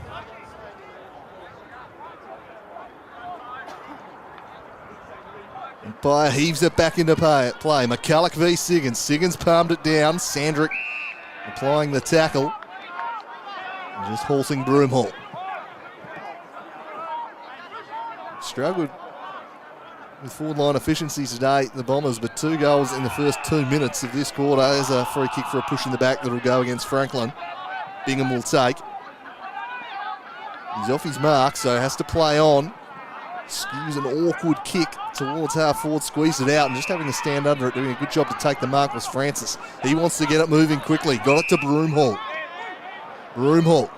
Empire heaves it back into play. McCulloch v Siggins. Siggins palmed it down. Sandrick applying the tackle. And just halting Broomhall. Struggled with forward line efficiency today, the Bombers, but 2 goals in the first 2 minutes of this quarter. There's a free kick for a push in the back that will go against Franklin. Bingham will take. He's off his mark, so has to play on. Skews an awkward kick towards half forward, squeezed it out, and just having to stand under it, doing a good job to take the mark was Francis. He wants to get it moving quickly. Got it to Broomhall. Broomhall.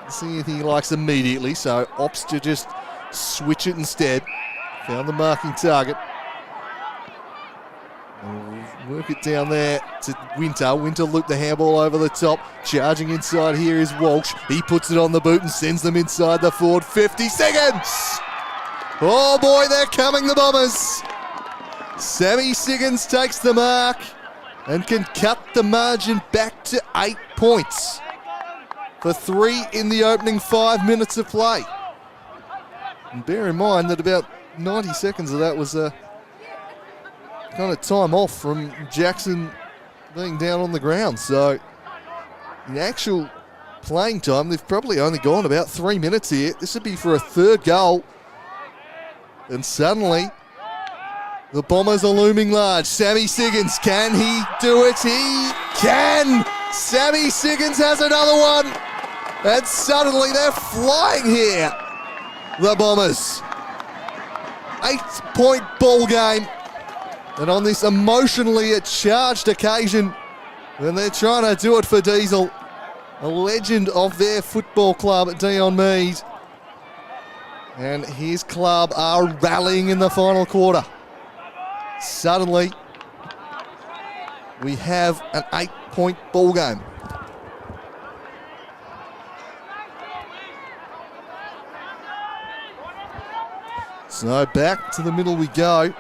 Doesn't see anything he likes immediately, so opts to just switch it instead. Found the marking target. We'll work it down there to Winter. Winter looped the handball over the top. Charging inside here is Walsh. He puts it on the boot and sends them inside the forward 50 seconds. Oh boy, they're coming, the Bombers. Sammy Siggins takes the mark and can cut the margin back to 8 points for 3 in the opening 5 minutes of play. And bear in mind that about 90 seconds of that was a kind of time off from Jackson being down on the ground. So in actual playing time, they've probably only gone about 3 minutes here. This would be for a 3rd goal. And suddenly, the Bombers are looming large. Sammy Siggins, can he do it? He can! Sammy Siggins has another one. And suddenly they're flying here. The Bombers. 8-point ball game. And on this emotionally charged occasion, when they're trying to do it for Diesel, a legend of their football club, Dion Mead, and his club are rallying in the final quarter. Suddenly, we have an 8-point ball game. So back to the middle we go.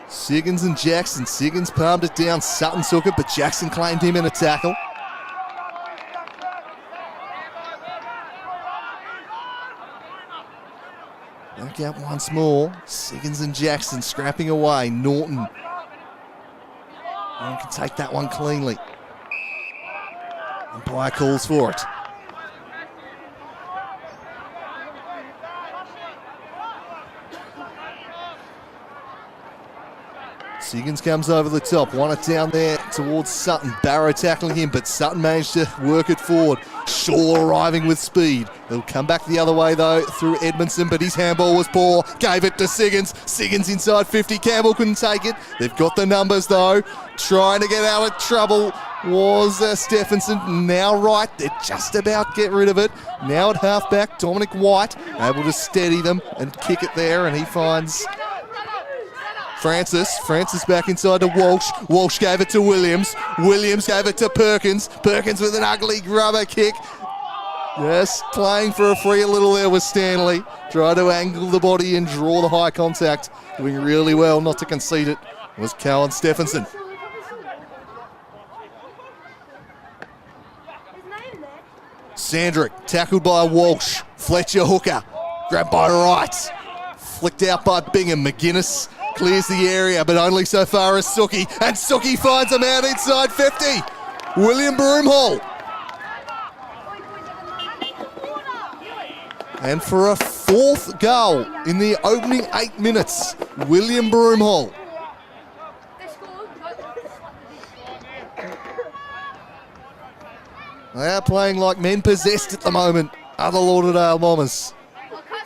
Siggins and Jackson. Siggins palmed it down. Sutton took it, but Jackson claimed him in a tackle. Back out once more. Siggins and Jackson scrapping away. Norton. And can take that one cleanly. Umpire calls for it. Siggins comes over the top, won it down there towards Sutton. Barrow tackling him, but Sutton managed to work it forward. Shaw arriving with speed. They'll come back the other way though through Edmondson, but his handball was poor. Gave it to Siggins. Siggins inside 50. Campbell couldn't take it. They've got the numbers though. Trying to get out of trouble was Stephenson. Now right, they're just about get rid of it. Now at halfback, Dominic White able to steady them and kick it there, and he finds Francis back inside to Walsh. Walsh gave it to Williams. Williams gave it to Perkins. Perkins with an ugly grubber kick. Yes, playing for a free a little there was Stanley. Tried to angle the body and draw the high contact. Doing really well not to concede it was Cowan Stephenson. Sandrick tackled by Walsh. Fletcher hooker. Grabbed by Wright. Flicked out by Bingham. McGuinness clears the area, but only so far as Suki. And Suki finds him out inside 50. William Broomhall. And for a fourth goal in the opening 8 minutes, William Broomhall. They are playing like men possessed at the moment, are the Lauderdale Bombers.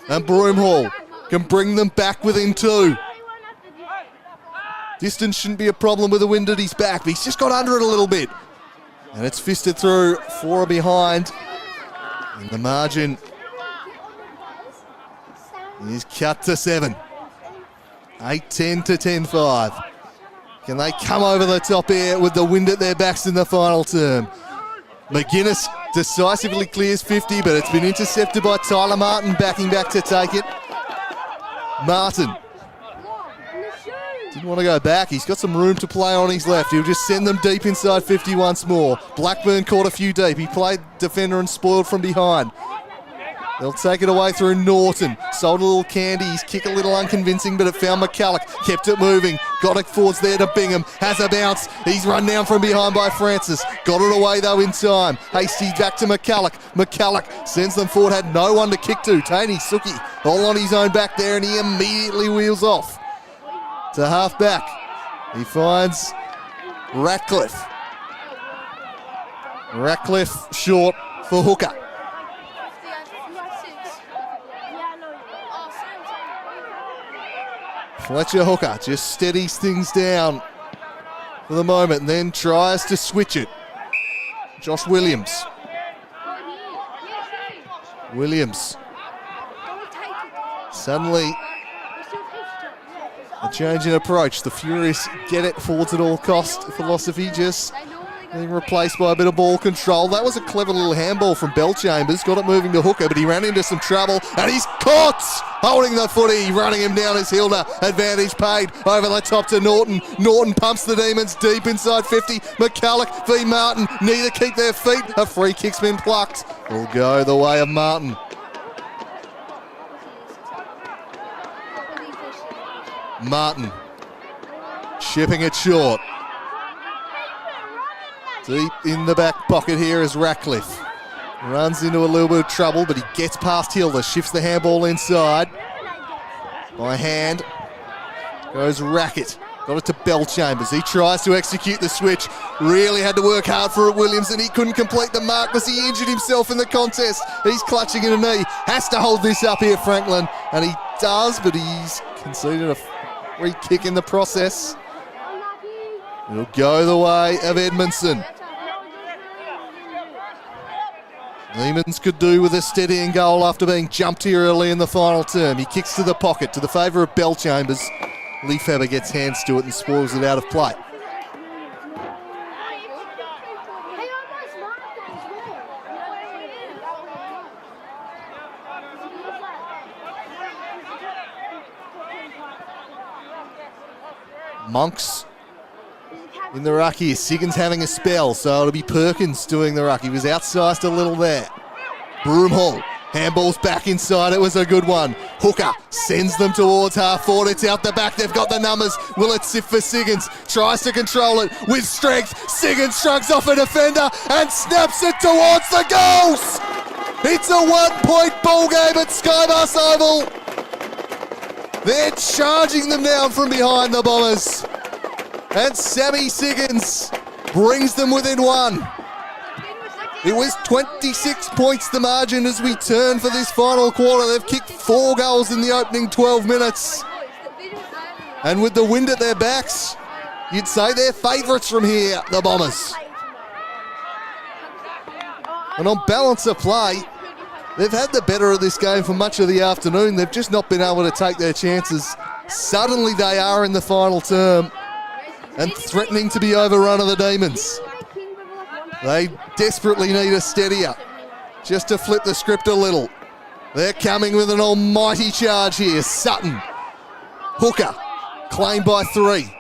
And Broomhall can bring them back within 2. Distance shouldn't be a problem with the wind at his back, but he's just got under it a little bit. And it's fisted through, 4 behind. And the margin is cut to 7. 8-10 to 10-5. Can they come over the top here with the wind at their backs in the final term? McGuinness decisively clears 50, but it's been intercepted by Tyler Martin, backing back to take it. Martin didn't want to go back. He's got some room to play on his left. He'll just send them deep inside 50 once more. Blackburn caught a few deep. He played defender and spoiled from behind. They'll take it away through Norton. Sold a little candy. His kick a little unconvincing, but it found McCulloch. Kept it moving. Got it forwards there to Bingham. Has a bounce. He's run down from behind by Francis. Got it away though in time. Hasty back to McCulloch. McCulloch sends them forward. Had no one to kick to. Taney Suki all on his own back there, and he immediately wheels off to half back. He finds Ratcliffe. Ratcliffe short for hooker. Fletcher hooker just steadies things down for the moment and then tries to switch it. Josh Williams. Williams. Suddenly a change in approach. The Furious get it forwards at all cost philosophy just being replaced by a bit of ball control. That was a clever little handball from Bellchambers. Got it moving to hooker, but he ran into some trouble and he's caught! Holding the footy, running him down is Hilda. Advantage paid over the top to Norton. Norton pumps the Demons deep inside 50. McCulloch v Martin. Neither keep their feet. A free kick's been plucked. Will go the way of Martin. Martin shipping it short. Deep in the back pocket here is Ratcliffe. Runs into a little bit of trouble, but he gets past Hilda. Shifts the handball inside. By hand. Goes Rackett. Got it to Bellchambers. He tries to execute the switch. Really had to work hard for it, Williams, and he couldn't complete the mark because he injured himself in the contest. He's clutching in a knee. Has to hold this up here, Franklin. And he does, but he's conceded a free kick in the process. It'll go the way of Edmondson. Demons could do with a steadying goal after being jumped here early in the final term. He kicks to the pocket to the favour of Bellchambers. Leifhaber gets hands to it and spoils it out of play. Monks in the ruck here. Siggins having a spell, so it'll be Perkins doing the ruck. He was outsized a little there. Broomhall, handball's back inside. It was a good one. Hooker sends them towards half forward. It's out the back. They've got the numbers. Will it sift for Siggins? Tries to control it with strength. Siggins shrugs off a defender and snaps it towards the goals. It's a 1-point ball game at SkyBus Oval. They're charging them down from behind, the Bombers. And Sammy Siggins brings them within 1. It was 26 points the margin as we turn for this final quarter. They've kicked 4 goals in the opening 12 minutes. And with the wind at their backs, you'd say they're favourites from here, the Bombers. And on balance of play, they've had the better of this game for much of the afternoon. They've just not been able to take their chances. Suddenly they are in the final term and threatening to be overrun of the Demons. They desperately need a steadier just to flip the script a little. They're coming with an almighty charge here. Sutton. Hooker. Claimed by 3.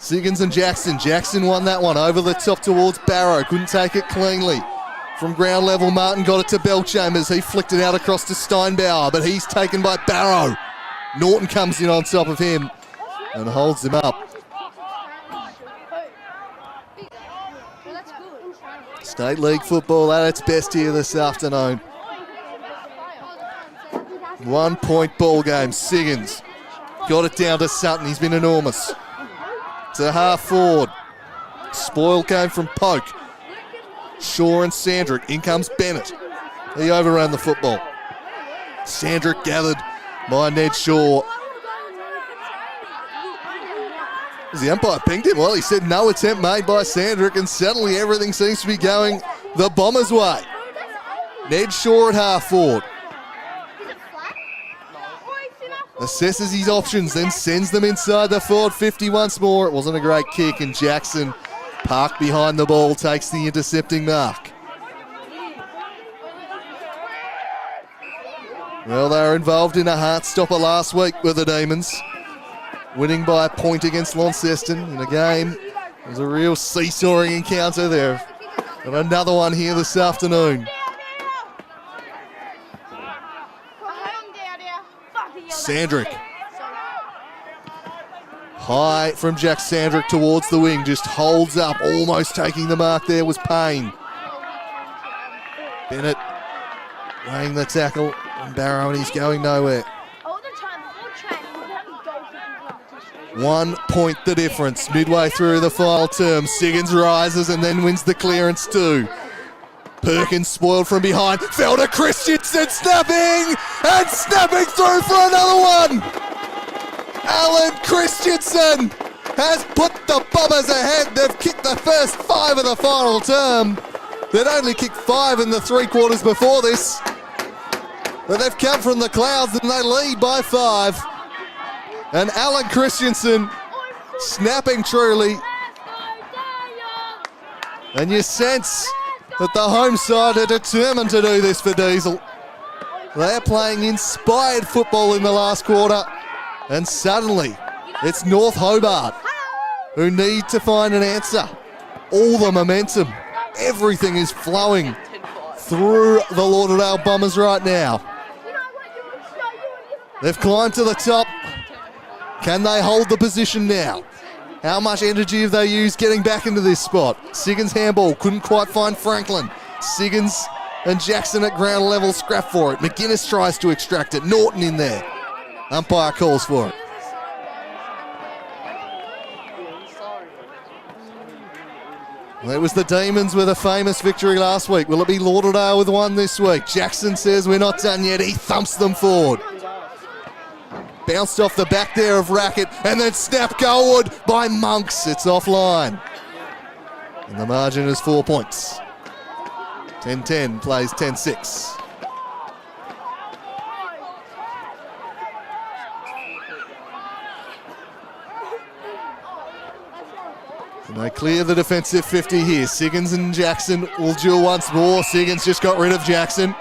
Siggins and Jackson. Jackson won that one over the top towards Barrow. Couldn't take it cleanly. From ground level, Martin got it to Bellchambers. He flicked it out across to Steinbauer, but he's taken by Barrow. Norton comes in on top of him and holds him up. State League football at its best here this afternoon. 1 point ball game. Siggins got it down to Sutton. He's been enormous. To half forward. Spoil came from Poke. Shaw and Sandrick. In comes Bennett. He overran the football. Sandrick gathered by Ned Shaw. The umpire pinged him. Well, he said no attempt made by Sandrick, and suddenly everything seems to be going the Bombers' way. Ned Shaw at half forward. Assesses his options, then sends them inside the forward 50 once more. It wasn't a great kick, and Jackson, parked behind the ball, takes the intercepting mark. Well, they were involved in a heart-stopper last week with the Demons, winning by a point against Launceston in a game. It was a real seesawing encounter there. And another one here this afternoon. Sandrick. High from Jack Sandrick towards the wing. Just holds up. Almost taking the mark there was Payne. Bennett weighing the tackle. And Barrow, and he's going nowhere. 1 point the difference. Midway through the final term. Siggins rises and then wins the clearance too. Perkins spoiled from behind. Fell to Christensen, snapping! And snapping through for another one! Alan Christensen has put the Bombers ahead. They've kicked the first 5 of the final term. They'd only kicked 5 in the 3 quarters before this. But they've come from the clouds and they lead by 5. And Alan Christensen snapping truly. And you sense that the home side are determined to do this for Diesel. They're playing inspired football in the last quarter. And suddenly, it's North Hobart who need to find an answer. All the momentum, everything is flowing through the Lauderdale Bombers right now. They've climbed to the top. Can they hold the position now? How much energy have they used getting back into this spot? Siggins handball, couldn't quite find Franklin. Siggins and Jackson at ground level scrap for it. McGuinness tries to extract it. Norton in there. Umpire calls for it. Well, it was the Demons with a famous victory last week. Will it be Lauderdale with one this week? Jackson says we're not done yet. He thumps them forward. Bounced off the back there of Rackett and then snapped goalward by Monks. It's offline. And the margin is 4 points. 10-10 plays 10-6. And they clear the defensive 50 here. Siggins and Jackson will duel once more. Siggins just got rid of Jackson.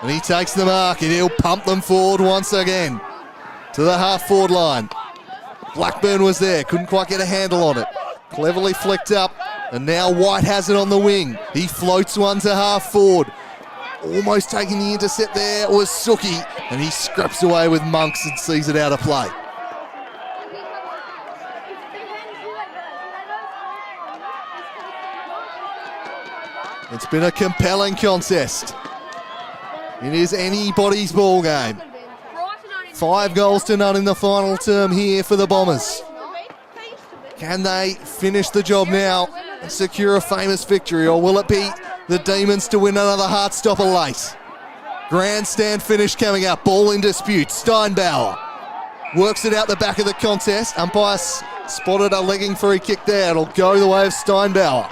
And he takes the mark and he'll pump them forward once again. To the half-forward line. Blackburn was there, couldn't quite get a handle on it. Cleverly flicked up, and now White has it on the wing. He floats one to half-forward. Almost taking the intercept there was Suki, and he scraps away with Monks and sees it out of play. It's been a compelling contest. It is anybody's ball game. 5 goals to none in the final term here for the Bombers. Can they finish the job now and secure a famous victory, or will it be the Demons to win another heart-stopper late? Grandstand finish coming up. Ball in dispute. Steinbauer works it out the back of the contest. Umpire spotted a legging free kick there. It'll go the way of Steinbauer.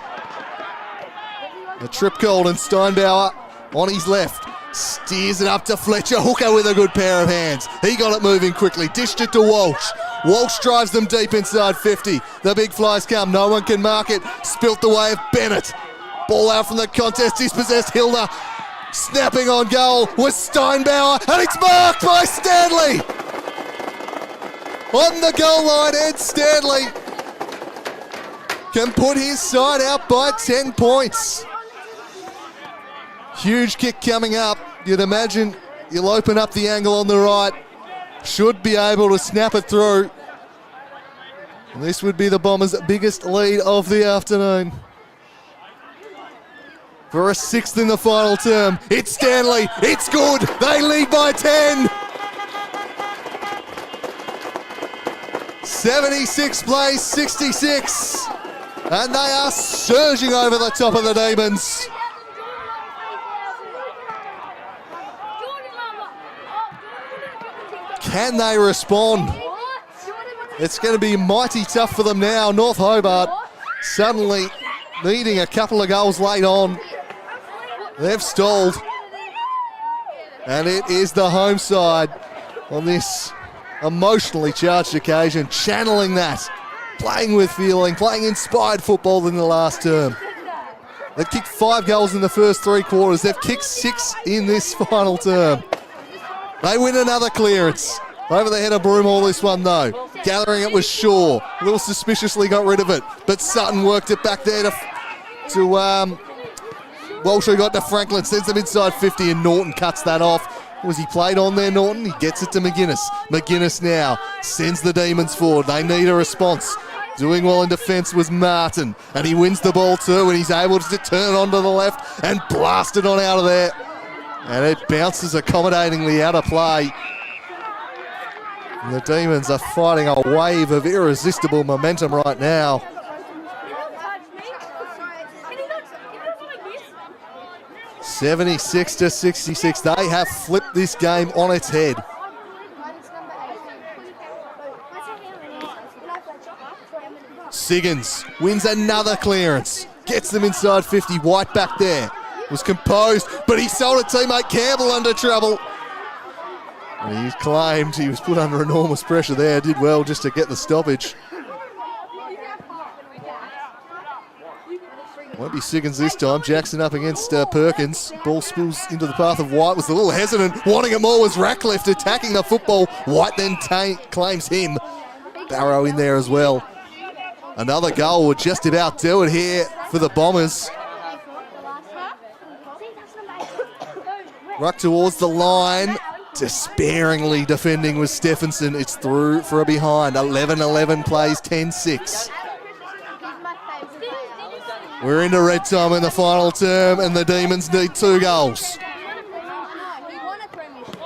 The trip called, and Steinbauer on his left. Steers it up to Fletcher. Hooker with a good pair of hands. He got it moving quickly. Dished it to Walsh. Walsh drives them deep inside 50. The big flies come. No one can mark it. Spilt the way of Bennett. Ball out from the contest. Dispossessed Hilda. Snapping on goal was Steinbauer. And it's marked by Stanley. On the goal line, Ed Stanley can put his side out by 10 points. Huge kick coming up. You'd imagine you'll open up the angle on the right. Should be able to snap it through. And this would be the Bombers' biggest lead of the afternoon. For a 6th in the final term, it's Stanley. It's good. They lead by 10. 76 plays 66. And they are surging over the top of the Demons. Can they respond? It's going to be mighty tough for them now. North Hobart suddenly needing a couple of goals late on. They've stalled. And it is the home side on this emotionally charged occasion, channeling that, playing with feeling, playing inspired football in the last term. They've kicked 5 goals in the first 3 quarters. They've kicked 6 in this final term. They win another clearance. Over the head of Broomall this one though. Gathering it was Shaw. A little suspiciously got rid of it. But Sutton worked it back there to Walsh, who got to Franklin. Sends them inside 50 and Norton cuts that off. Was he played on there, Norton? He gets it to McGuinness. McGuinness now sends the Demons forward. They need a response. Doing well in defence was Martin. And he wins the ball too, and he's able to turn onto the left and blast it on out of there. And it bounces accommodatingly out of play. And the Demons are fighting a wave of irresistible momentum right now. 76-66. They have flipped this game on its head. Siggins wins another clearance. Gets them inside 50. White back there. Was composed, but he sold a teammate Campbell under trouble. And he claimed he was put under enormous pressure there. Did well just to get the stoppage. Won't be Siggins this time. Jackson up against Perkins. Ball spills into the path of White. Was a little hesitant. Wanting it more was Ratcliffe attacking the football. White then claims him. Barrow in there as well. Another goal would just about do it here for the Bombers. Ruck towards the line. Despairingly defending was Stephenson. It's through for a behind. 11-11 plays 10-6. We're into red time in the final term and the Demons need 2 goals.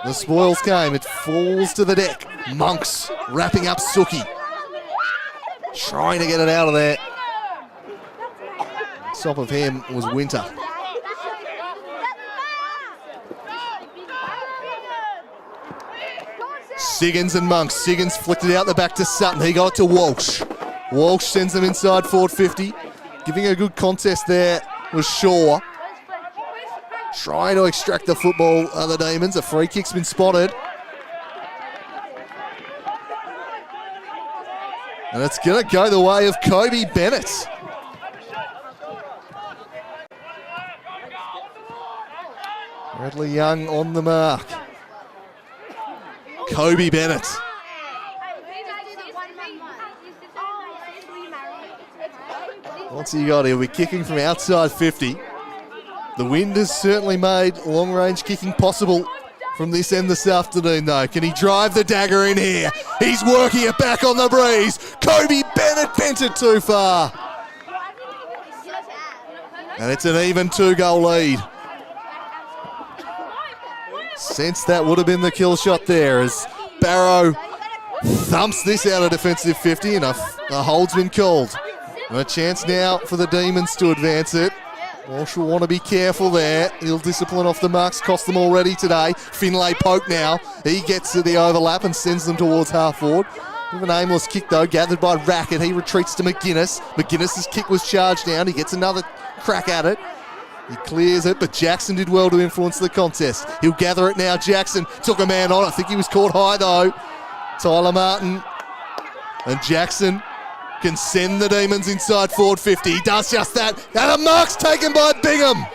The spoils came. It falls to the deck. Monks wrapping up Suki. Trying to get it out of there. Top of him was Winter. Siggins and Monks. Siggins flicked it out the back to Sutton. He got it to Walsh. Walsh sends them inside forward 50. Giving a good contest there was Shaw. Trying to extract the football of the Demons. A free kick's been spotted. And it's going to go the way of Kobe Bennett. Bradley Young on the mark. Kobe Bennett. What's he got? He'll be kicking from outside 50. The wind has certainly made long-range kicking possible from this end this afternoon, though. Can he drive the dagger in here? He's working it back on the breeze. Kobe Bennett bent it too far. And it's an even 2-goal lead. Sense that would have been the kill shot there as Barrow thumps this out of defensive 50 and a hold's been called. And a chance now for the Demons to advance it. Walsh will want to be careful there. He'll discipline off the marks, cost them already today. Finlay Pope now. He gets to the overlap and sends them towards half forward. With an aimless kick though, gathered by Rackett. He retreats to McGuinness. McGuinness's kick was charged down. He gets another crack at it. He clears it, but Jackson did well to influence the contest. He'll gather it now. Jackson took a man on. I think he was caught high though. Tyler Martin and Jackson can send the Demons inside forward 50. He does just that. And a mark's taken by Bingham.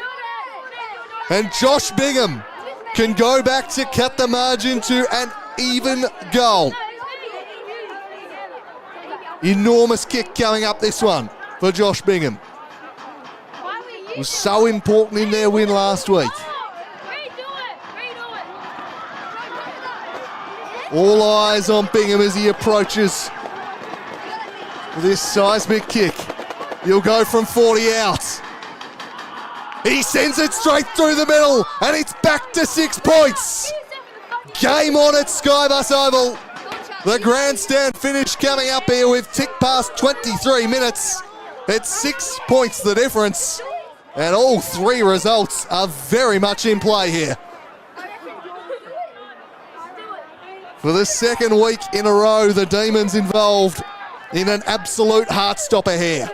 And Josh Bingham can go back to cut the margin to an even goal. Enormous kick coming up this one. for Josh Bingham. It was so important in their win last week. All eyes on Bingham as he approaches this seismic kick. He'll go from 40 out. He sends it straight through the middle, and it's back to 6 points. Game on at SkyBus Oval. The grandstand finish coming up here with tick past 23 minutes. It's 6 points the difference, and all three results are very much in play here. For the second week in a row, the Demons involved in an absolute heart-stopper here.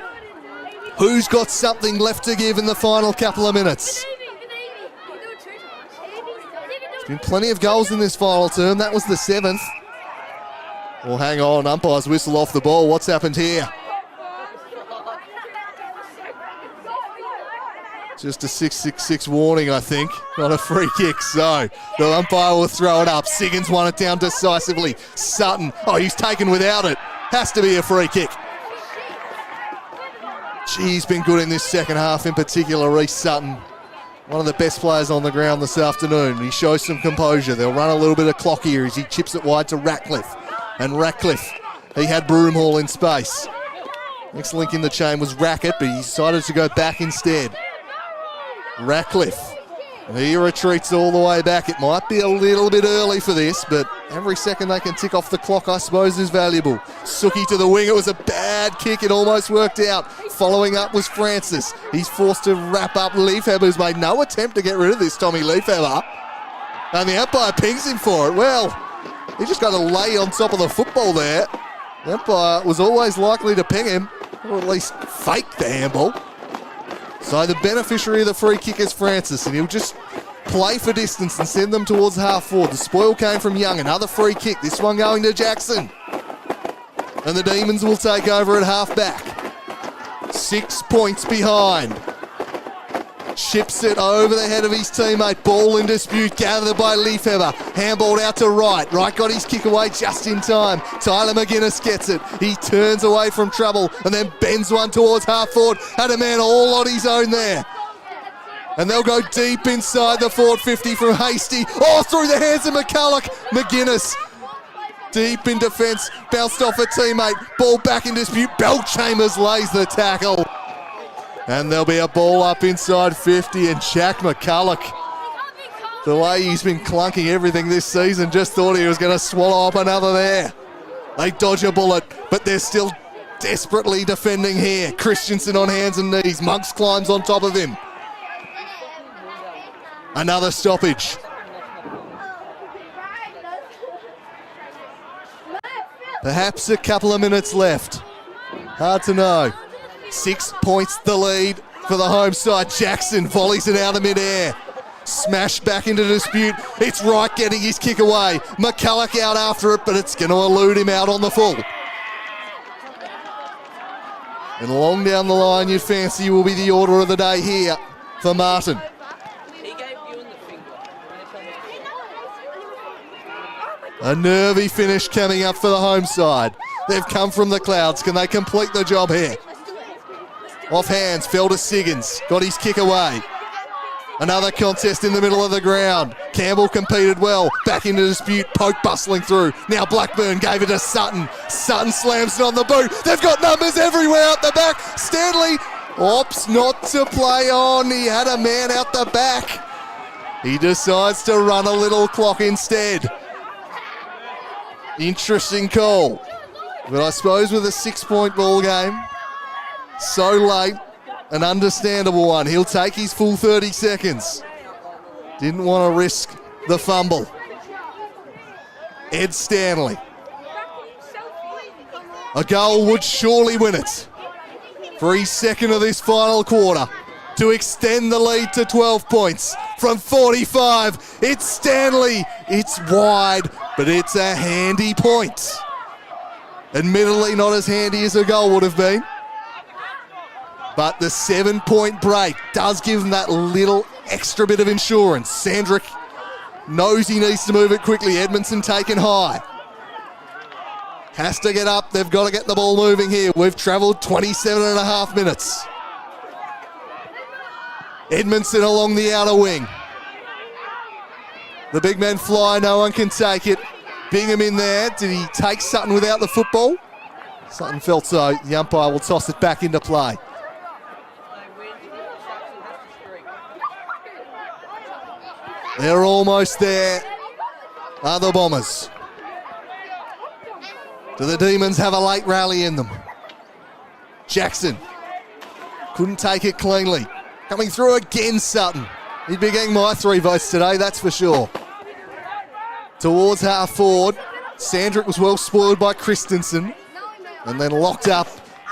Who's got something left to give in the final couple of minutes? There's been plenty of goals in this final term. That was the 7th. Well, hang on. Umpire's whistle off the ball. What's happened here? Just a 6-6-6 warning, I think. Not a free kick, so the umpire will throw it up. Siggins won it down decisively. Sutton, oh, he's taken without it. Has to be a free kick. He's been good in this second half, in particular, Reece Sutton. One of the best players on the ground this afternoon. He shows some composure. They'll run a little bit of clock here as he chips it wide to Ratcliffe. And Ratcliffe, he had Broomhall in space. Next link in the chain was Rackett, but he decided to go back instead. Ratcliffe, he retreats all the way back. It might be a little bit early for this, but every second they can tick off the clock, I suppose, is valuable. Suki to the wing. It was a bad kick. It almost worked out. Following up was Francis. He's forced to wrap up Leafheber, who's made no attempt to get rid of this Tommy Leafheber. And the umpire pings him for it. Well, he just got to lay on top of the football there. The umpire was always likely to ping him, or at least fake the handball. So the beneficiary of the free kick is Francis, and he'll just play for distance and send them towards half forward. The spoil came from Young. Another free kick, this one going to Jackson. And the Demons will take over at half back. 6 points behind. Chips it over the head of his teammate. Ball in dispute, gathered by Leafheber. Handballed out to Wright. Wright got his kick away just in time. Tyler McGuinness gets it. He turns away from trouble and then bends one towards half forward. Had a man all on his own there. And they'll go deep inside the forward 50 from Hasty. Oh, through the hands of McCulloch. McGuinness deep in defence. Bounced off a teammate. Ball back in dispute. Belchambers lays the tackle. And there'll be a ball up inside 50, and Jack McCulloch, the way he's been clunking everything this season, just thought he was going to swallow up another there. They dodge a bullet, but they're still desperately defending here. Christensen on hands and knees. Monks climbs on top of him. Another stoppage. Perhaps a couple of minutes left. Hard to know. 6 points the lead for the home side. Jackson volleys it out of midair. Smashed back into dispute. It's Wright getting his kick away. McCulloch out after it, but it's going to elude him out on the full. And along down the line, you'd fancy will be the order of the day here for Martin. A nervy finish coming up for the home side. They've come from the clouds. Can they complete the job here? Off hands, fell to Siggins. Got his kick away. Another contest in the middle of the ground. Campbell competed well. Back into dispute. Poke bustling through. Now Blackburn gave it to Sutton. Sutton slams it on the boot. They've got numbers everywhere out the back. Stanley opts not to play on. He had a man out the back. He decides to run a little clock instead. Interesting call. But I suppose with a 6-point ball game, so late, an understandable one. He'll take his full 30 seconds. Didn't want to risk the fumble. Ed Stanley. A goal would surely win it. For his second of this final quarter to extend the lead to 12 points from 45. It's Stanley. It's wide, but it's a handy point. Admittedly, not as handy as a goal would have been. But the 7-point break does give him that little extra bit of insurance. Sandrick knows he needs to move it quickly. Edmondson taken high. has to get up. They've got to get the ball moving here. We've travelled 27 and a half minutes. Edmondson along the outer wing. The big men fly, no one can take it. Bingham in there. Did he take Sutton without the football? Sutton felt so. The umpire will toss it back into play. They're almost there, are the Bombers. Do the Demons have a late rally in them? Jackson couldn't take it cleanly. Coming through again, Sutton. He'd be getting my 3 votes today, that's for sure. Towards half forward, Sandrick was well spoiled by Christensen and then locked up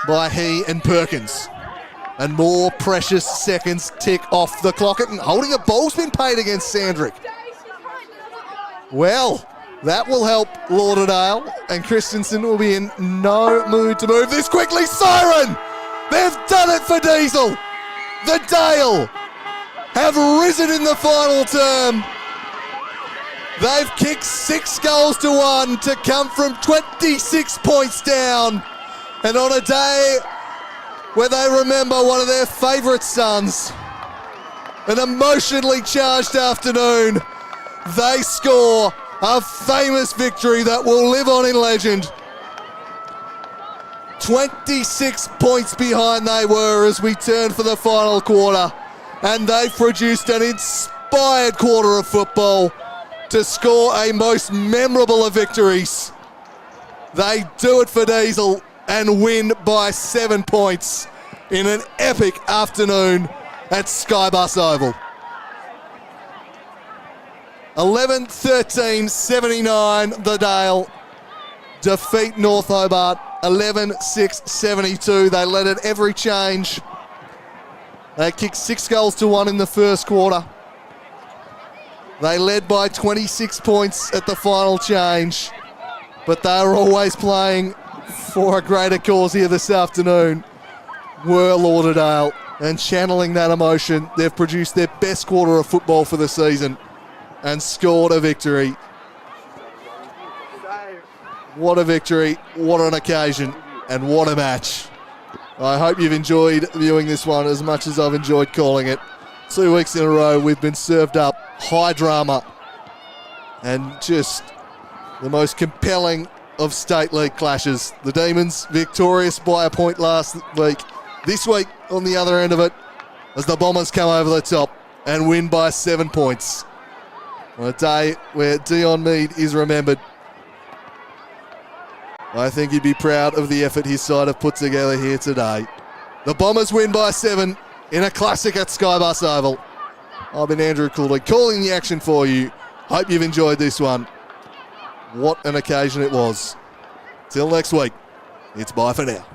by he and Perkins. And more precious seconds tick off the clock. And holding the ball's been paid against Sandrick. Well, that will help Lauderdale, and Christensen will be in no mood to move this quickly. Siren! They've done it for Diesel. The Dale have risen in the final term. They've kicked 6 goals to 1 to come from 26 points down. And on a day where they remember one of their favourite sons, an emotionally charged afternoon, they score a famous victory that will live on in legend. 26 points behind they were as we turned for the final quarter, and they've produced an inspired quarter of football to score a most memorable of victories. They do it for Diesel and win by 7 points in an epic afternoon at SkyBus Oval. 11-13-79, the Dale defeat North Hobart 11-6-72. They led at every change. They kicked 6 goals to 1 in the first quarter. They led by 26 points at the final change, but they were always playing for a greater cause here this afternoon, were Lauderdale, and channeling that emotion, they've produced their best quarter of football for the season and scored a victory. What a victory, what an occasion, and what a match. I hope you've enjoyed viewing this one as much as I've enjoyed calling it. 2 weeks in a row we've been served up high drama and just the most compelling of state league clashes. The Demons victorious by a point last week. This week on the other end of it, as the Bombers come over the top and win by 7 points. On a day where Dion Mead is remembered. I think he'd be proud of the effort his side have put together here today. The Bombers win by 7 in a classic at SkyBus Oval. I've been Andrew Cooley calling the action for you. Hope you've enjoyed this one. What an occasion it was. Till next week, it's bye for now.